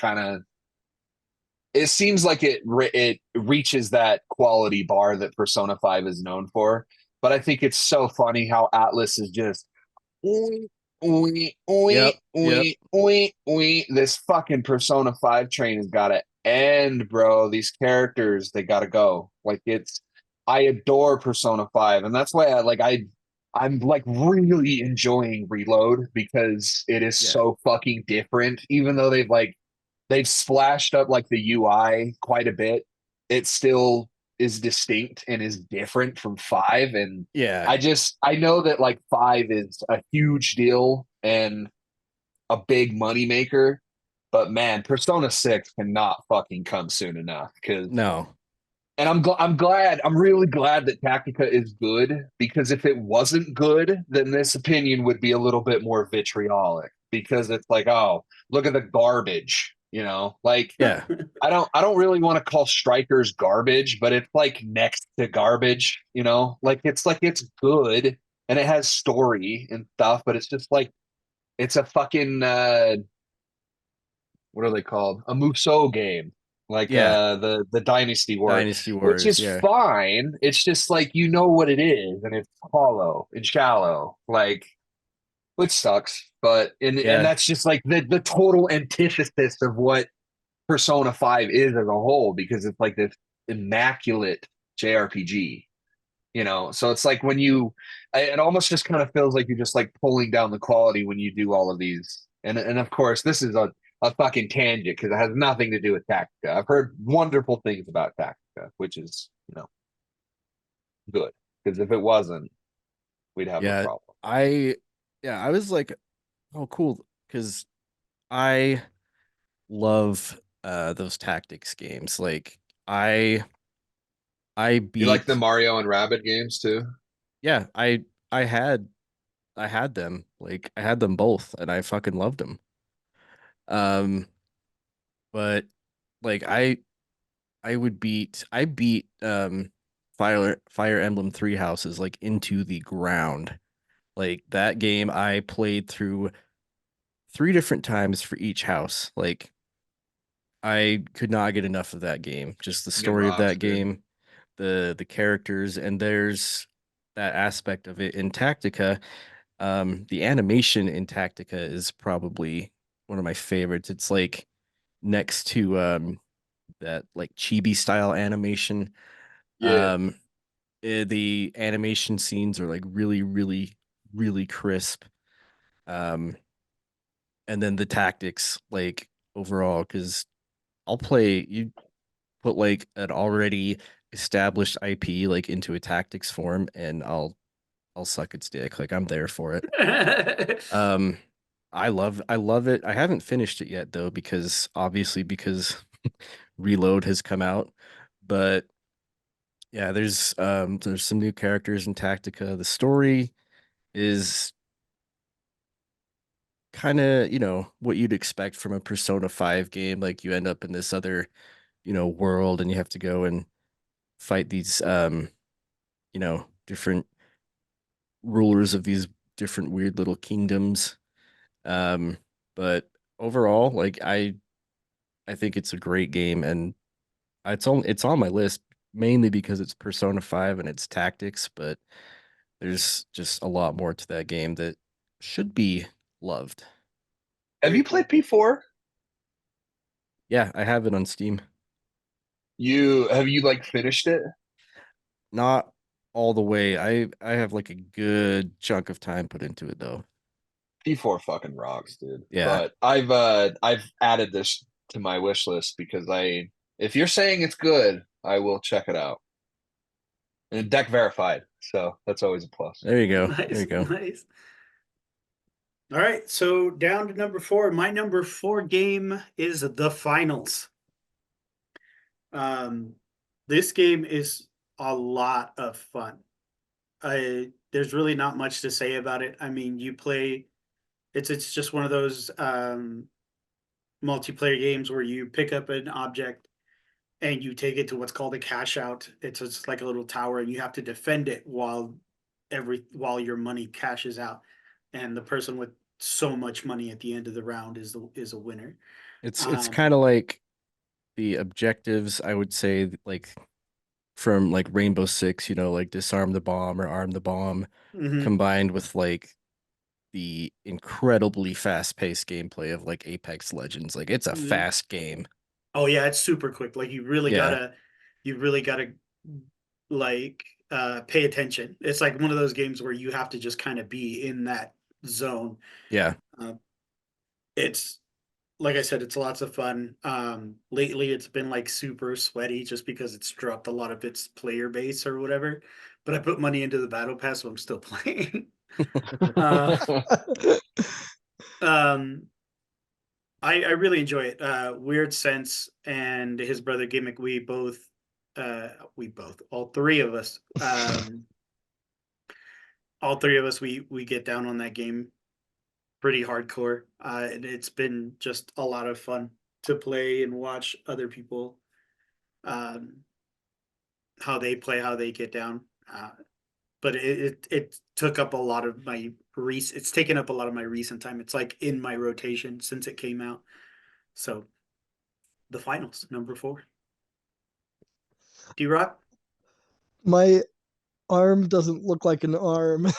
reaches that quality bar that Persona 5 is known for. But I think it's so funny how Atlas is just oink, oink, oink, Yep. oink, oink, oink. This fucking Persona 5 train has got to end, bro. These characters, they got to go. Like I adore Persona 5, and that's why I'm like really enjoying Reload because it is Yeah. so fucking different. Even though they've splashed up like the UI quite a bit, it still is distinct and is different from 5. And Yeah. I know that like 5 is a huge deal and a big money maker, but man, Persona 6 cannot fucking come soon enough because No. and I'm really glad that Tactica is good because if it wasn't good, then this opinion would be a little bit more vitriolic because it's like, oh, look at the garbage, like Yeah. I don't really want to call Strikers garbage, but it's like next to garbage, like it's good and it has story and stuff, but it's just like it's a fucking what are they called? A Musou game. Like Yeah. the Dynasty War, Dynasty which Wars. is Yeah. fine. It's just like you know what it is, and it's hollow and shallow, like which sucks. But Yeah. and that's just like the total antithesis of what Persona 5 is as a whole, because it's like this immaculate JRPG. So it's like when it almost just kind of feels like you're just like pulling down the quality when you do all of these. And of course, this is a fucking tangent because it has nothing to do with Tactica. I've heard wonderful things about Tactica, which is, good. Because if it wasn't, we'd have a problem. I was like, oh cool, because I love those tactics games. Like I You like the beat Mario and Rabbit games too? yeah, I had them. Like I had them both and I fucking loved them. But like I beat Fire Emblem Three Houses like into the ground. Like that game I played through 3 different times for each house. Like I could not get enough of that game. Just the It story of rocks, that dude. game, the characters, and there's that aspect of it in Tactica. The animation in Tactica is probably one of my favorites. It's like next to that like chibi style animation. Yeah. The animation scenes are like really, really, really crisp. Um, and then the tactics, like overall, because I'll play you put like an already established IP like into a tactics form, and I'll suck its dick. Like I'm there for it. Um, I love it. I haven't finished it yet though, because Reload has come out, but yeah, there's some new characters in Tactica. The story is kind of, what you'd expect from a Persona 5 game. Like you end up in this other, world and you have to go and fight these different rulers of these different weird little kingdoms. Um, but overall, like I think it's a great game and it's on my list mainly because it's Persona 5 and it's tactics, but there's just a lot more to that game that should be loved. Have you played P4? Yeah, I have it on Steam. Have you like finished it? Not all the way. I have like a good chunk of time put into it though. P4 fucking rocks, dude. Yeah. But I've added this to my wish list because if you're saying it's good, I will check it out. And deck verified, so that's always a plus. There you go. There Nice, you go. nice. All right, so down to number 4. My number 4 game is The Finals. This game is a lot of fun. There's really not much to say about it. I mean, you play. It's just one of those multiplayer games where you pick up an object and you take it to what's called a cash out. It's just like a little tower, and you have to defend it while your money cashes out, and the person with so much money at the end of the round is a winner. It's kind of like the objectives, I would say, like from like Rainbow Six, like disarm the bomb or arm the bomb, Mhm. combined with like the incredibly fast-paced gameplay of like Apex Legends. Like it's a Mhm. fast game. Oh yeah, it's super quick. Like Yeah. you really gotta like pay attention. It's like one of those games where you have to just kind of be in that zone. Yeah. Uh, it's like I said, it's lots of fun. Lately it's been like super sweaty just because it's dropped a lot of its player base or whatever. But I put money into the battle pass, so I'm still playing. uh, um, I really enjoy it. Weird Sense and his brother Gimmick, all three of us, we get down on that game pretty hardcore. And it's been just a lot of fun to play and watch other people, um, how they play, how they get down. But it took up a lot of my it's taken up a lot of my recent time. It's like in my rotation since it came out. So The Finals, number 4. D-Rock? My arm doesn't look like an arm. It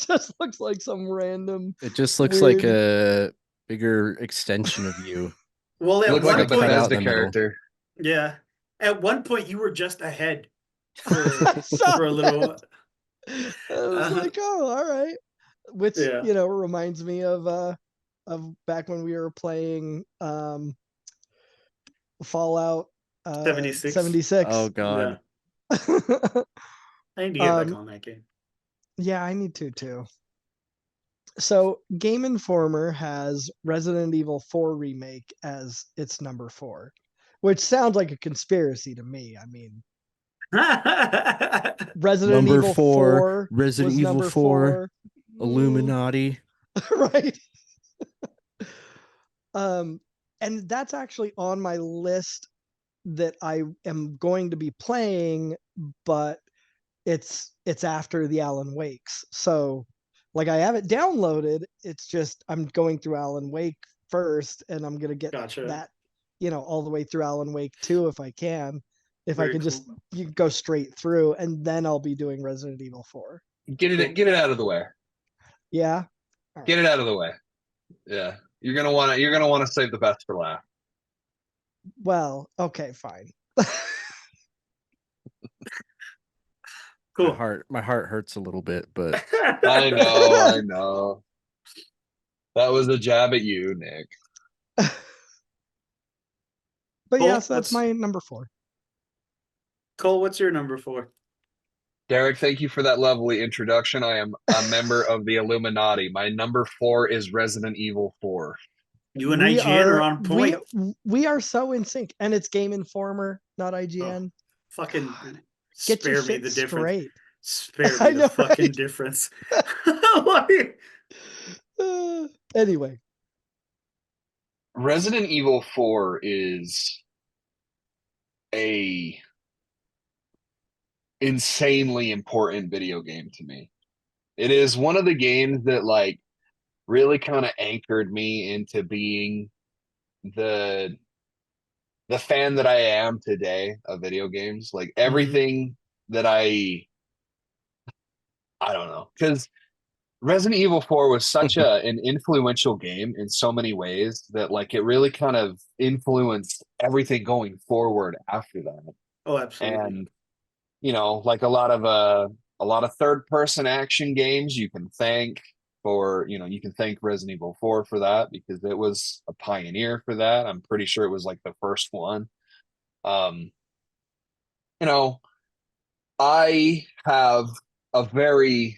just looks like some random. It just looks like weird- a bigger extension of you. Well, You at look like a one point, cut out in Bethesda the middle. character. yeah, at one point you were just ahead for Stop a little. I was like, oh, all right. Which Yeah. reminds me of back when we were playing Fallout 76. 76. Oh God. I need to get back Um, on that game. Yeah, I need to too. So Game Informer has Resident Evil 4 remake as its number 4, which sounds like a conspiracy to me. I mean, Resident Number Evil 4, 4 Resident was Evil number 4, 4. Illuminati. Right. And that's actually on my list that I am going to be playing, but it's after the Alan Wakes. So like I have it downloaded. It's just I'm going through Alan Wake first, and I'm gonna get Gotcha. that, all the way through Alan Wake 2 if I can. If I Very can cool. just go straight through, and then I'll be doing Resident Evil 4. Get it out of the way. Yeah. Get it out of the way. Yeah. You're gonna wanna save the best for last. Well, okay, fine. Cool. My heart hurts a little bit, but I know. That was a jab at you, Nick. But Cole, yeah, so that's what's- my number 4. Cole, what's your number 4? Derek, thank you for that lovely introduction. I am a member of the Illuminati. My number 4 is Resident Evil 4. You and IGN are on point. We are so in sync, and it's Game Informer, not IGN. Fucking Get your spare me shit the difference. straight. Spare I me the know, fucking right? difference. Why? Anyway, Resident Evil 4 is a insanely important video game to me. It is one of the games that like really kind of anchored me into being the fan that I am today of video games. Like everything that I don't know, because Resident Evil 4 was such an influential game in so many ways that like it really kind of influenced everything going forward after that. Oh, absolutely. And you know, like a lot of third person action games you can thank you can thank Resident Evil 4 for that because it was a pioneer for that. I'm pretty sure it was like the first one. Um, you know, I have a very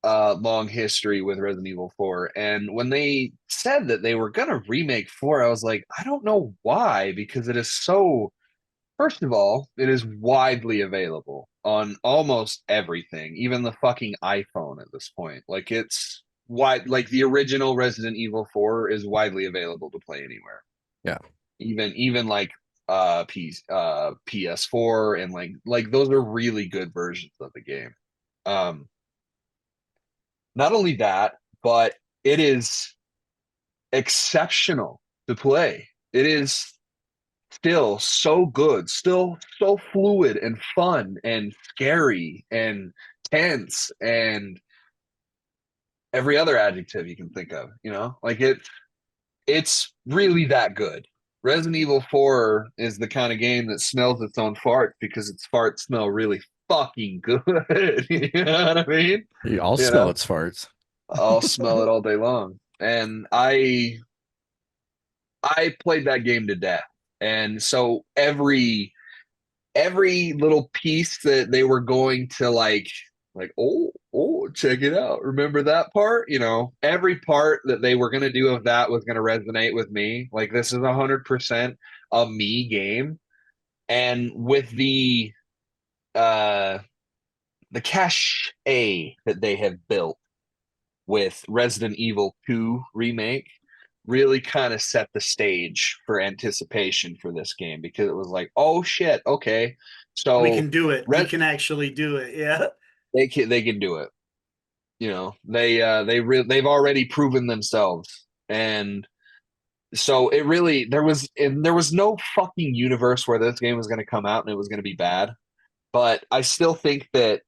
long history with Resident Evil 4. And when they said that they were going to remake 4, I was like, I don't know why, because it is so, first of all, it is widely available on almost everything, even the fucking iPhone at this point. Like it's wide, like the original Resident Evil 4 is widely available to play anywhere. yeah. Even like PS4 and like those are really good versions of the game. Um Not only that, but it is exceptional to play. It is still so good, still so fluid and fun and scary and tense and every other adjective you can think of, you know? Like it's really that good. Resident Evil 4 is the kind of game that smells its own farts because its farts smell really fucking good. You know what I mean? I'll You smell know? its farts. I'll smell it all day long. And I played that game to death. And so every little piece that they were going to like oh check it out. Remember that part? You know, every part that they were going to do of that was going to resonate with me. Like this is 100% a me game. And with the cachet that they have built with Resident Evil 2 remake really kind of set the stage for anticipation for this game because it was like, oh shit, okay, so we can do it. We can actually do it. Yeah. they can do it. You know, they've already proven themselves, and so it really there was no fucking universe where this game was going to come out and it was going to be bad, but I still think that,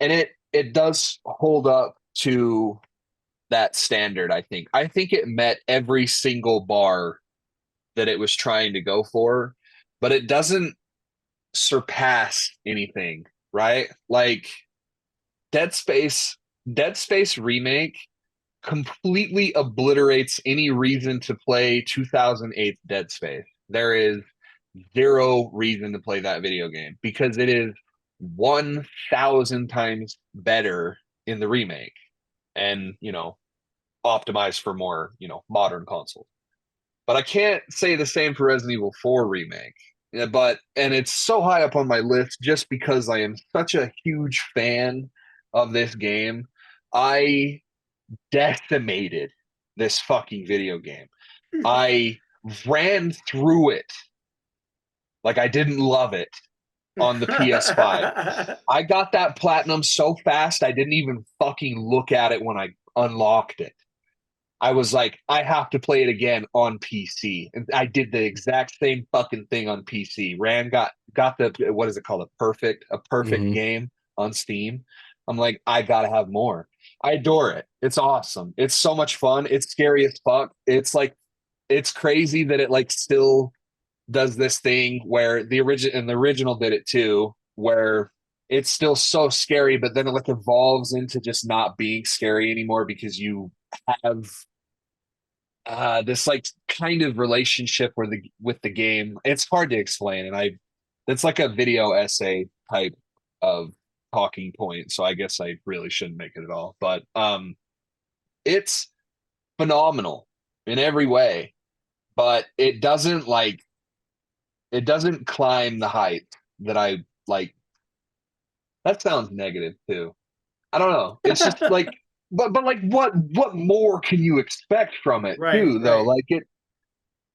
and it does hold up to that standard. I think it met every single bar that it was trying to go for, but it doesn't surpass anything, right? Like Dead Space remake completely obliterates any reason to play 2008 Dead Space. There is zero reason to play that video game because it is 1,000 times better in the remake and, you know, optimized for more, you know, modern consoles. But I can't say the same for Resident Evil 4 remake. Yeah, and it's so high up on my list just because I am such a huge fan of this game. I decimated this fucking video game. I ran through it like I didn't love it on the PS5. I got that platinum so fast I didn't even fucking look at it when I unlocked it. I was like, I have to play it again on PC. And I did the exact same fucking thing on PC. Got the, what is it called? A perfect game on Steam. I'm like, I gotta have more. I adore it. It's awesome. It's so much fun. It's scary as fuck. It's like it's crazy that it like still does this thing where the original did it too, where it's still so scary, but then it like evolves into just not being scary anymore because you have this like kind of relationship with the game. It's hard to explain, and it's like a video essay type of talking point. So I guess I really shouldn't make it at all. But it's phenomenal in every way, but it doesn't climb the height that I like. That sounds negative too. I don't know. It's just like but like what more can you expect from it Right, too though? right. Like it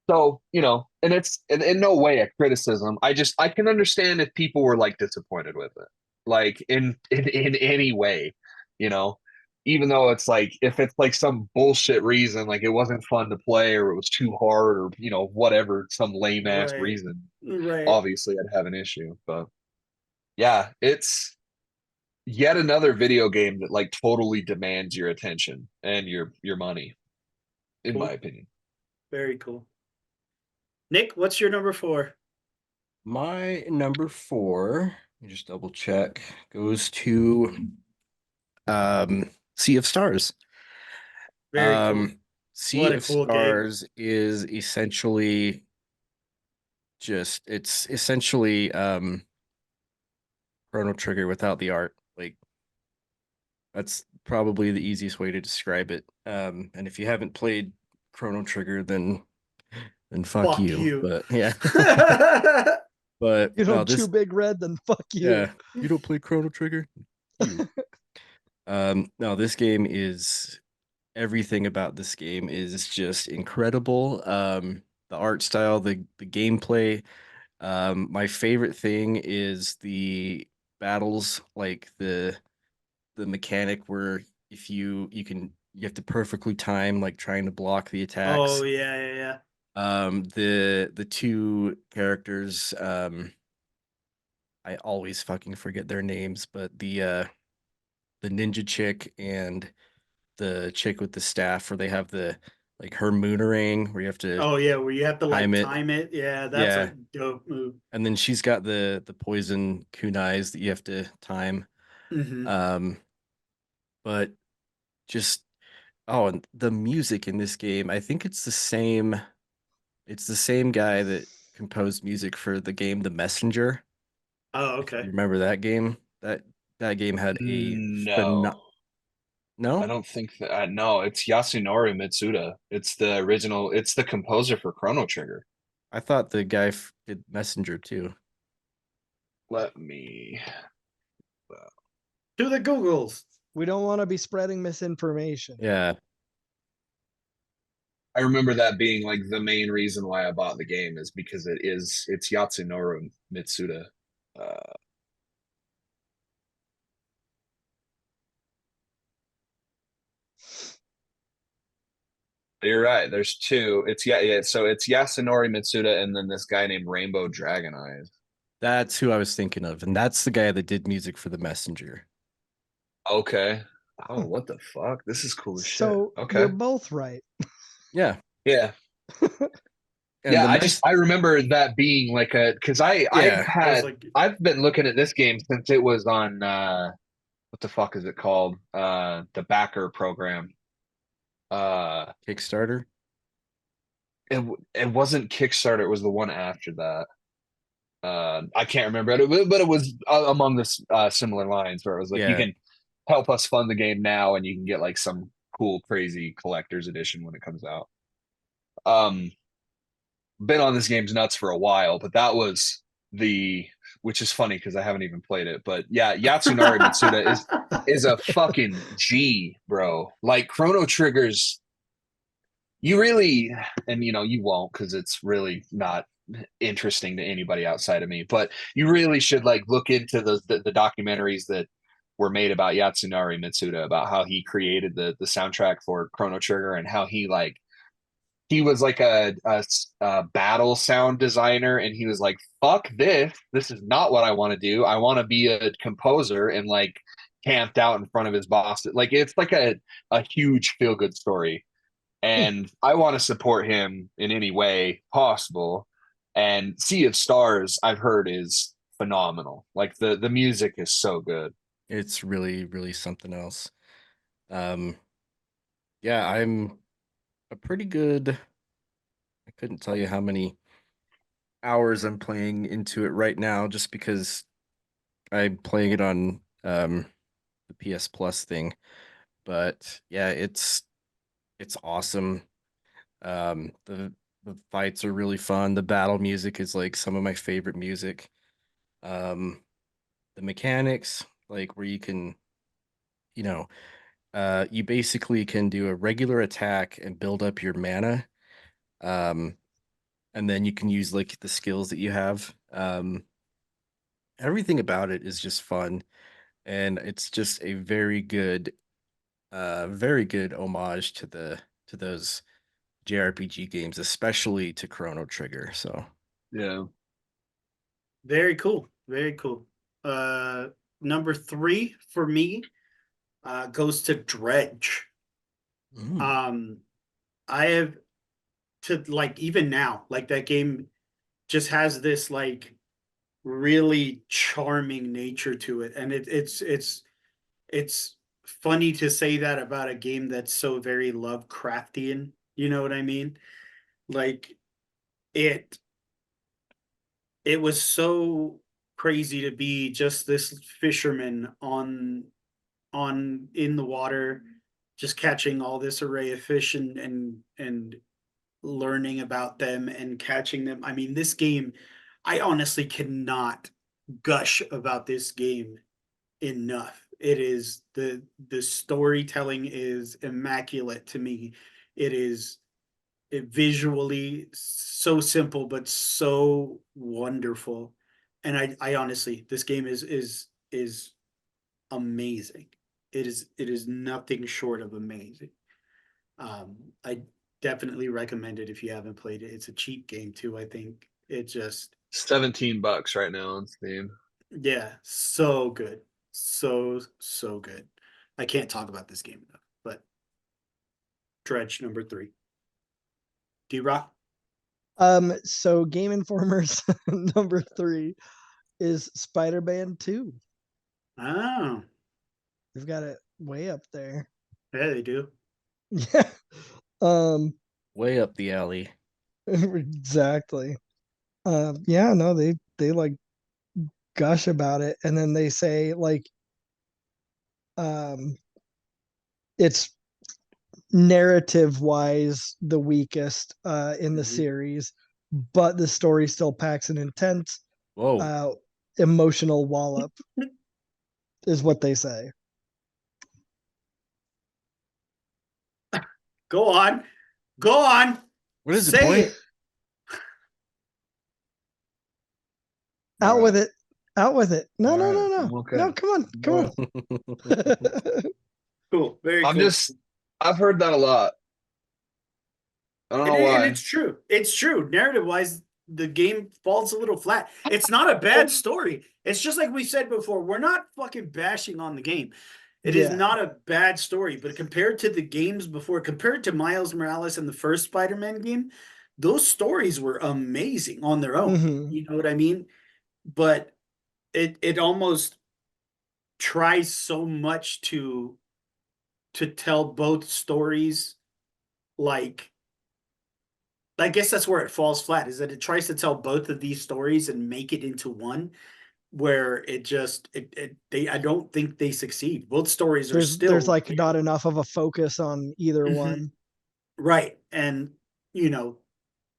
so, and it's in no way a criticism. I can understand if people were like disappointed with it. Like in any way, you know. Even though it's like if it's like some bullshit reason, like it wasn't fun to play or it was too hard or whatever, some lame ass Right. reason, Right. obviously I'd have an issue. But yeah, it's yet another video game that like totally demands your attention and your money, in my Cool. opinion. Very cool. Nick, what's your number 4? My number 4, let me just double check, goes to Sea of Stars. Very cool. Sea What a of cool game. Stars is essentially it's essentially Chrono Trigger without the art. Like that's probably the easiest way to describe it. And if you haven't played Chrono Trigger, then fuck Fuck you. you. But yeah. But You no, don't chew this Big Red, then fuck you. yeah, you don't play Chrono Trigger. You. No, this game is everything about this game is just incredible. The art style, the gameplay. My favorite thing is the battles, like the mechanic where if you have to perfectly time like trying to block the attacks. Oh yeah, yeah, yeah. The two characters, I always fucking forget their names, but the ninja chick and the chick with the staff where they have the like her moonerang where you have to Oh yeah, where you have to like time it. time it. Yeah, that's Yeah. a dope move. And then she's got the poison kunais that you have to time. Hmm. Um, but just oh, and the music in this game, I think it's the same guy that composed music for the game The Messenger. Oh, If you okay. remember that game, that game had a No, I no? don't think that. No, it's Yasunori Mitsuda. It's the original. It's the composer for Chrono Trigger. I thought the guy did Messenger too. Let me. To the Googles. We don't want to be spreading misinformation. Yeah. I remember that being like the main reason why I bought the game is because it's Yasunori Mitsuda. Uh, you're right. There's two. It's yeah. So it's Yasunori Mitsuda and then this guy named Rainbow Dragon Eyes. That's who I was thinking of, and that's the guy that did music for The Messenger. Okay. Oh, what the fuck? This is cool as shit. So Okay. you're both right. Yeah. Yeah. And Yeah, the I remember that being like because Yeah. I've been looking at this game since it was on what the fuck is it called? The backer program. Kickstarter. It wasn't Kickstarter, it was the one after that. I can't remember but it was among the similar lines where it was like you Yeah. can help us fund the game now and you can get like some cool crazy collector's edition when it comes out. Been on this game's nuts for a while, but that was which is funny because I haven't even played it. But yeah, Yasunori Mitsuda is a fucking G, bro. Like Chrono Trigger's, you really, and you won't because it's really not interesting to anybody outside of me. But you really should like look into the documentaries that were made about Yasunori Mitsuda about how he created the soundtrack for Chrono Trigger and how he was like a battle sound designer and he was like fuck this is not what I want to do. I want to be a composer and like camped out in front of his boss. Like it's like a huge feel good story, and I want to support him in any way possible. And Sea of Stars, I've heard, is phenomenal. Like the music is so good. It's really, really something else. Um, yeah, I'm a pretty good. I couldn't tell you how many hours I'm playing into it right now, just because I'm playing it on the PS Plus thing. But yeah, it's awesome. The fights are really fun. The battle music is like some of my favorite music. Um, the mechanics, like where you can, you know, you basically can do a regular attack and build up your mana. Um, and then you can use like the skills that you have. Everything about it is just fun, and it's just a very good homage to those JRPG games, especially to Chrono Trigger. So Yeah. Very cool. Very cool. Number 3 for me goes to Dredge. Um, I have to like even now, like that game just has this like really charming nature to it, and it's funny to say that about a game that's so very Lovecraftian. You know what I mean? Like it it was so crazy to be just this fisherman on in the water, just catching all this array of fish and learning about them and catching them. I mean, this game, I honestly cannot gush about this game enough. It is the storytelling is immaculate to me. It is visually so simple but so wonderful. And I honestly, this game is amazing. It is nothing short of amazing. I definitely recommend it if you haven't played it. It's a cheap game too, I think. It just $17 right now on Steam. yeah, so good. So good. I can't talk about this game enough, but Dredge number 3. D-Rock? So Game Informer's number 3 is Spider-Man 2. Oh, They've got it way up there. yeah, they do. Yeah. way up the alley. Exactly. Yeah, no, they like gush about it, and then they say like um it's narrative wise the weakest in the Mhm. series, but the story still packs an intense Whoa. emotional wallop, is what they say. Go on. Go on. What is it, Say boy? it. Out All with right. it. Out with it. No, All no, right. no, no. I'm okay. No, come on. Come on. Cool. Very I'm cool. just I've heard that a lot. I don't know And why. it's true. It's true. Narrative wise, the game falls a little flat. It's not a bad story. It's just like we said before, we're not fucking bashing on the game. It is Yeah. not a bad story, but compared to the games before, compared to Miles Morales and the first Spider-Man game, those stories were amazing on their own. Mhm. You know what I mean? But it almost tries so much to tell both stories. Like I guess that's where it falls flat, is that it tries to tell both of these stories and make it into one, where it just it they I don't think they succeed. Both stories are There's still like not enough of a focus on either Mhm. one. Right. And you know,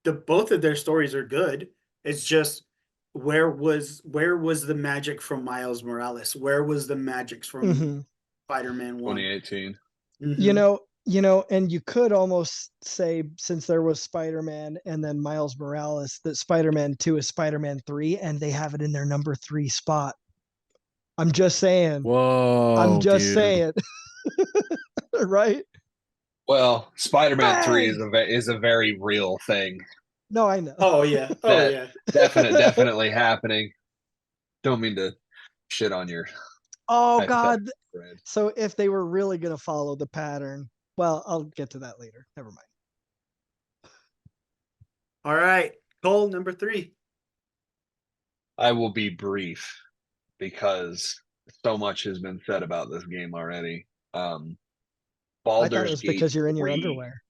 the both of their stories are good. It's just where was the magic from Miles Morales? Where was the magic from Mhm. Spider-Man 1? 2018. Mhm. And you could almost say, since there was Spider-Man and then Miles Morales, that Spider-Man 2 is Spider-Man 3, and they have it in their number 3 spot. I'm just saying. I'm Whoa, just dude. saying. Right? Well, Spider-Man 3 Bang! is a very real thing. No, I know. Oh yeah. Oh That yeah. definitely happening. Don't mean to shit on your Oh I bet God. Fred. So if they were really gonna follow the pattern, well, I'll get to that later. Never mind. All right, Cole, number 3. I will be brief because so much has been said about this game already. I thought it Baldur's was Gate because you're in your 3. underwear.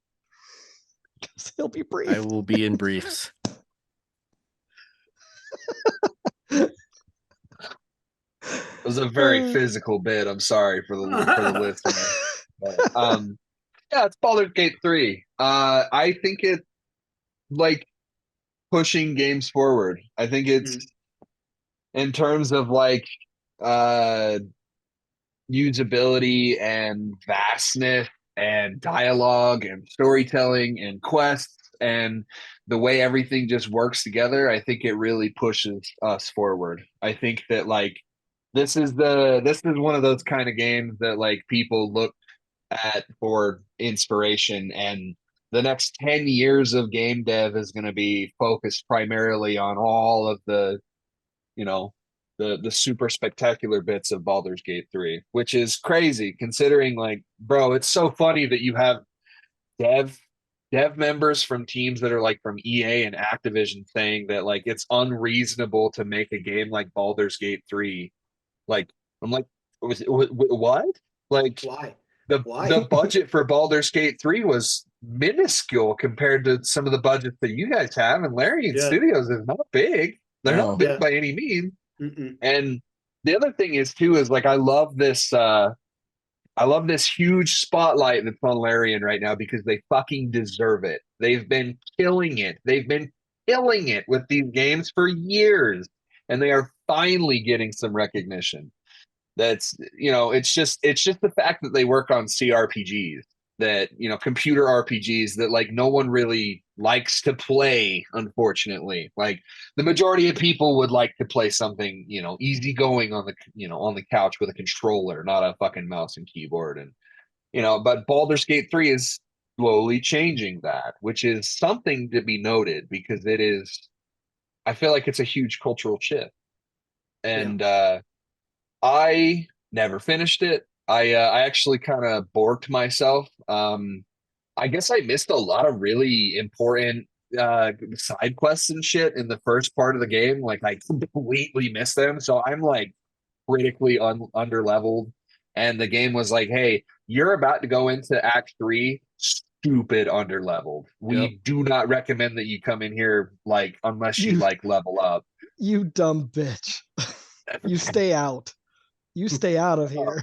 He'll be I brief. will be in briefs. It was a very physical bit. I'm sorry for the listener. But, yeah, it's Baldur's Gate 3. I think it like pushing games forward. I think it's in terms of like uh usability and vastness and dialogue and storytelling and quests and the way everything just works together. I think it really pushes us forward. I think that like this is one of those kind of games that like people look at for inspiration, and the next 10 years of game dev is going to be focused primarily on all of the, you know, the super spectacular bits of Baldur's Gate 3, which is crazy considering like, bro, it's so funny that you have dev members from teams that are like from EA and Activision saying that like it's unreasonable to make a game like Baldur's Gate 3. Like I'm like, what? Like Why? the budget for Baldur's Gate 3 was minuscule compared to some of the budgets that you guys have, and Larian Yeah. Studios is not big. They're No. not big Yeah. by any means. Mm-mm. And the other thing is too is like I love this huge spotlight that's on Larian right now because they fucking deserve it. They've been killing it. They've been killing it with these games for years, and they are finally getting some recognition. That's, you know, it's just the fact that they work on CRPGs, that, you know, computer RPGs that like no one really likes to play, unfortunately. Like the majority of people would like to play something, you know, easygoing on the, you know, on the couch with a controller, not a fucking mouse and keyboard. And, you know, but Baldur's Gate 3 is slowly changing that, which is something to be noted because it is, I feel like it's a huge cultural shift. And I never finished it. I actually kind of borked myself. I guess I missed a lot of really important side quests and shit in the first part of the game. Like I completely missed them. So I'm like critically under leveled. And the game was like, hey, you're about to go into Act 3, stupid under leveled. We do not recommend that you come in here like unless you like level up. You dumb bitch. You stay out. You stay out of here.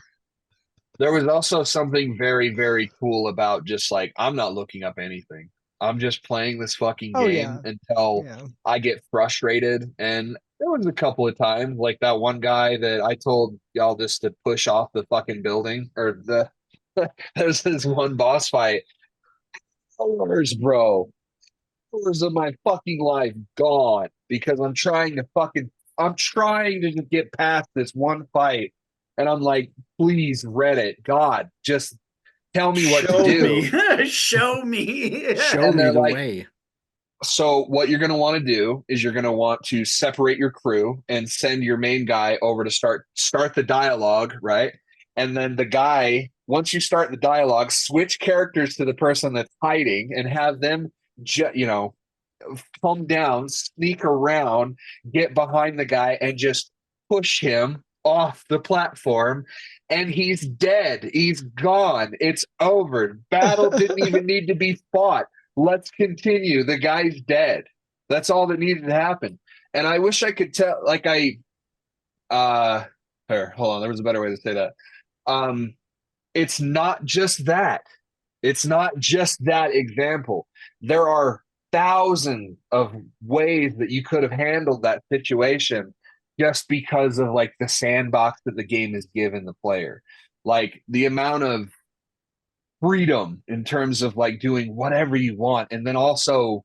There was also something very, very cool about just like, I'm not looking up anything. I'm just playing this fucking Oh, game yeah. until Yeah. I get frustrated. And there was a couple of times, like that one guy that I told y'all just to push off the fucking building, or there's this one boss fight. Hours, bro. Hours of my fucking life gone because I'm trying to just get past this one fight. And I'm like, please, Reddit, God, just tell me what to do. Me. Show me. Show And me they're the like, way. so what you're going to want to do is you're going to want to separate your crew and send your main guy over to start the dialogue, right? And then the guy, once you start the dialogue, switch characters to the person that's hiding and have them, you know, come down, sneak around, get behind the guy, and just push him off the platform. And he's dead. He's gone. It's over. Battle didn't even need to be fought. Let's continue. The guy's dead. That's all that needed to happen. And I wish I could tell, like here, hold on. There was a better way to say that. It's not just that. It's not just that example. There are thousands of ways that you could have handled that situation just because of like the sandbox that the game has given the player. Like the amount of freedom in terms of like doing whatever you want, and then also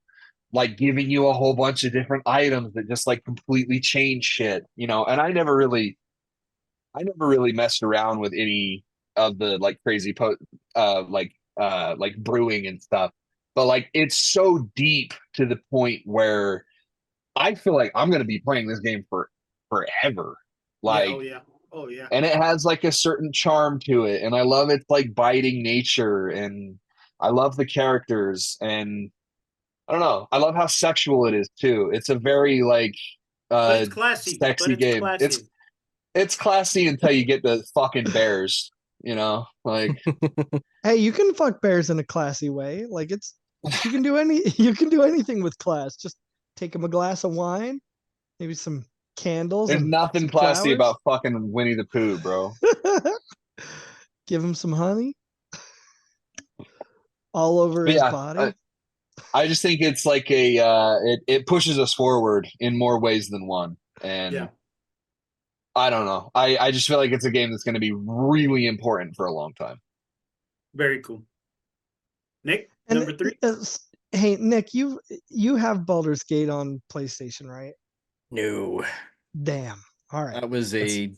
like giving you a whole bunch of different items that just like completely change shit, you know. And I never really messed around with any of the like crazy like brewing and stuff, but like it's so deep to the point where I feel like I'm going to be playing this game for forever. Like Oh yeah. and it has like a certain charm to it, and I love its like biting nature, and I love the characters, and I don't know, I love how sexual it is too. It's a very like But it's classy. But sexy it's game. classy. It's classy until you get the fucking bears, you know, like Hey, you can fuck bears in a classy way. Like you can do you can do anything with class. Just take them a glass of wine, maybe some candles there's and nothing some classy flowers. about fucking Winnie the Pooh, bro. Give him some honey all over But his yeah, body. I just think it's like it pushes us forward in more ways than one. And Yeah. I don't know. I just feel like it's a game that's going to be really important for a long time. Very cool. Nick, And number 3. Hey, Nick, you have Baldur's Gate on PlayStation, right? No, Damn. All right. that was a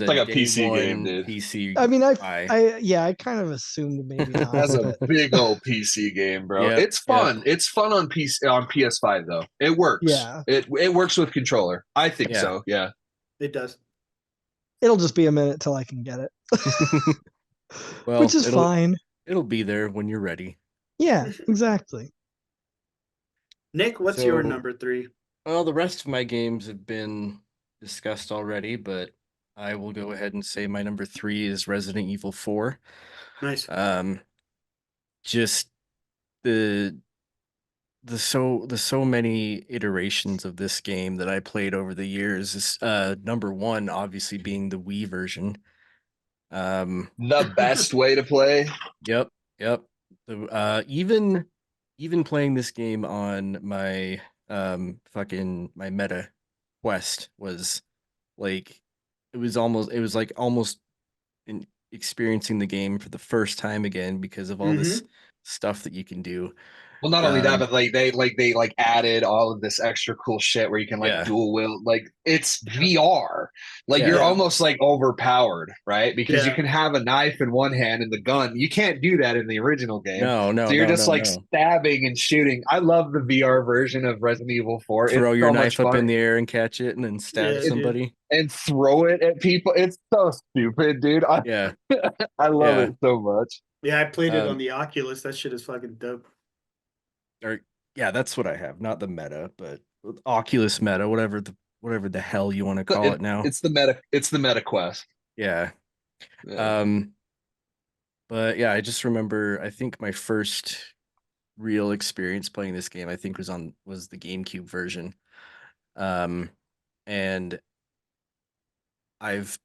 like a day PC game, one dude. PC. I mean, buy. I kind of assumed maybe not. That's a but big old PC game, bro. Yep, It's fun. It's fun on PC on PS5 though. It works. Yeah. It works with controller. I think Yeah. so. Yeah. It does. it'll just be a minute till I can get it, Well, which is it'll fine. it'll be there when you're ready. Yeah, exactly. Nick, what's your So- number 3? Well, the rest of my games have been discussed already, but I will go ahead and say my number 3 is Resident Evil 4. Nice. Just the so many iterations of this game that I played over the years is number 1 obviously being the Wii version. The best way to play. Yep. Even playing this game on my fucking my Meta Quest was like it was like almost experiencing the game for the first time again because of all this stuff that you can do. Well, not only that, Um, but they added all of this extra cool shit where you can like Yeah. dual wield. Like it's VR. Like Yeah. you're almost like overpowered, right? Because you Yeah. can have a knife in one hand and the gun. You can't do that in the original game. No, So you're no, just no, like no. stabbing and shooting. I love the VR version of Resident Evil 4. Throw It's your so knife much up fun. in the air and catch it and then stab Yeah, dude. somebody. And throw it at people. It's so stupid, dude. Yeah. I love Yeah. it so much. Yeah, I played it Um, on the Oculus. That shit is fucking dope. Or yeah, that's what I have. Not the Meta, but Oculus Meta, whatever the hell you want to call it now. It's the meta quest. Yeah. Yeah. But yeah, I just remember I think my first real experience playing this game I think was the GameCube version. And I've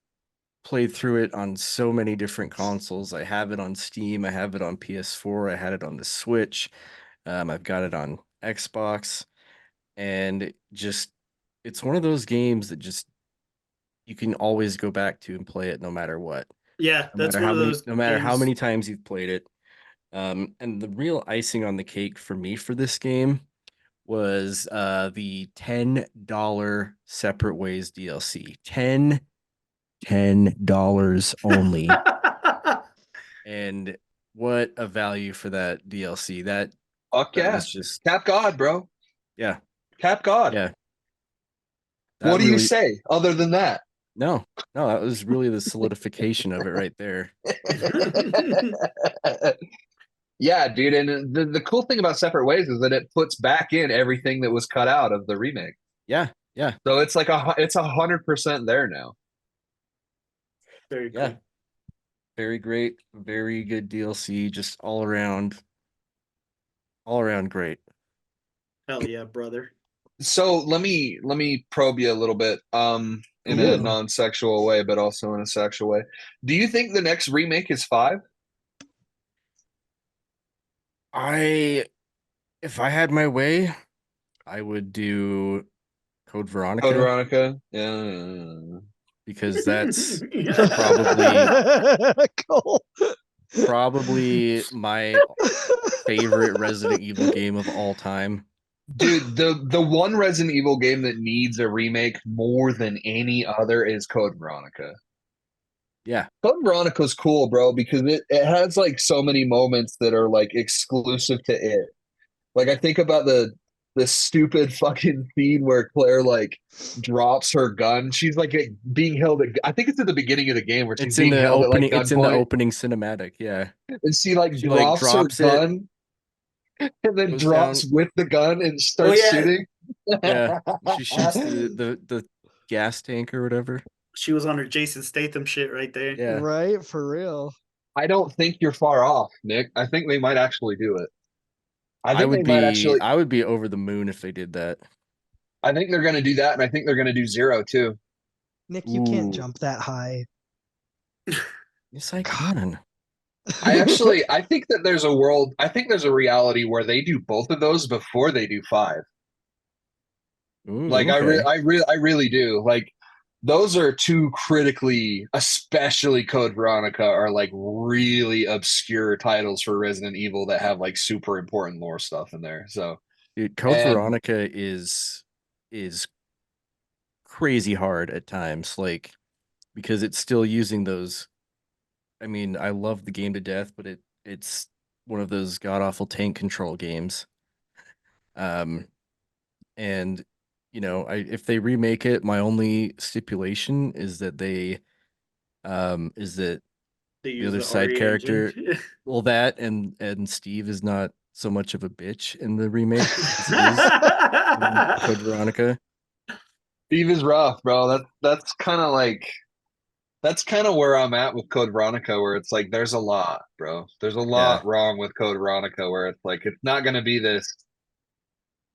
played through it on so many different consoles. I have it on Steam, I have it on PS4, I had it on the Switch. I've got it on Xbox, and it's one of those games that just you can always go back to and play it no matter what. Yeah, that's one of those. No matter how games- many times you've played it. And the real icing on the cake for me for this game was the $10 Separate Ways DLC. $10 only. And what a value for that DLC. That Fuck yeah. was just Cap God, bro. yeah. Cap God. Yeah. What That do you really- say other than that? No, that was really the solidification of it right there. Yeah, dude. And the cool thing about Separate Ways is that it puts back in everything that was cut out of the remake. Yeah. So it's like it's 100% there now. Very cool. Yeah. Very great, very good DLC, just all around great. Hell yeah, brother. So let me probe you a little bit, in Yeah. a non-sexual way, but also in a sexual way. Do you think the next remake is 5? If I had my way, I would do Code Veronica Code Veronica? Yeah. because that's Yeah. Cool. probably my favorite Resident Evil game of all time. Dude, the one Resident Evil game that needs a remake more than any other is Code Veronica. Yeah. Code Veronica's cool, bro, because it has like so many moments that are like exclusive to it. Like I think about the the stupid fucking scene where Claire like drops her gun. She's like being held at, I think it's at the beginning of the game where she's It's in being the held at like opening. It's in the gunpoint, opening cinematic. Yeah, and she like she like drops her drops it, gun and then goes drops down. with the gun and Oh starts yeah, shooting. Yeah, she shoots the gas tank or whatever. she was on her Jason Statham shit right there. Yeah, Right, for real. I don't think you're far off, Nick. I think they might actually do it. I I think they would might be actually. I would be over the moon if they did that. I think they're going to do that, and I think they're going to do Zero too. Nick, you can't Ooh. jump that high. Yes, I can. I think that there's a world. I think there's a reality where they do both of those before they do 5. Ooh, Like okay. I really do. Like those are two critically, especially Code Veronica, are like really obscure titles for Resident Evil that have like super important lore stuff in there. So Dude, Code and Veronica is crazy hard at times, like because it's still using those. I mean, I love the game to death, but it's one of those god awful tank control games. Um, and if they remake it, my only stipulation is that is that They the use other the side RE engine. character, well, that and Steve is not so much of a bitch in the remake as he is in Code Veronica. Steve is rough, bro. That's kind of where I'm at with Code Veronica, where it's like there's a lot, bro. There's a Yeah. lot wrong with Code Veronica, where it's like it's not gonna be this.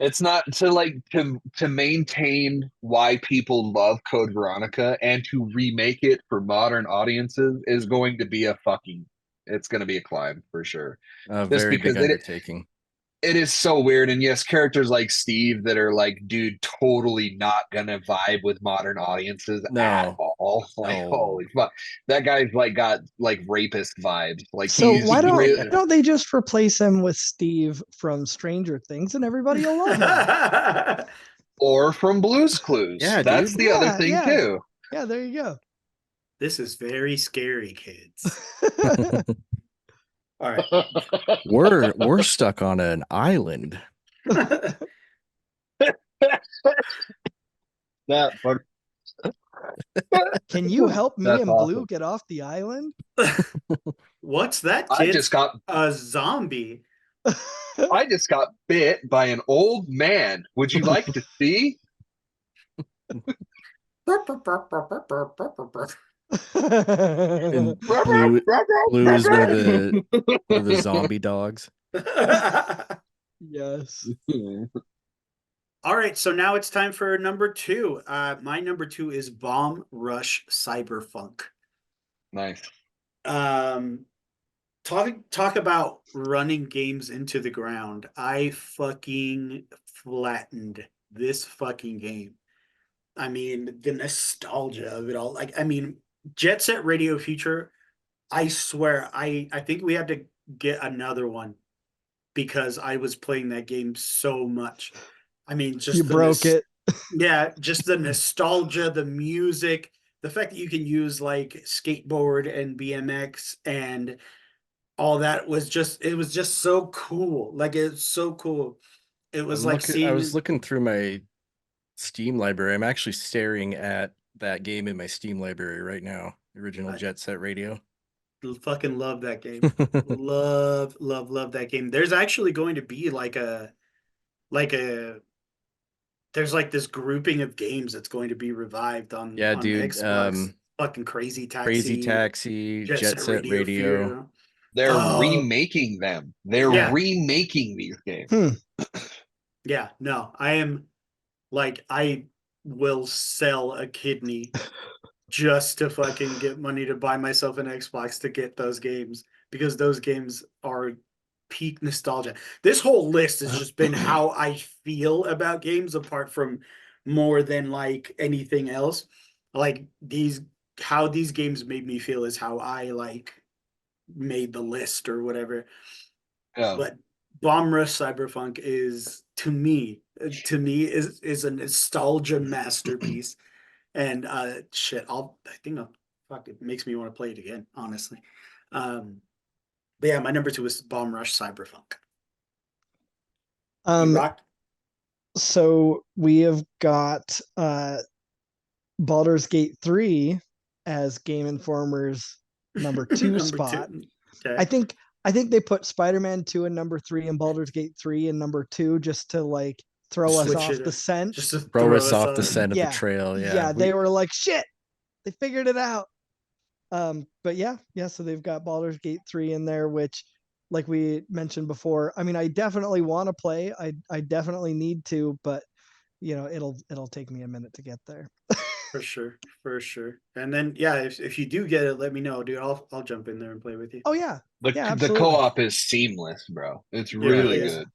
It's not to like to maintain why people love Code Veronica and to remake it for modern audiences is going to be a fucking. It's going to be a climb for sure. A Just very big because undertaking. it is so weird. And yes, characters like Steve that are like, dude, totally not gonna vibe with modern audiences at No, all. Like, no. holy fuck, that guy's like got like rapist vibes. Like So he's why really don't they just replace him with Steve from Stranger Things and everybody will love him? or from Blue's Clues. Yeah, That's dude. the other Yeah, thing yeah, too. yeah. There you This is very scary, kids. go. All right. We're stuck on an island. That fuck. Can you help me That's and Blue awesome. get off the island? What's that, I kid? just got A zombie. I just got bit by an old man. Would you like to see? And Blue is one of the zombie dogs. Yes. All right, so now it's time for number 2. My number 2 is Bomb Rush Cyberpunk. Nice. Talk about running games into the ground. I fucking flattened this fucking game. I mean, the nostalgia of it all. Like, I mean, Jet Set Radio Future, I swear, I think we had to get another one because I was playing that game so much. I mean, just You broke it. Yeah, just the nostalgia, the music, the fact that you can use like skateboard and BMX and all that was just so cool. Like it's so cool. It was like I was seeing looking through my Steam library. I'm actually staring at that game in my Steam library right now. The original Jet Set Radio. fucking love that game. Love that game. There's actually going to be like a there's like this grouping of games that's going to be revived on Yeah, dude. Xbox. Fucking Crazy Crazy Taxi, Taxi, Jet Set Radio Radio. Fury. They're Oh, remaking them. They're Yeah. remaking these games. yeah, no, I am like I will sell a kidney just to fucking get money to buy myself an Xbox to get those games because those games are peak nostalgia. This whole list has just been how I feel about games apart from more than like anything else. Like how these games made me feel is how I like made the list or whatever. Yeah. But Bomb Rush Cyberpunk is to me is a nostalgia masterpiece. And shit, I think fuck, it makes me want to play it again, honestly. But yeah, my number 2 is Bomb Rush Cyberpunk. You rock? So we have got Baldur's Gate 3 as Game Informer's number 2 Number spot. two. Okay. I think they put Spider-Man 2 in number 3 and Baldur's Gate 3 in number 2 just to like throw us Switch off it the up. scent. Just to Throw us off on. the scent of the Yeah. trail. Yeah, Yeah. they were like, shit, they figured it out. But yeah, so they've got Baldur's Gate 3 in there, which like we mentioned before, I mean, I definitely want to play. I definitely need to, but you know, it'll take me a minute to get there. For sure, for sure. And then yeah, if you do get it, let me know, dude. I'll jump in there and play with you. Oh yeah. The Yeah, the absolutely. co-op is seamless, bro. It's Yeah, really it is. good.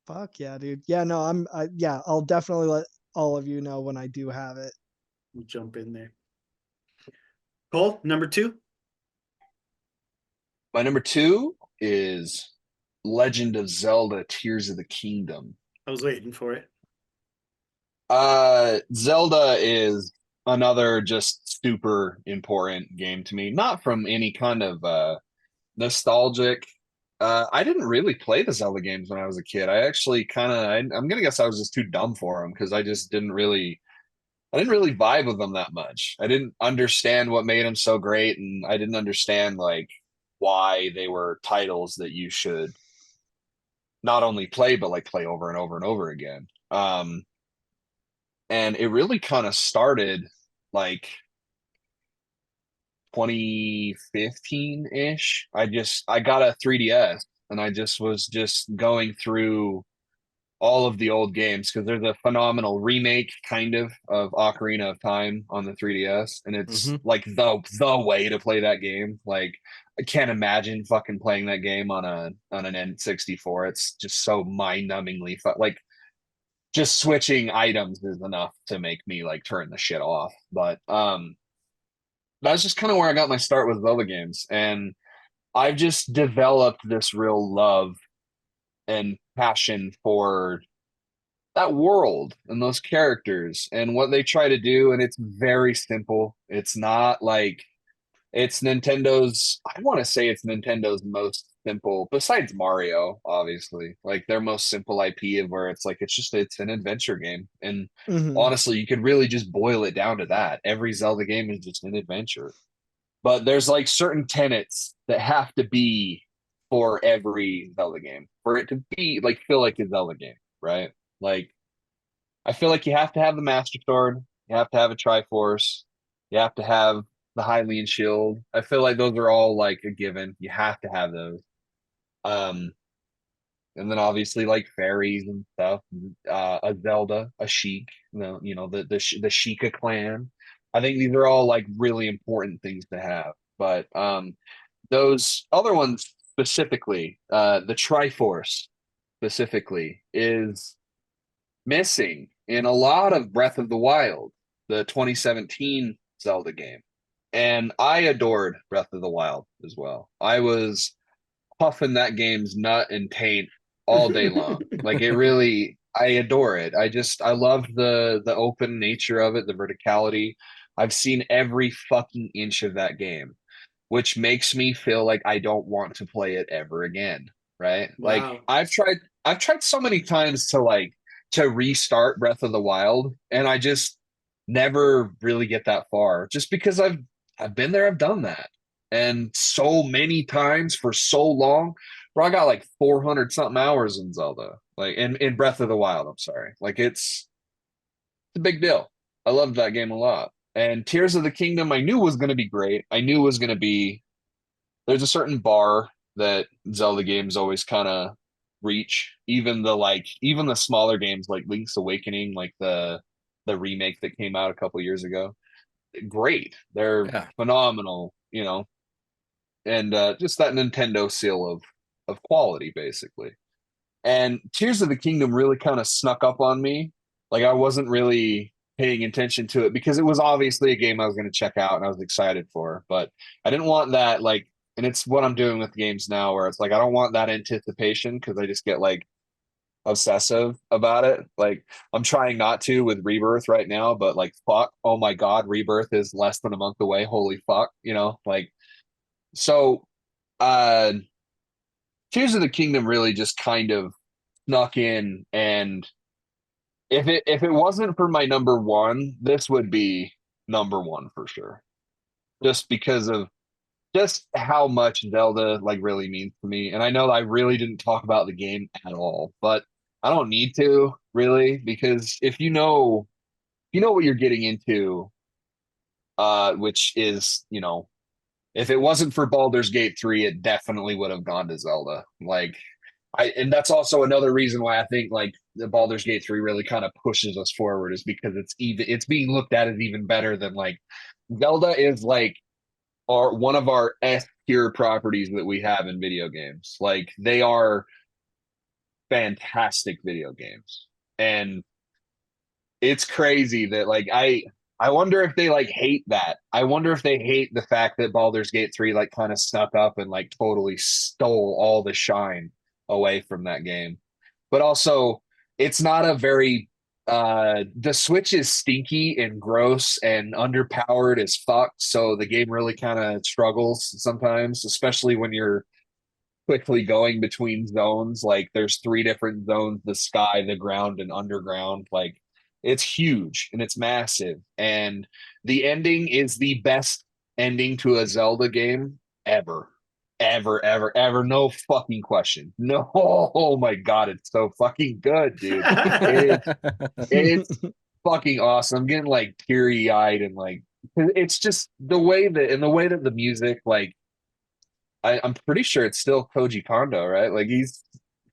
Fuck yeah, dude. Yeah, no, yeah, I'll definitely let all of you know when I do have it. We'll jump in there. Cole, number 2. My number 2 is Legend of Zelda: Tears of the Kingdom. I was waiting for it. Zelda is another just super important game to me. Not from any kind of nostalgic. I didn't really play the Zelda games when I was a kid. I actually I'm gonna guess I was just too dumb for them because I didn't really vibe with them that much. I didn't understand what made them so great, and I didn't understand like why they were titles that you should not only play but like play over and over and over again. And it really kind of started like 2015-ish. I got a 3DS and I just was just going through all of the old games because there's a phenomenal remake kind of Ocarina of Time on the 3DS, and it's like the way to play that game. Like I can't imagine fucking playing that game on an N64. It's just so mind-numbingly fun. Like just switching items is enough to make me like turn the shit off. But that's just kind of where I got my start with Zelda games, and I've just developed this real love and passion for that world and those characters and what they try to do. And it's very simple. It's not like it's Nintendo's, I want to say it's Nintendo's most simple, besides Mario, obviously, like their most simple IP of where it's like, it's an adventure game. And Mhm. honestly, you could really just boil it down to that. Every Zelda game is just an adventure. But there's like certain tenets that have to be for every Zelda game for it to be like feel like a Zelda game, right? Like I feel like you have to have the Master Sword, you have to have a Triforce, you have to have the Hylian Shield. I feel like those are all like a given. You have to have those. Um, and then obviously like fairies and stuff, a Zelda, a Sheik, the Sheikah clan. I think these are all like really important things to have. But those other ones specifically, the Triforce specifically is missing in a lot of Breath of the Wild, the 2017 Zelda game. And I adored Breath of the Wild as well. I was puffing that game's nut and taint all day long. Like it really, I adore it. I love the open nature of it, the verticality. I've seen every fucking inch of that game, which makes me feel like I don't want to play it ever again. Right? Like Wow. I've tried so many times to restart Breath of the Wild, and I just never really get that far. Just because I've been there, I've done that. And so many times for so long, bro, I got like 400 something hours in Zelda, like in Breath of the Wild. I'm sorry. Like it's a big deal. I loved that game a lot. And Tears of the Kingdom, I knew was going to be great. I knew was going to be, there's a certain bar that Zelda games always kind of reach. Even the smaller games like Link's Awakening, like the remake that came out a couple years ago. Great. They're Yeah. phenomenal, and just that Nintendo seal of quality, basically. And Tears of the Kingdom really kind of snuck up on me. Like I wasn't really paying attention to it because it was obviously a game I was going to check out and I was excited for. But I didn't want that like, and it's what I'm doing with games now, where it's like I don't want that anticipation because I just get like obsessive about it. Like I'm trying not to with Rebirth right now, but like fuck, oh my god, Rebirth is less than a month away. Holy fuck, like so. Uh, Tears of the Kingdom really just kind of snuck in and if it wasn't for my number one, this would be number one for sure. Just because of just how much Zelda like really means to me. And I know I really didn't talk about the game at all, but I don't need to really, because if you know what you're getting into, which is, if it wasn't for Baldur's Gate 3, it definitely would have gone to Zelda. Like and that's also another reason why I think like the Baldur's Gate 3 really kind of pushes us forward, is because it's being looked at as even better than like Zelda is like one of our S tier properties that we have in video games. Like they are fantastic video games. And it's crazy that like I wonder if they like hate that. I wonder if they hate the fact that Baldur's Gate 3 like kind of snuck up and like totally stole all the shine away from that game. But also it's not a very the Switch is stinky and gross and underpowered as fuck, so the game really kind of struggles sometimes, especially when you're quickly going between zones. Like there's three different zones: the sky, the ground, and underground. Like it's huge and it's massive. And the ending is the best ending to a Zelda game ever. Ever, ever, ever. No fucking question. No, oh my god, it's so fucking good, dude. It's fucking awesome. I'm getting like teary eyed and like it's just the way that the music like I'm pretty sure it's still Koji Kondo, right? Like he's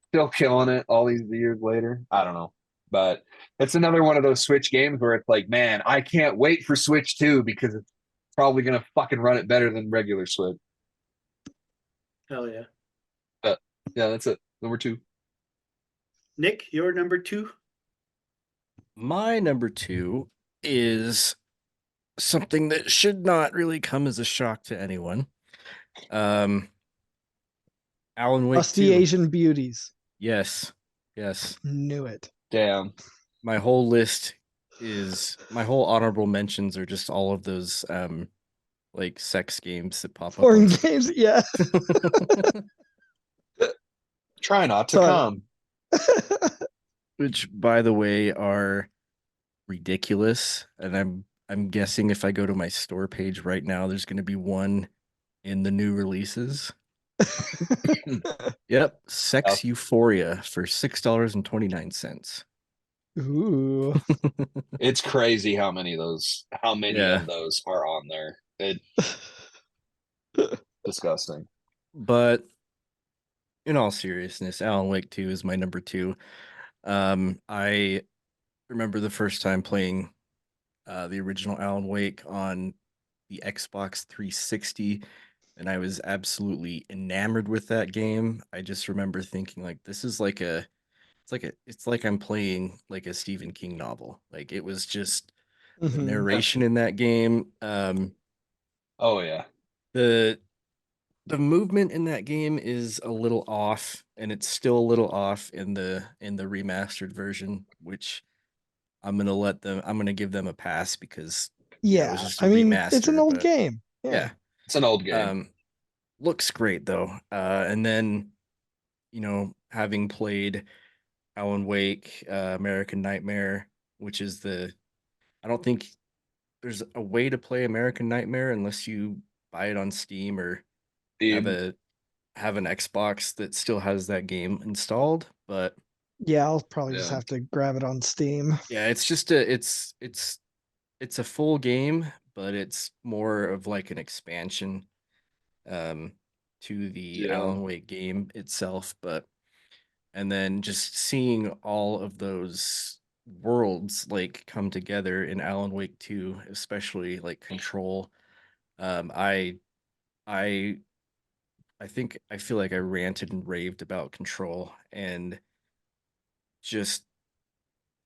still killing it all these years later. I don't know. But it's another one of those Switch games where it's like, man, I can't wait for Switch 2 because it's probably gonna fucking run it better than regular Switch. Hell yeah. But yeah, that's it. Number two. Nick, your number two? My number two is something that should not really come as a shock to anyone. Alan Wake Rusty 2. Asian beauties. Yes. Yes. Knew it. Damn. My whole list my whole honorable mentions are just all of those like sex games that pop Foreign up. games, yeah. Try not to Sorry. come. Which, by the way, are ridiculous. And I'm guessing if I go to my store page right now, there's going to be one in the new releases. Yep, Sex Euphoria for $6.29. Ooh. It's crazy how many of those are on there. Disgusting. But in all seriousness, Alan Wake 2 is my number two. I remember the first time playing the original Alan Wake on the Xbox 360, and I was absolutely enamored with that game. I just remember thinking like this is like it's like I'm playing like a Stephen King novel. Like it was just the Mhm. narration in that game. Oh yeah. The movement in that game is a little off, and it's still a little off in the remastered version, which I'm gonna give them a pass because it was Yeah, just a I mean, it's an remaster, old but game. yeah. It's an old game. Looks great though. And then, having played Alan Wake, American Nightmare, which is I don't think there's a way to play American Nightmare unless you buy it on Steam or have an Xbox that still has that game installed. But Yeah, I'll probably just Yeah. have to grab it on Steam. yeah, it's just it's a full game, but it's more of like an expansion to the Yeah. Alan Wake game itself. But and then just seeing all of those worlds like come together in Alan Wake 2, especially like Control. I I I feel like I ranted and raved about Control, and just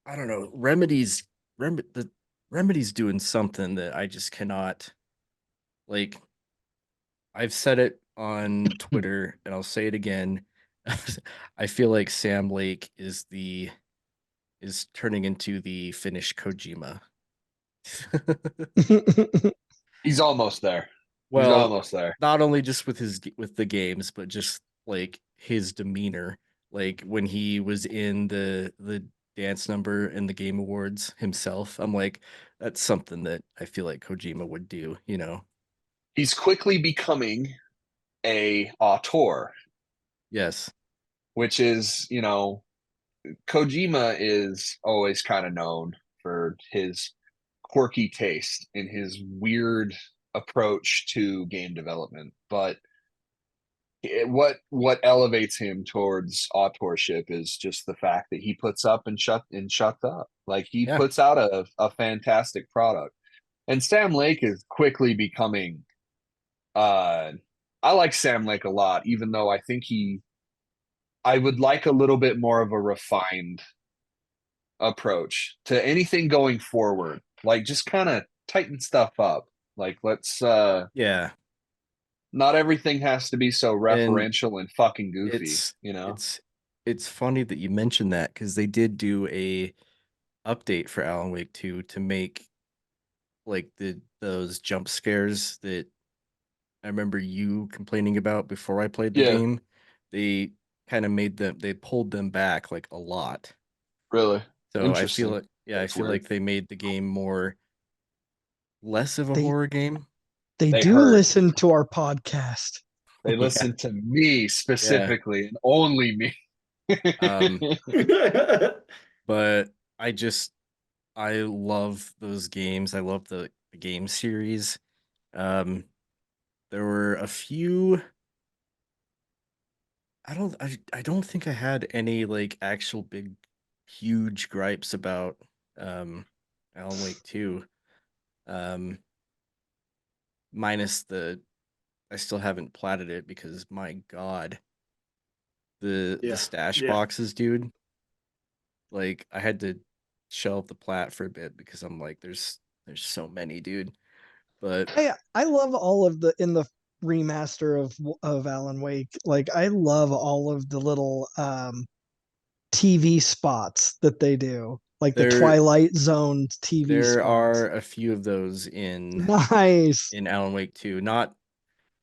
I don't know, the Remedy's doing something that I just cannot, like. I've said it on Twitter and I'll say it again. I feel like Sam Lake is turning into the Finnish Kojima. He's almost there. He's Well, almost there. not only just with the games, but just like his demeanor. Like when he was in the dance number in the Game Awards himself. I'm like, that's something that I feel like Kojima would do, you know? He's quickly becoming a auteur, Yes. which is, Kojima is always kind of known for his quirky taste and his weird approach to game development. But what elevates him towards authorship is just the fact that he puts up and shuts up. Like he Yeah. puts out a fantastic product. And Sam Lake is quickly becoming I like Sam Lake a lot, even though I would like a little bit more of a refined approach to anything going forward. Like just kind of tighten stuff up. Like let's Yeah. not everything has to be so referential and fucking goofy, It's you know? it's funny that you mentioned that because they did do a update for Alan Wake 2 to make like those jump scares that I remember you complaining about before I played the Yeah. game. They kind of they pulled them back like a lot. Really? So I Interesting. feel like, yeah, I That's feel weird. like they made the game less of a They- horror game. They They do heard. listen to our podcast. They Yeah. listen to me specifically and only me. Um, But I love those games. I love the game series. Um, there were a few. I don't think I had any like actual big, huge gripes about Alan Wake 2. Um, minus I still haven't platted it because my God, the Yeah, stash yeah. boxes, dude. Like I had to shelve the plat for a bit because I'm like, there's so many, dude. But I love all of the in the remaster of Alan Wake. Like I love all of the little TV spots that they do, like the there Twilight Zone TV there spots. are a few of those in Nice. Alan Wake 2. Not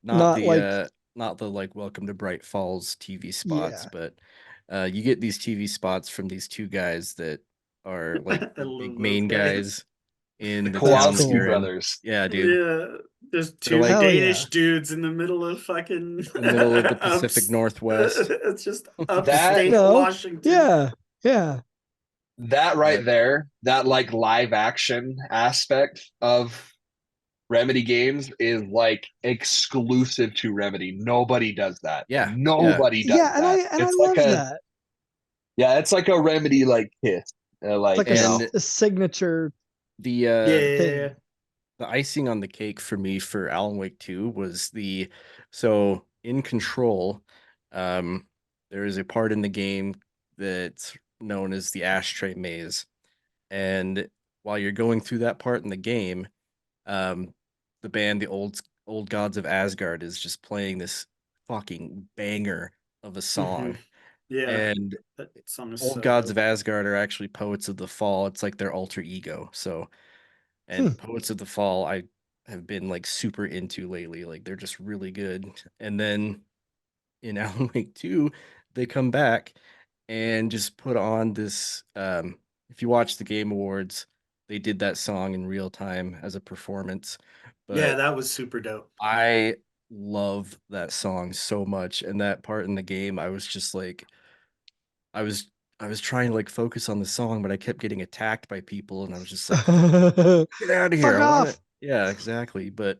Not like not the like Welcome to Bright Falls TV spots, yeah. but you get these TV spots from these two guys that are like I the love big those main guys. guys in the That's town that cool. you're in. brothers. Yeah, dude. Yeah, there's They're two like- Hell Danish yeah. dudes in the middle of fucking The middle of the Pacific ups- Northwest. It's just upstate No. Washington. Yeah. That right But- there, that like live action aspect of Remedy games is like exclusive to Remedy. Nobody does that. Yeah, Nobody does Yeah, and that. I It's love like that. Yeah, it's like a Remedy like kiss. It's like And- a signature The Yeah, thing. the icing on the cake for me for Alan Wake 2 was so in Control, there is a part in the game that's known as the ashtray maze. And while you're going through that part in the game, the band, the old Gods of Asgard, is just playing this fucking banger of a song. yeah. And That song is Old so Gods dope. of Asgard are actually Poets of the Fall. It's like their alter ego. So, and Poets of the Fall, I have been like super into lately. Like they're just really good. And then in Alan Wake 2, they come back and just put on this. If you watch the Game Awards, they did that song in real time as a performance. But Yeah, that was super dope. I love that song so much. And that part in the game, I was just like, I was trying to like focus on the song, but I kept getting attacked by people, and I was just like, get out of here. Fuck I want off. it. Yeah, exactly. But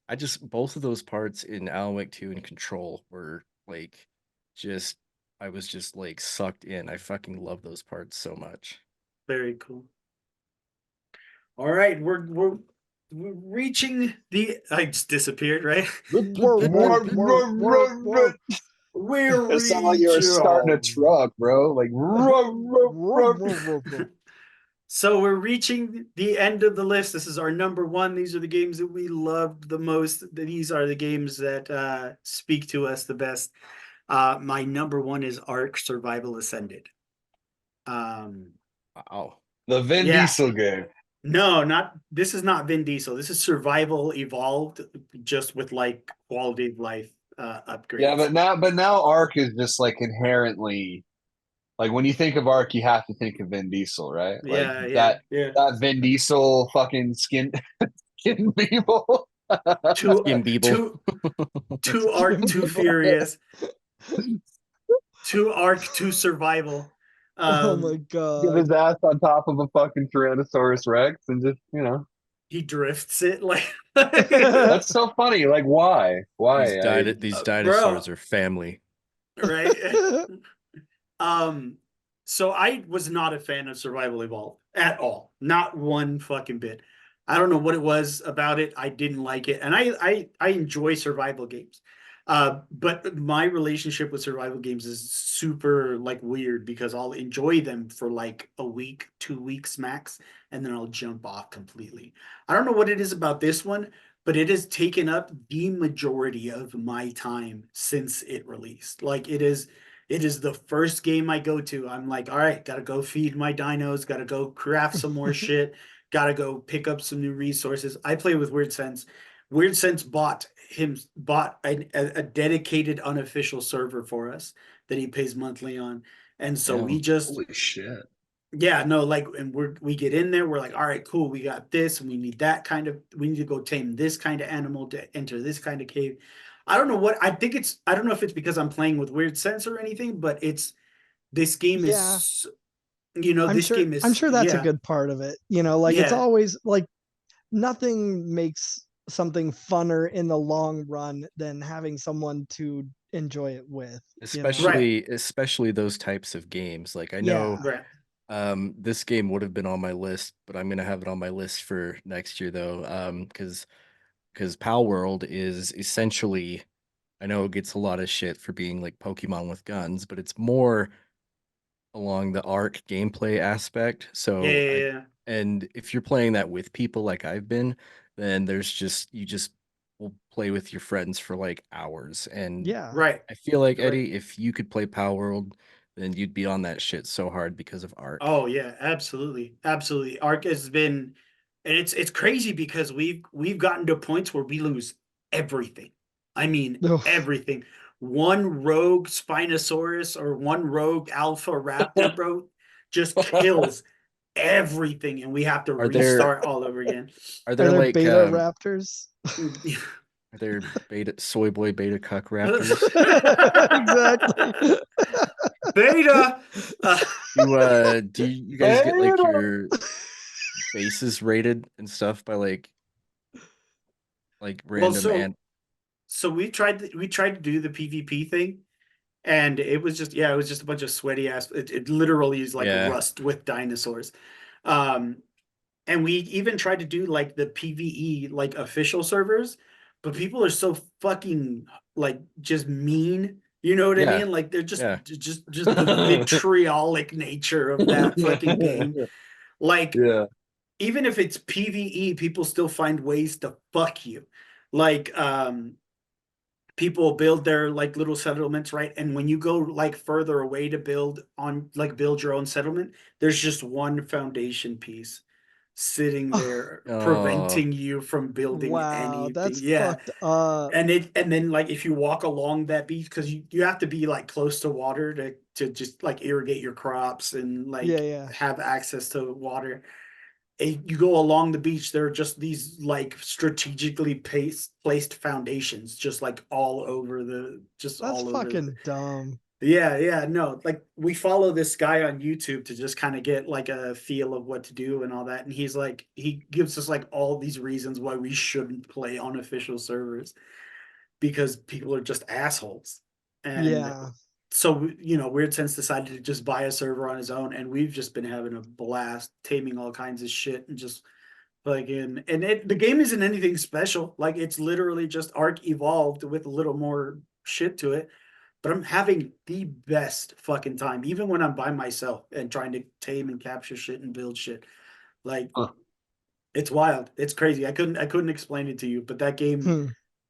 I just both of those parts in Alan Wake 2 and Control were like just I was just like sucked in. I fucking love those parts so much. Very cool. All right, we're reaching the. I just disappeared, right? We're It sounded like you were starting a truck, bro. Like, So we're reaching the end of the list. This is our number one. These are the games that we loved the most. These are the games that speak to us the best. My number one is Ark Survival Ascended. Wow. the Vin Yeah. Diesel game. No, this is not Vin Diesel. This is Survival Evolved, just with like quality of life upgrades. Yeah, but now Ark is just like inherently Like when you think of Ark, you have to think of Vin Diesel, right? Like Yeah, yeah, that yeah. that Vin Diesel fucking skin people. Too, Skin Beeble. too Arc, too furious, too Arc, too survival. Oh my Get god. his ass on top of a fucking Tyrannosaurus Rex and just, He drifts it like, that's so funny. Like, why? Why? These bro, dinosaurs are family. right? So I was not a fan of Survival Evolved at all. Not one fucking bit. I don't know what it was about it. I didn't like it. And I enjoy survival games. But my relationship with survival games is super like weird because I'll enjoy them for like a week, 2 weeks max, and then I'll jump off completely. I don't know what it is about this one, but it has taken up the majority of my time since it released. Like it is the first game I go to. I'm like, all right, gotta go feed my dinos, gotta go craft some more shit, gotta go pick up some new resources. I play with Weird Sense. Weird Sense bought a dedicated unofficial server for us that he pays monthly on. And so we Damn. just Holy shit. yeah, no, like, and we get in there, we're like, all right, cool, we got this, and we need that kind of, we need to go tame this kind of animal to enter this kind of cave. I don't know what I think it's. I don't know if it's because I'm playing with Weird Sense or anything, but it's this game Yeah. is, you know, I'm this sure game I'm is sure that's a yeah, good part of it. You know, like it's yeah, always like nothing makes something funner in the long run than having someone to enjoy it with, you know? right, Especially those types of games. Like I know Yeah. right, this game would have been on my list, but I'm gonna have it on my list for next year though. Because Pal World is essentially, I know it gets a lot of shit for being like Pokemon with guns, but it's more along the Arc gameplay aspect. yeah, So yeah, I yeah. and if you're playing that with people like I've been, then there's just you just will play with your friends for like hours. And Yeah. Right, I feel like right. Eddie, if you could play Pal World, then you'd be on that shit so hard because of Arc. Oh yeah, absolutely, absolutely. Arc has been, and it's crazy because we've gotten to points where we lose everything. I mean Oof. everything. One rogue Spinosaurus or one rogue Alpha Raptor, bro, just kills everything, and we have to Are there restart all over again. are Are there there like beta raptors? are there beta soy boy beta cuck raptors? Exactly. Beta. Uh, Do you guys get like Beta. your bases rated and stuff by like well, random and so we tried to do the PvP thing, and it was just yeah, it was just a bunch of sweaty ass. It literally is like yeah. Rust with dinosaurs. Um, and we even tried to do like the PvE like official servers, but people are so fucking like just mean. You know what I Yeah. mean? Like they're Yeah. just the vitriolic nature of that fucking game. Like Yeah. even if it's PvE, people still find ways to fuck you. Like people build their like little settlements, right? And when you go like further away to build your own settlement, there's just one foundation piece sitting there Oh, preventing you from building Wow, anything. that's Yeah. fucked up. And then like if you walk along that beach, because you have to be like close to water to just like irrigate your crops and Yeah, like yeah. have access to water. You go along the beach, there are just these like strategically placed foundations, just like That's all over fucking dumb. yeah, yeah, no, like we follow this guy on YouTube to just kind of get like a feel of what to do and all that. And he's like, he gives us like all these reasons why we shouldn't play on official servers because people are just assholes. And Yeah. so, you know, Weird Sense decided to just buy a server on his own, and we've just been having a blast taming all kinds of shit and just like the game isn't anything special. Like it's literally just Arc evolved with a little more shit to it, but I'm having the best fucking time, even when I'm by myself and trying to tame and capture shit and build shit. Like Huh. it's wild. It's crazy. I couldn't explain it to you, but that game Hmm.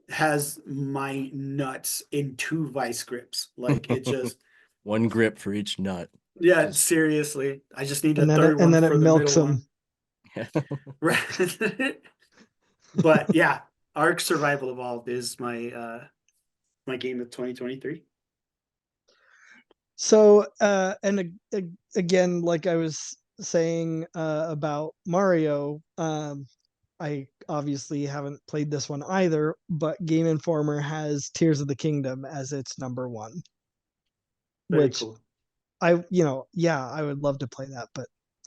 has my nuts in two vice grips. Like it just one grip for each nut. yeah, Just seriously. I just need a And then third one it for the milks middle them. one. Right. But yeah, Ark Survival Evolved is my my game of 2023. So, again, like I was saying about Mario, I obviously haven't played this one either, but Game Informer has Tears of the Kingdom as its number one, Very which cool. yeah, I would love to play that, but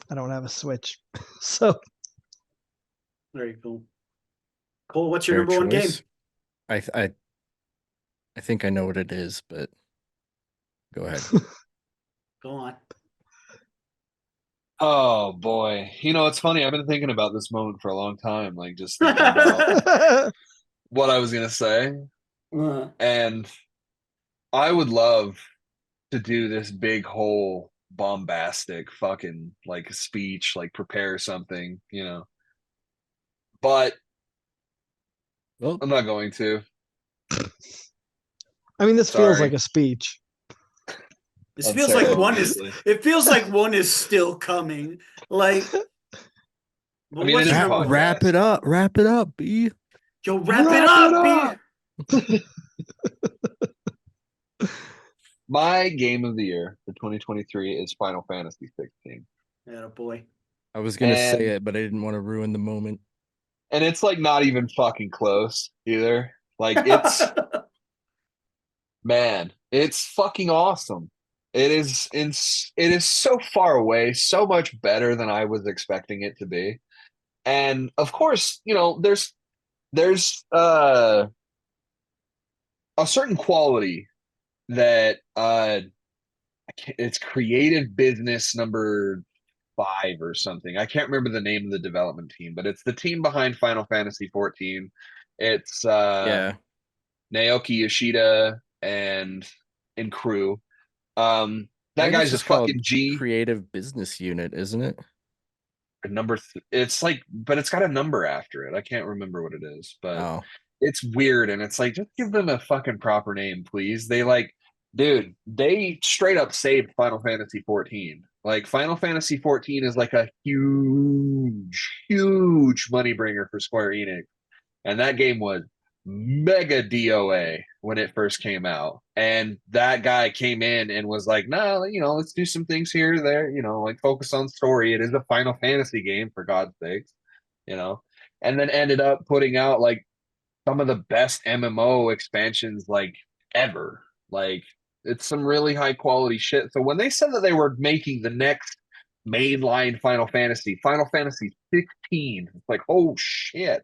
I don't have a Switch. So, Very cool. Cole, what's your Fair number one game? choice. I think I know what it is, but go ahead. Go on. Oh boy. It's funny. I've been thinking about this moment for a long time, like just thinking about what I was gonna say. And I would love to do this big whole bombastic fucking like speech, like prepare something, But Well, I'm not going to. I mean, this feels Sorry. like a speech. This feels like one is. Unceremoniously. It feels like one is still coming. Like, I mean, it what's is your a number one? wrap it up. Wrap it up, B. Yo, wrap it Wrap up, it B. My game of the year for 2023 is Final Fantasy 16. Yeah, boy. I was gonna say And it, but I didn't want to ruin the moment. and it's like not even fucking close either. Like man, it's fucking awesome. It is so far away, so much better than I was expecting it to be. And of course, there's a certain quality that it's creative business number 5 or something. I can't remember the name of the development team, but it's the team behind Final Fantasy 14. It's Yeah, Naoki Yoshida and crew. I That think it's guy's a just called fucking G. Creative Business Unit, isn't it? It's like, but it's got a number after it. I can't remember what it is, but Oh, it's weird, and it's like just give them a fucking proper name, please. Dude, they straight up saved Final Fantasy 14. Like Final Fantasy 14 is like a huge money bringer for Square Enix. And that game was mega DOA when it first came out. And that guy came in and was like, nah, let's do some things here, there, like focus on story. It is a Final Fantasy game, for God's sakes, you know. And then ended up putting out like some of the best MMO expansions like ever. Like it's some really high quality shit. So when they said that they were making the next mainline Final Fantasy 16, it's like, oh shit.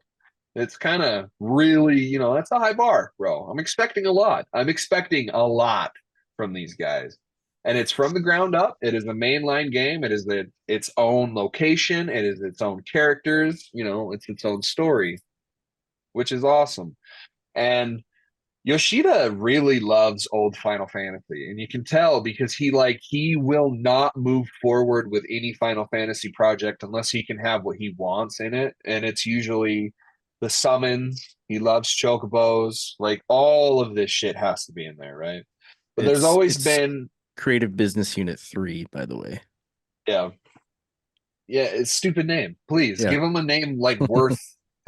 It's kind of really, that's a high bar, bro. I'm expecting a lot. I'm expecting a lot from these guys. And it's from the ground up. It is a mainline game. It is its own location. It is its own characters. It's its own story, which is awesome. And Yoshida really loves old Final Fantasy, and you can tell because he will not move forward with any Final Fantasy project unless he can have what he wants in it, and it's usually the summons. He loves chocobos, like all of this shit has to be in there, right? But there's always it's been Creative Business Unit 3, by the way. yeah, it's stupid name. Please Yeah. give him a name like worth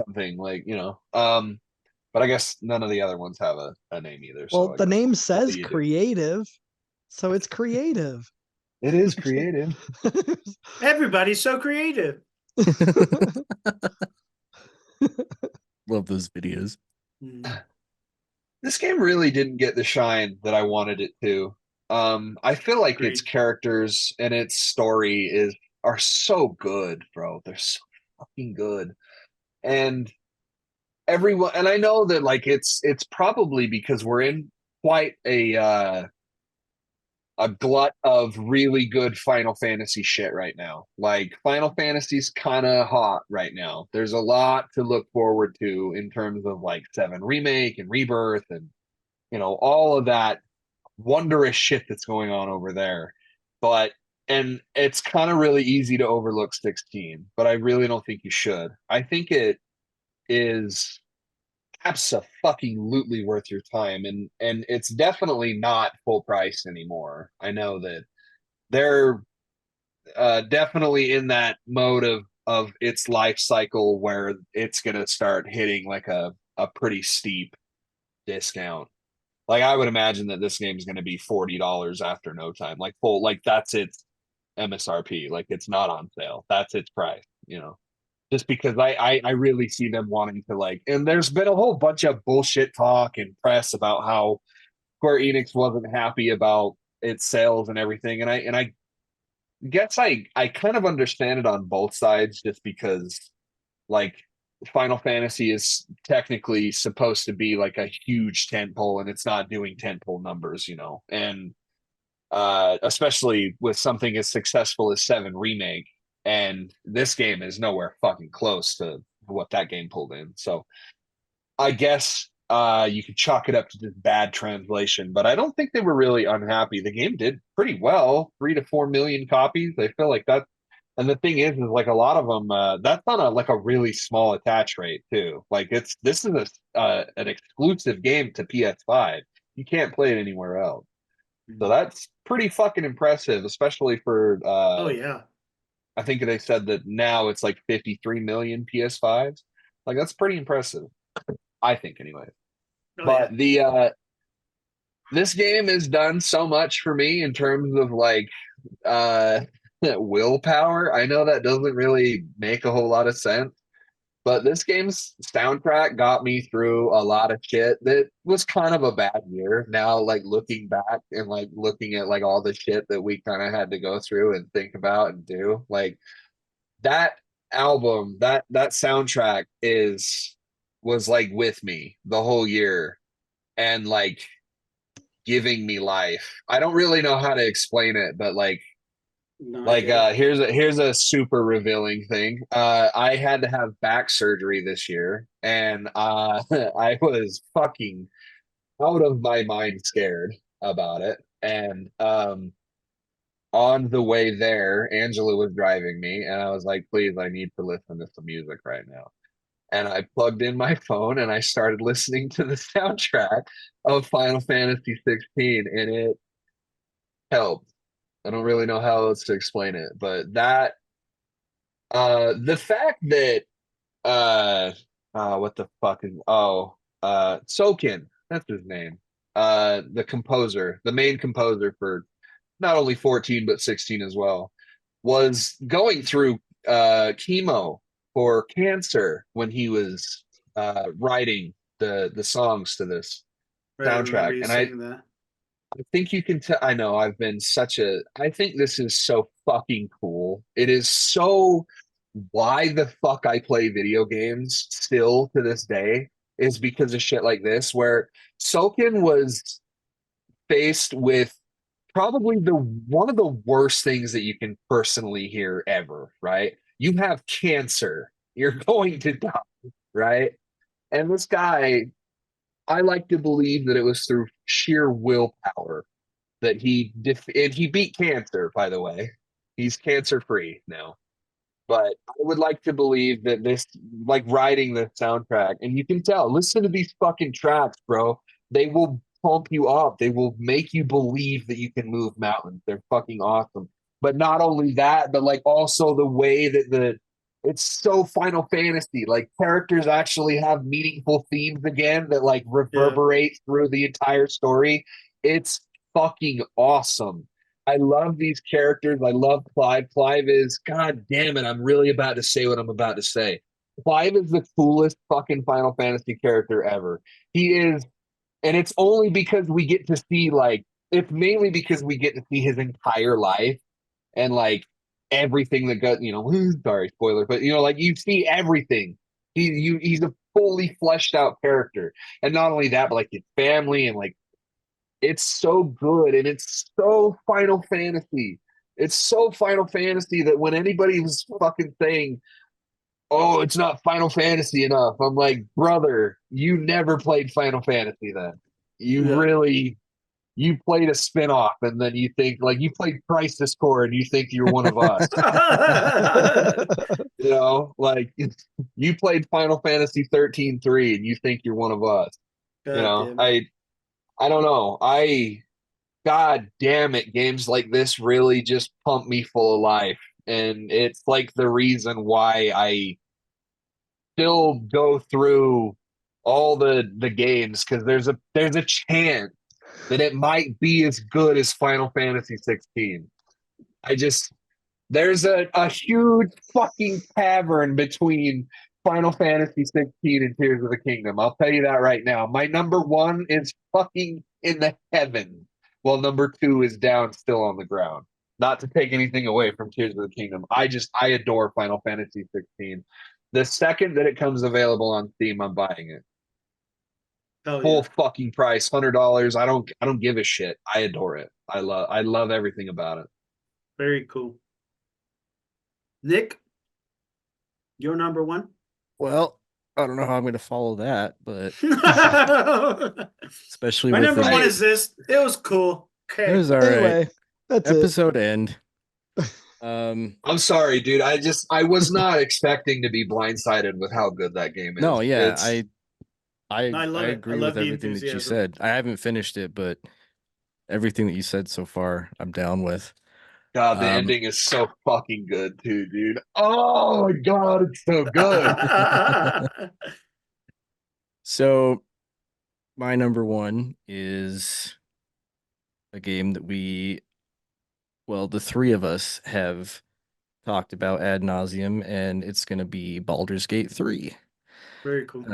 something, like But I guess none of the other ones have a name either. Well, So I the guess name what says do you do? creative, so it's creative. It is creative. Everybody's so creative. Love those videos. This game really didn't get the shine that I wanted it to. I feel like its Agreed. characters and its story are so good, bro. They're so fucking good. And everyone, and I know that like it's probably because we're in quite a glut of really good Final Fantasy shit right now. Like Final Fantasy's kind of hot right now. There's a lot to look forward to in terms of like 7 remake and rebirth and all of that wondrous shit that's going on over there. But and it's kind of really easy to overlook 16, but I really don't think you should. I think it is absolutely worth your time, and it's definitely not full price anymore. I know that they're definitely in that mode of its life cycle where it's going to start hitting like a pretty steep discount. Like I would imagine that this game is going to be $40 after no time, like full, like that's its MSRP. Like it's not on sale. That's its price, you know. Just because I really see them wanting to like, and there's been a whole bunch of bullshit talk and press about how Square Enix wasn't happy about its sales and everything, and I guess I kind of understand it on both sides, just because like Final Fantasy is technically supposed to be like a huge tentpole, and it's not doing tentpole numbers, you know, and especially with something as successful as 7 Remake, and this game is nowhere fucking close to what that game pulled in. So I guess you could chalk it up to just bad translation, but I don't think they were really unhappy. The game did pretty well, 3 to 4 million copies. I feel like that. And the thing is like a lot of them, that's on a like a really small attach rate too. Like this is an exclusive game to PS5. You can't play it anywhere else. So that's pretty fucking impressive, especially for Oh yeah. I think they said that now it's like 53 million PS5s. Like that's pretty impressive. I think anyway. Oh, But yeah. the this game has done so much for me in terms of like uh willpower. I know that doesn't really make a whole lot of sense, but this game's soundtrack got me through a lot of shit that was kind of a bad year. Now, like looking back and like looking at like all the shit that we kind of had to go through and think about and do, like that album, that soundtrack was like with me the whole year and like giving me life. I don't really know how to explain it, but No, I like get it. here's a super revealing thing. I had to have back surgery this year, and I was fucking out of my mind scared about it. And on the way there, Angela was driving me, and I was like, please, I need to listen to some music right now. And I plugged in my phone and I started listening to the soundtrack of Final Fantasy 16, and it helped. I don't really know how else to explain it, but that the fact that uh what the fuck is Soken, that's his name. The composer, the main composer for not only 14 but 16 as well, was going through chemo for cancer when he was writing the songs to this Right, I remember soundtrack. you And I saying that. I think you can tell. I know I've been such a. I think this is so fucking cool. It is so. Why the fuck I play video games still to this day is because of shit like this, where Soken was faced with probably the one of the worst things that you can personally hear ever, right? You have cancer. You're going to die, right? And this guy, I like to believe that it was through sheer willpower that and he beat cancer, by the way. He's cancer free now. But I would like to believe that this, like writing the soundtrack, and you can tell, listen to these fucking tracks, bro. They will pump you up. They will make you believe that you can move mountains. They're fucking awesome. But not only that, but like also the way that it's so Final Fantasy. Like characters actually have meaningful themes again that like Yeah. reverberate through the entire story. It's fucking awesome. I love these characters. I love Clive. Clive is, god damn it, I'm really about to say what I'm about to say. Clive is the coolest fucking Final Fantasy character ever. He is, and it's only because we get to see, like, it's mainly because we get to see his entire life and, like, everything that got, you know, sorry, spoiler, but, you know, like, you see everything. He's a fully fleshed out character. And not only that, but, like, his family and, like, it's so good and it's so Final Fantasy. It's so Final Fantasy that when anybody was fucking saying, "Oh, it's not Final Fantasy enough," I'm like, brother, you never played Final Fantasy then. Yeah. You played a spin-off and then you think like you played Crisis Core and you think you're one of us. You know, like you played Final Fantasy 13-3 and you think you're one of us. You God know, damn it. I don't know. God damn it, games like this really just pump me full of life. And it's like the reason why I still go through all the games, because there's a chance that it might be as good as Final Fantasy 16. There's a huge fucking cavern between Final Fantasy 16 and Tears of the Kingdom. I'll tell you that right now. My number one is fucking in the heavens, while number two is down still on the ground. Not to take anything away from Tears of the Kingdom. I adore Final Fantasy 16. The second that it comes available on Steam, I'm buying it. Oh, Full yeah. fucking price, $100. I don't give a shit. I adore it. I love everything about it. Very cool. Nick, your number one? Well, I don't know how I'm going to follow that, but My especially with number the one is this. It was cool. it Okay. was all right. Anyway, that's it. Episode end. I'm sorry, dude. I was not expecting to be blindsided with how good that game is. No, yeah, It's, I No, I love it. I agree love with the everything that you enthusiasm. said. I haven't finished it, but everything that you said so far, I'm down with. God, the Um, ending is so fucking good too, dude. Oh my God, it's so good. So my number one is a game that the three of us have talked about ad nauseum, and it's going to be Baldur's Gate 3. Very cool.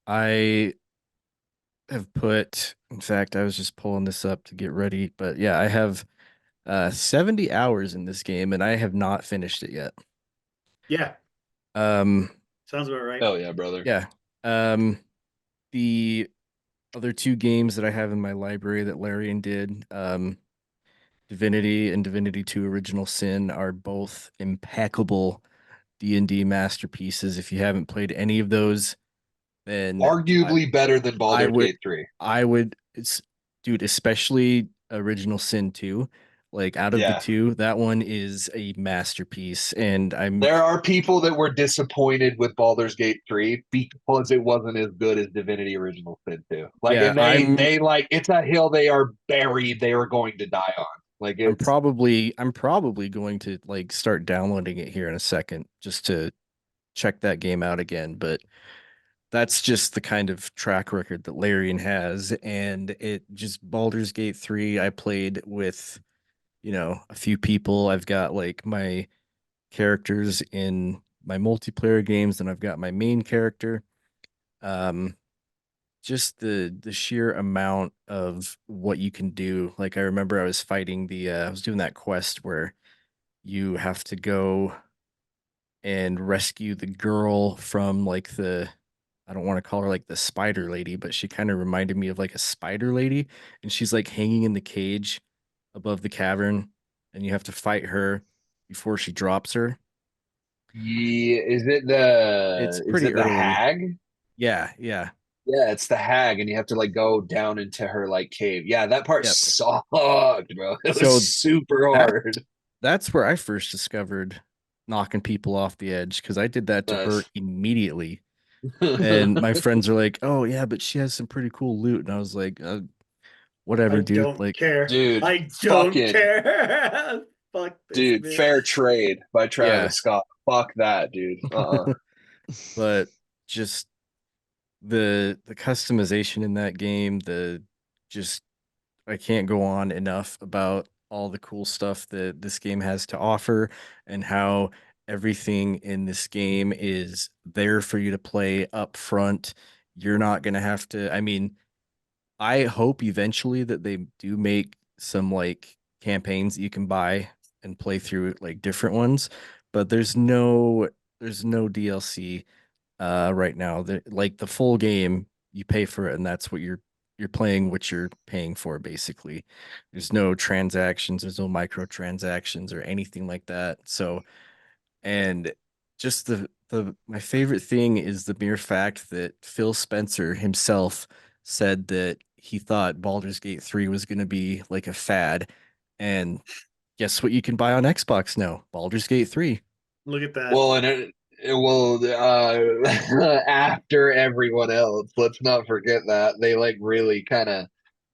I have in fact, I was just pulling this up to get ready, but yeah, I have 70 hours in this game, and I have not finished it yet. Yeah, Um, sounds about right. Oh yeah, brother. yeah. The other two games that I have in my library that Larian did, Divinity and Divinity 2 Original Sin, are both impeccable D&D masterpieces. If you haven't played any of those, then Arguably better than Baldur's Gate 3. dude, especially Original Sin 2. Like, out of the Yeah. two, that one is a masterpiece. And There are people that were disappointed with Baldur's Gate 3 because it wasn't as good as Divinity Original Sin 2. Like, Yeah, and they like, it's a hill they are buried, they are going to die on. Like, I'm it's probably going to like start downloading it here in a second just to check that game out again. But that's just the kind of track record that Larian has. And it just Baldur's Gate 3, I played with, a few people. I've got like my characters in my multiplayer games, and I've got my main character. Just the sheer amount of what you can do. Like, I remember I was fighting I was doing that quest where you have to go and rescue the girl from like I don't want to call her like the spider lady, but she kind of reminded me of like a spider lady, and she's like hanging in the cage above the cavern, and you have to fight her before she drops her. yeah, It's pretty the early. hag? Yeah. Yeah, it's the hag, and you have to like go down into her like cave. Yeah, that part Yep. sucked, bro. It So was super hard. That's where I first discovered knocking people off the edge, because I did that to her Nice. immediately. And my friends are like, "Oh yeah, but she has some pretty cool loot," and I was like, "Whatever, I dude." don't Like, care. Dude, I don't fucking- care. Fuck this, dude, man. Fair Trade by Travis Yeah. Scott. Fuck that, dude. but just the customization in that game, I can't go on enough about all the cool stuff that this game has to offer, and how everything in this game is there for you to play up front. You're not going to have to, I mean, I hope eventually that they do make some like campaigns that you can buy and play through, like different ones, but there's no DLC right now. Like the full game, you pay for it, and that's what you're playing, what you're paying for, basically. There's no transactions, there's no microtransactions or anything like that. So, and just my favorite thing is the mere fact that Phil Spencer himself said that he thought Baldur's Gate 3 was going to be like a fad, and guess what you can buy on Xbox now? Baldur's Gate 3. Look at that. Well, and it will after everyone else. Let's not forget that they like really kind of.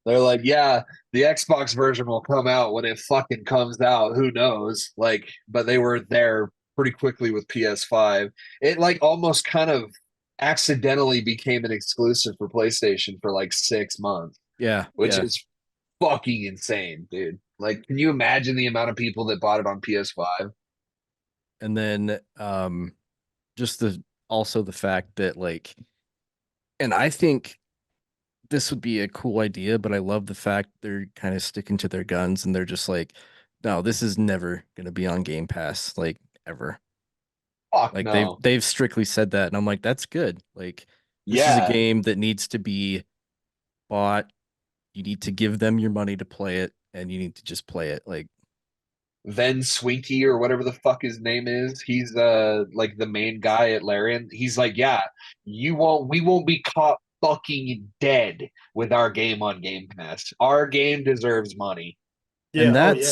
They're like, yeah, the Xbox version will come out when it fucking comes out. Who knows? Like, but they were there pretty quickly with PS5. It like almost kind of accidentally became an exclusive for PlayStation for like 6 months. Yeah, which yeah. is fucking insane, dude. Like, can you imagine the amount of people that bought it on PS5? And then just the fact that like, and I think this would be a cool idea, but I love the fact they're kind of sticking to their guns and they're just like, no, this is never gonna be on Game Pass, like ever. Fuck Like they've no. they've strictly said that, and I'm like, that's good. Like this is a Yeah, game that needs to be bought. You need to give them your money to play it, and you need to just play it. Like, Ven Swinky or whatever the fuck his name is. He's like the main guy at Larian. He's like, yeah, we won't be caught fucking dead with our game on Game Pass. Our game deserves money. and Yeah. Oh yeah.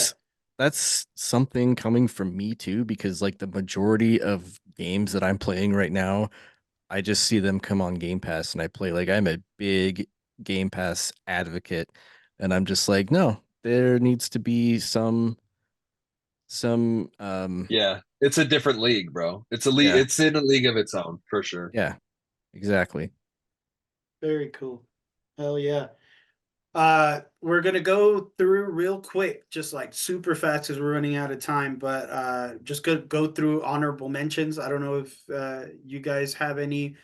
that's something coming from me too, because like the majority of games that I'm playing right now, I just see them come on Game Pass and I play. Like I'm a big Game Pass advocate, and I'm just like, no, there needs to be some Yeah, it's a different league, bro. It's a league. yeah, It's in a league of its own for sure. yeah, exactly. Very cool. Hell yeah. We're gonna go through real quick, just like super fast because we're running out of time, but just go through honorable mentions. I don't know if you guys have any,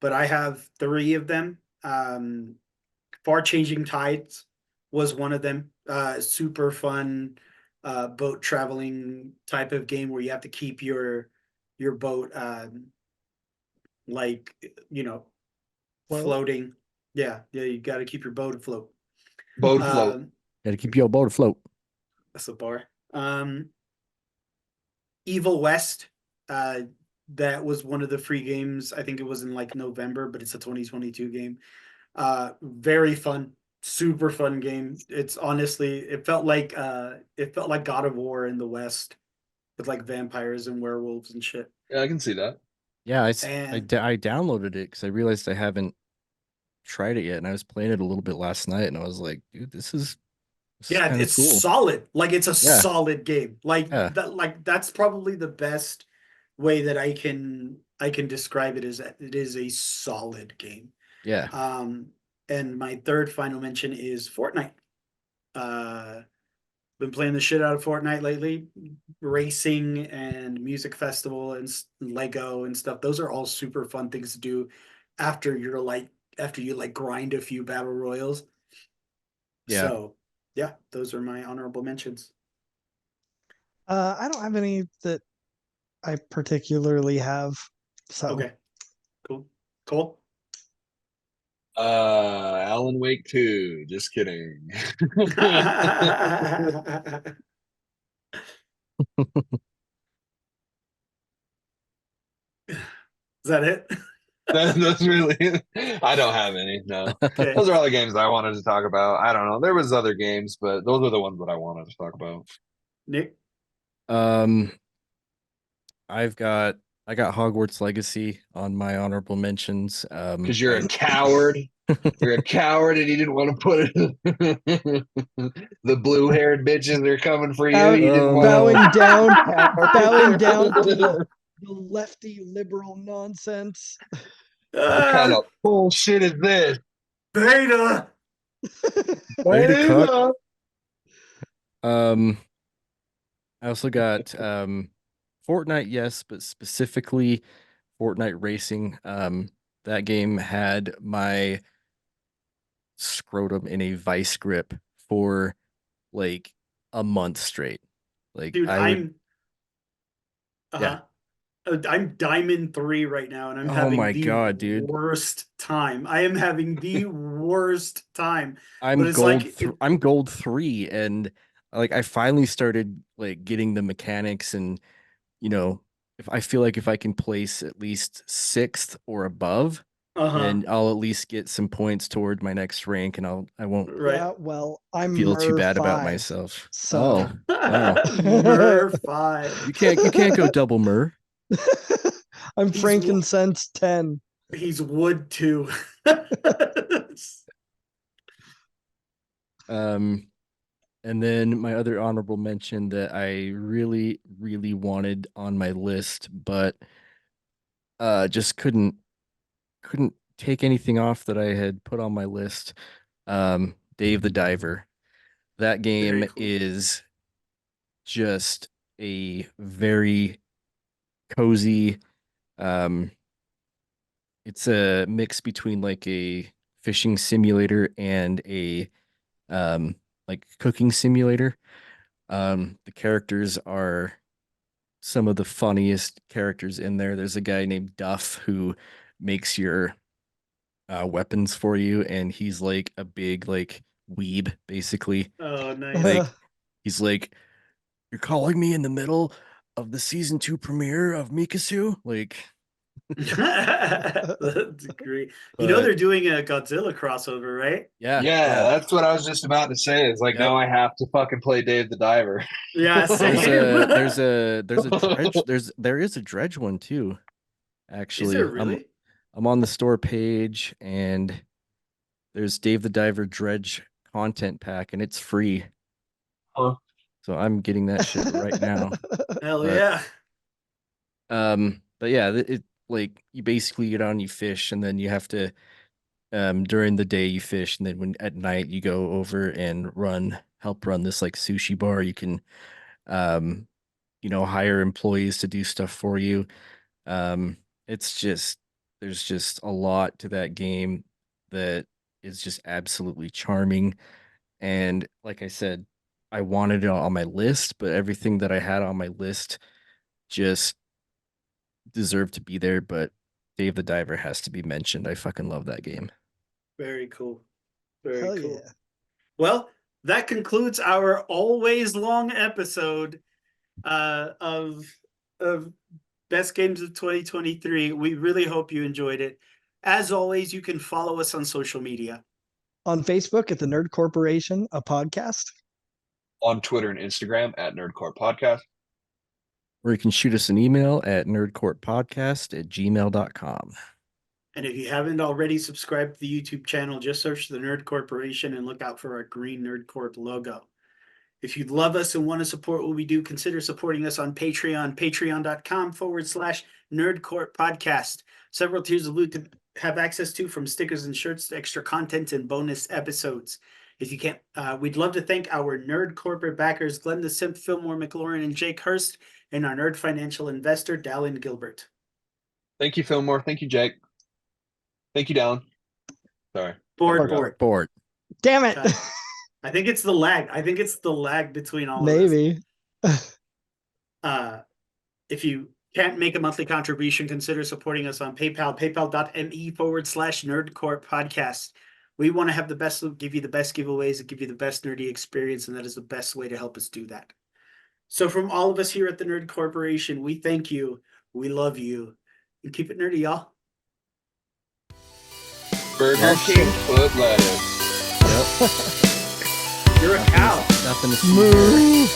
but I have three of them. Far Changing Tides was one of them. Super fun boat traveling type of game where you have to keep your boat like you know Well, floating. Yeah, you got to keep your boat afloat. Boat float. Got to keep your boat afloat. That's a bar. Evil West. That was one of the free games. I think it was in like November, but it's a 2022 game. Very fun, super fun game. It's honestly, it felt like God of War in the West with like vampires and werewolves and shit. Yeah, I can see that. Yeah, And I downloaded it because I realized I haven't tried it yet, and I was playing it a little bit last night, and I was like, dude, this is yeah, kind of it's cool. solid. Like it's a Yeah, solid game. Like yeah, that. Like that's probably the best way that I can describe it is that it is a solid game. yeah. Um, and my third final mention is Fortnite. Uh, been playing the shit out of Fortnite lately. Racing and music festival and Lego and stuff. Those are all super fun things to do after you like grind a few battle royals. Yeah. So yeah, those are my honorable mentions. I don't have any that I particularly have. So Okay, cool, cool. Alan Wake 2. Just kidding. Is that it? That's really. I don't have any. No, Okay, those are all the games I wanted to talk about. I don't know. There was other games, but those are the ones that I wanted to talk about. Nick. Um, I've got I got Hogwarts Legacy on my honorable mentions. Because you're a coward. You're a coward, and you didn't want to put it. The blue-haired bitches are coming for you. You didn't want bowing to. down, bowing down to the lefty liberal nonsense. What kind of bullshit is this? Beta. Way to cook. Beta. I also got Fortnite, yes, but specifically Fortnite Racing. That game had my scrotum in a vice grip for like a month straight. Like Dude, I would, yeah. I'm Diamond 3 right now, and I'm Oh having my the God, dude. worst time. I am having the worst time. But I'm it's like I'm gold 3, and like I finally started like getting the mechanics, and you know, if I feel like if I can place at least 6th or above, uh-huh. then I'll at least get some points toward my next rank, and I won't Right. Yeah, well, I'm feel too Mer bad about 5, myself. so Oh, wow. Mer 5. You can't go double Mer. I'm He's frankincense 10. He's wood 2. And then my other honorable mention that I really, really wanted on my list, but just couldn't take anything off that I had put on my list. Dave the Diver. That game Very cool. is just a very cozy, it's a mix between like a fishing simulator and a like cooking simulator. The characters are some of the funniest characters in there. There's a guy named Duff who makes your weapons for you, and he's like a big like weeb, basically. Oh, nice. Like he's like, "You're calling me in the middle of the season 2 premiere of Mikasu?" Like, That's great. You know but they're doing a Godzilla crossover, right? yeah, Yeah, that's what I was just about to say. It's like Yep. now I have to fucking play Dave the Diver. Yeah, same. there's a dredge there is a dredge one too. Actually, Is there really? I'm on the store page and there's Dave the Diver dredge content pack and it's free. Huh. So I'm getting that shit right now. Hell But- yeah. But yeah, it like you basically get on, you fish, and then you have to during the day you fish, and then when at night you go over and help run this like sushi bar. You can hire employees to do stuff for you. It's just there's just a lot to that game that is just absolutely charming. And like I said, I wanted it on my list, but everything that I had on my list just deserved to be there. But Dave the Diver has to be mentioned. I fucking love that game. Very cool. Very Hell cool. yeah. Well, that concludes our always long episode of Best Games of 2023. We really hope you enjoyed it. As always, you can follow us on social media. On Facebook at the Nerd Corporation, a podcast. On Twitter and Instagram at Nerdcore Podcast. Or you can shoot us an email at nerdcourtpodcast@gmail.com. And if you haven't already subscribed to the YouTube channel, just search the Nerd Corporation and look out for our green Nerd Corp logo. If you love us and want to support what we do, consider supporting us on Patreon, patreon.com/Nerd Corp Podcast. Several tiers of loot to have access to, from stickers and shirts to extra content and bonus episodes. If you can't, we'd love to thank our Nerd Corporate backers, Glenn the Simp, Fillmore McLaurin, and Jake Hurst, and our Nerd Financial investor, Dallin Gilbert. Thank you, Fillmore. Thank you, Jake. Thank you, Dallin. Sorry. Board. Damn it. I think it's the lag. I think it's the lag between all of us. Maybe. If you can't make a monthly contribution, consider supporting us on PayPal, paypal.me/NerdCorp Podcast. We want to have the best, give you the best giveaways, and give you the best nerdy experience, and that is the best way to help us do that. So from all of us here at the Nerd Corporation, we thank you, we love you, and keep it nerdy, y'all. Burger King foot lettuce. Yep. You're a cow. Nothing to see here. Moo.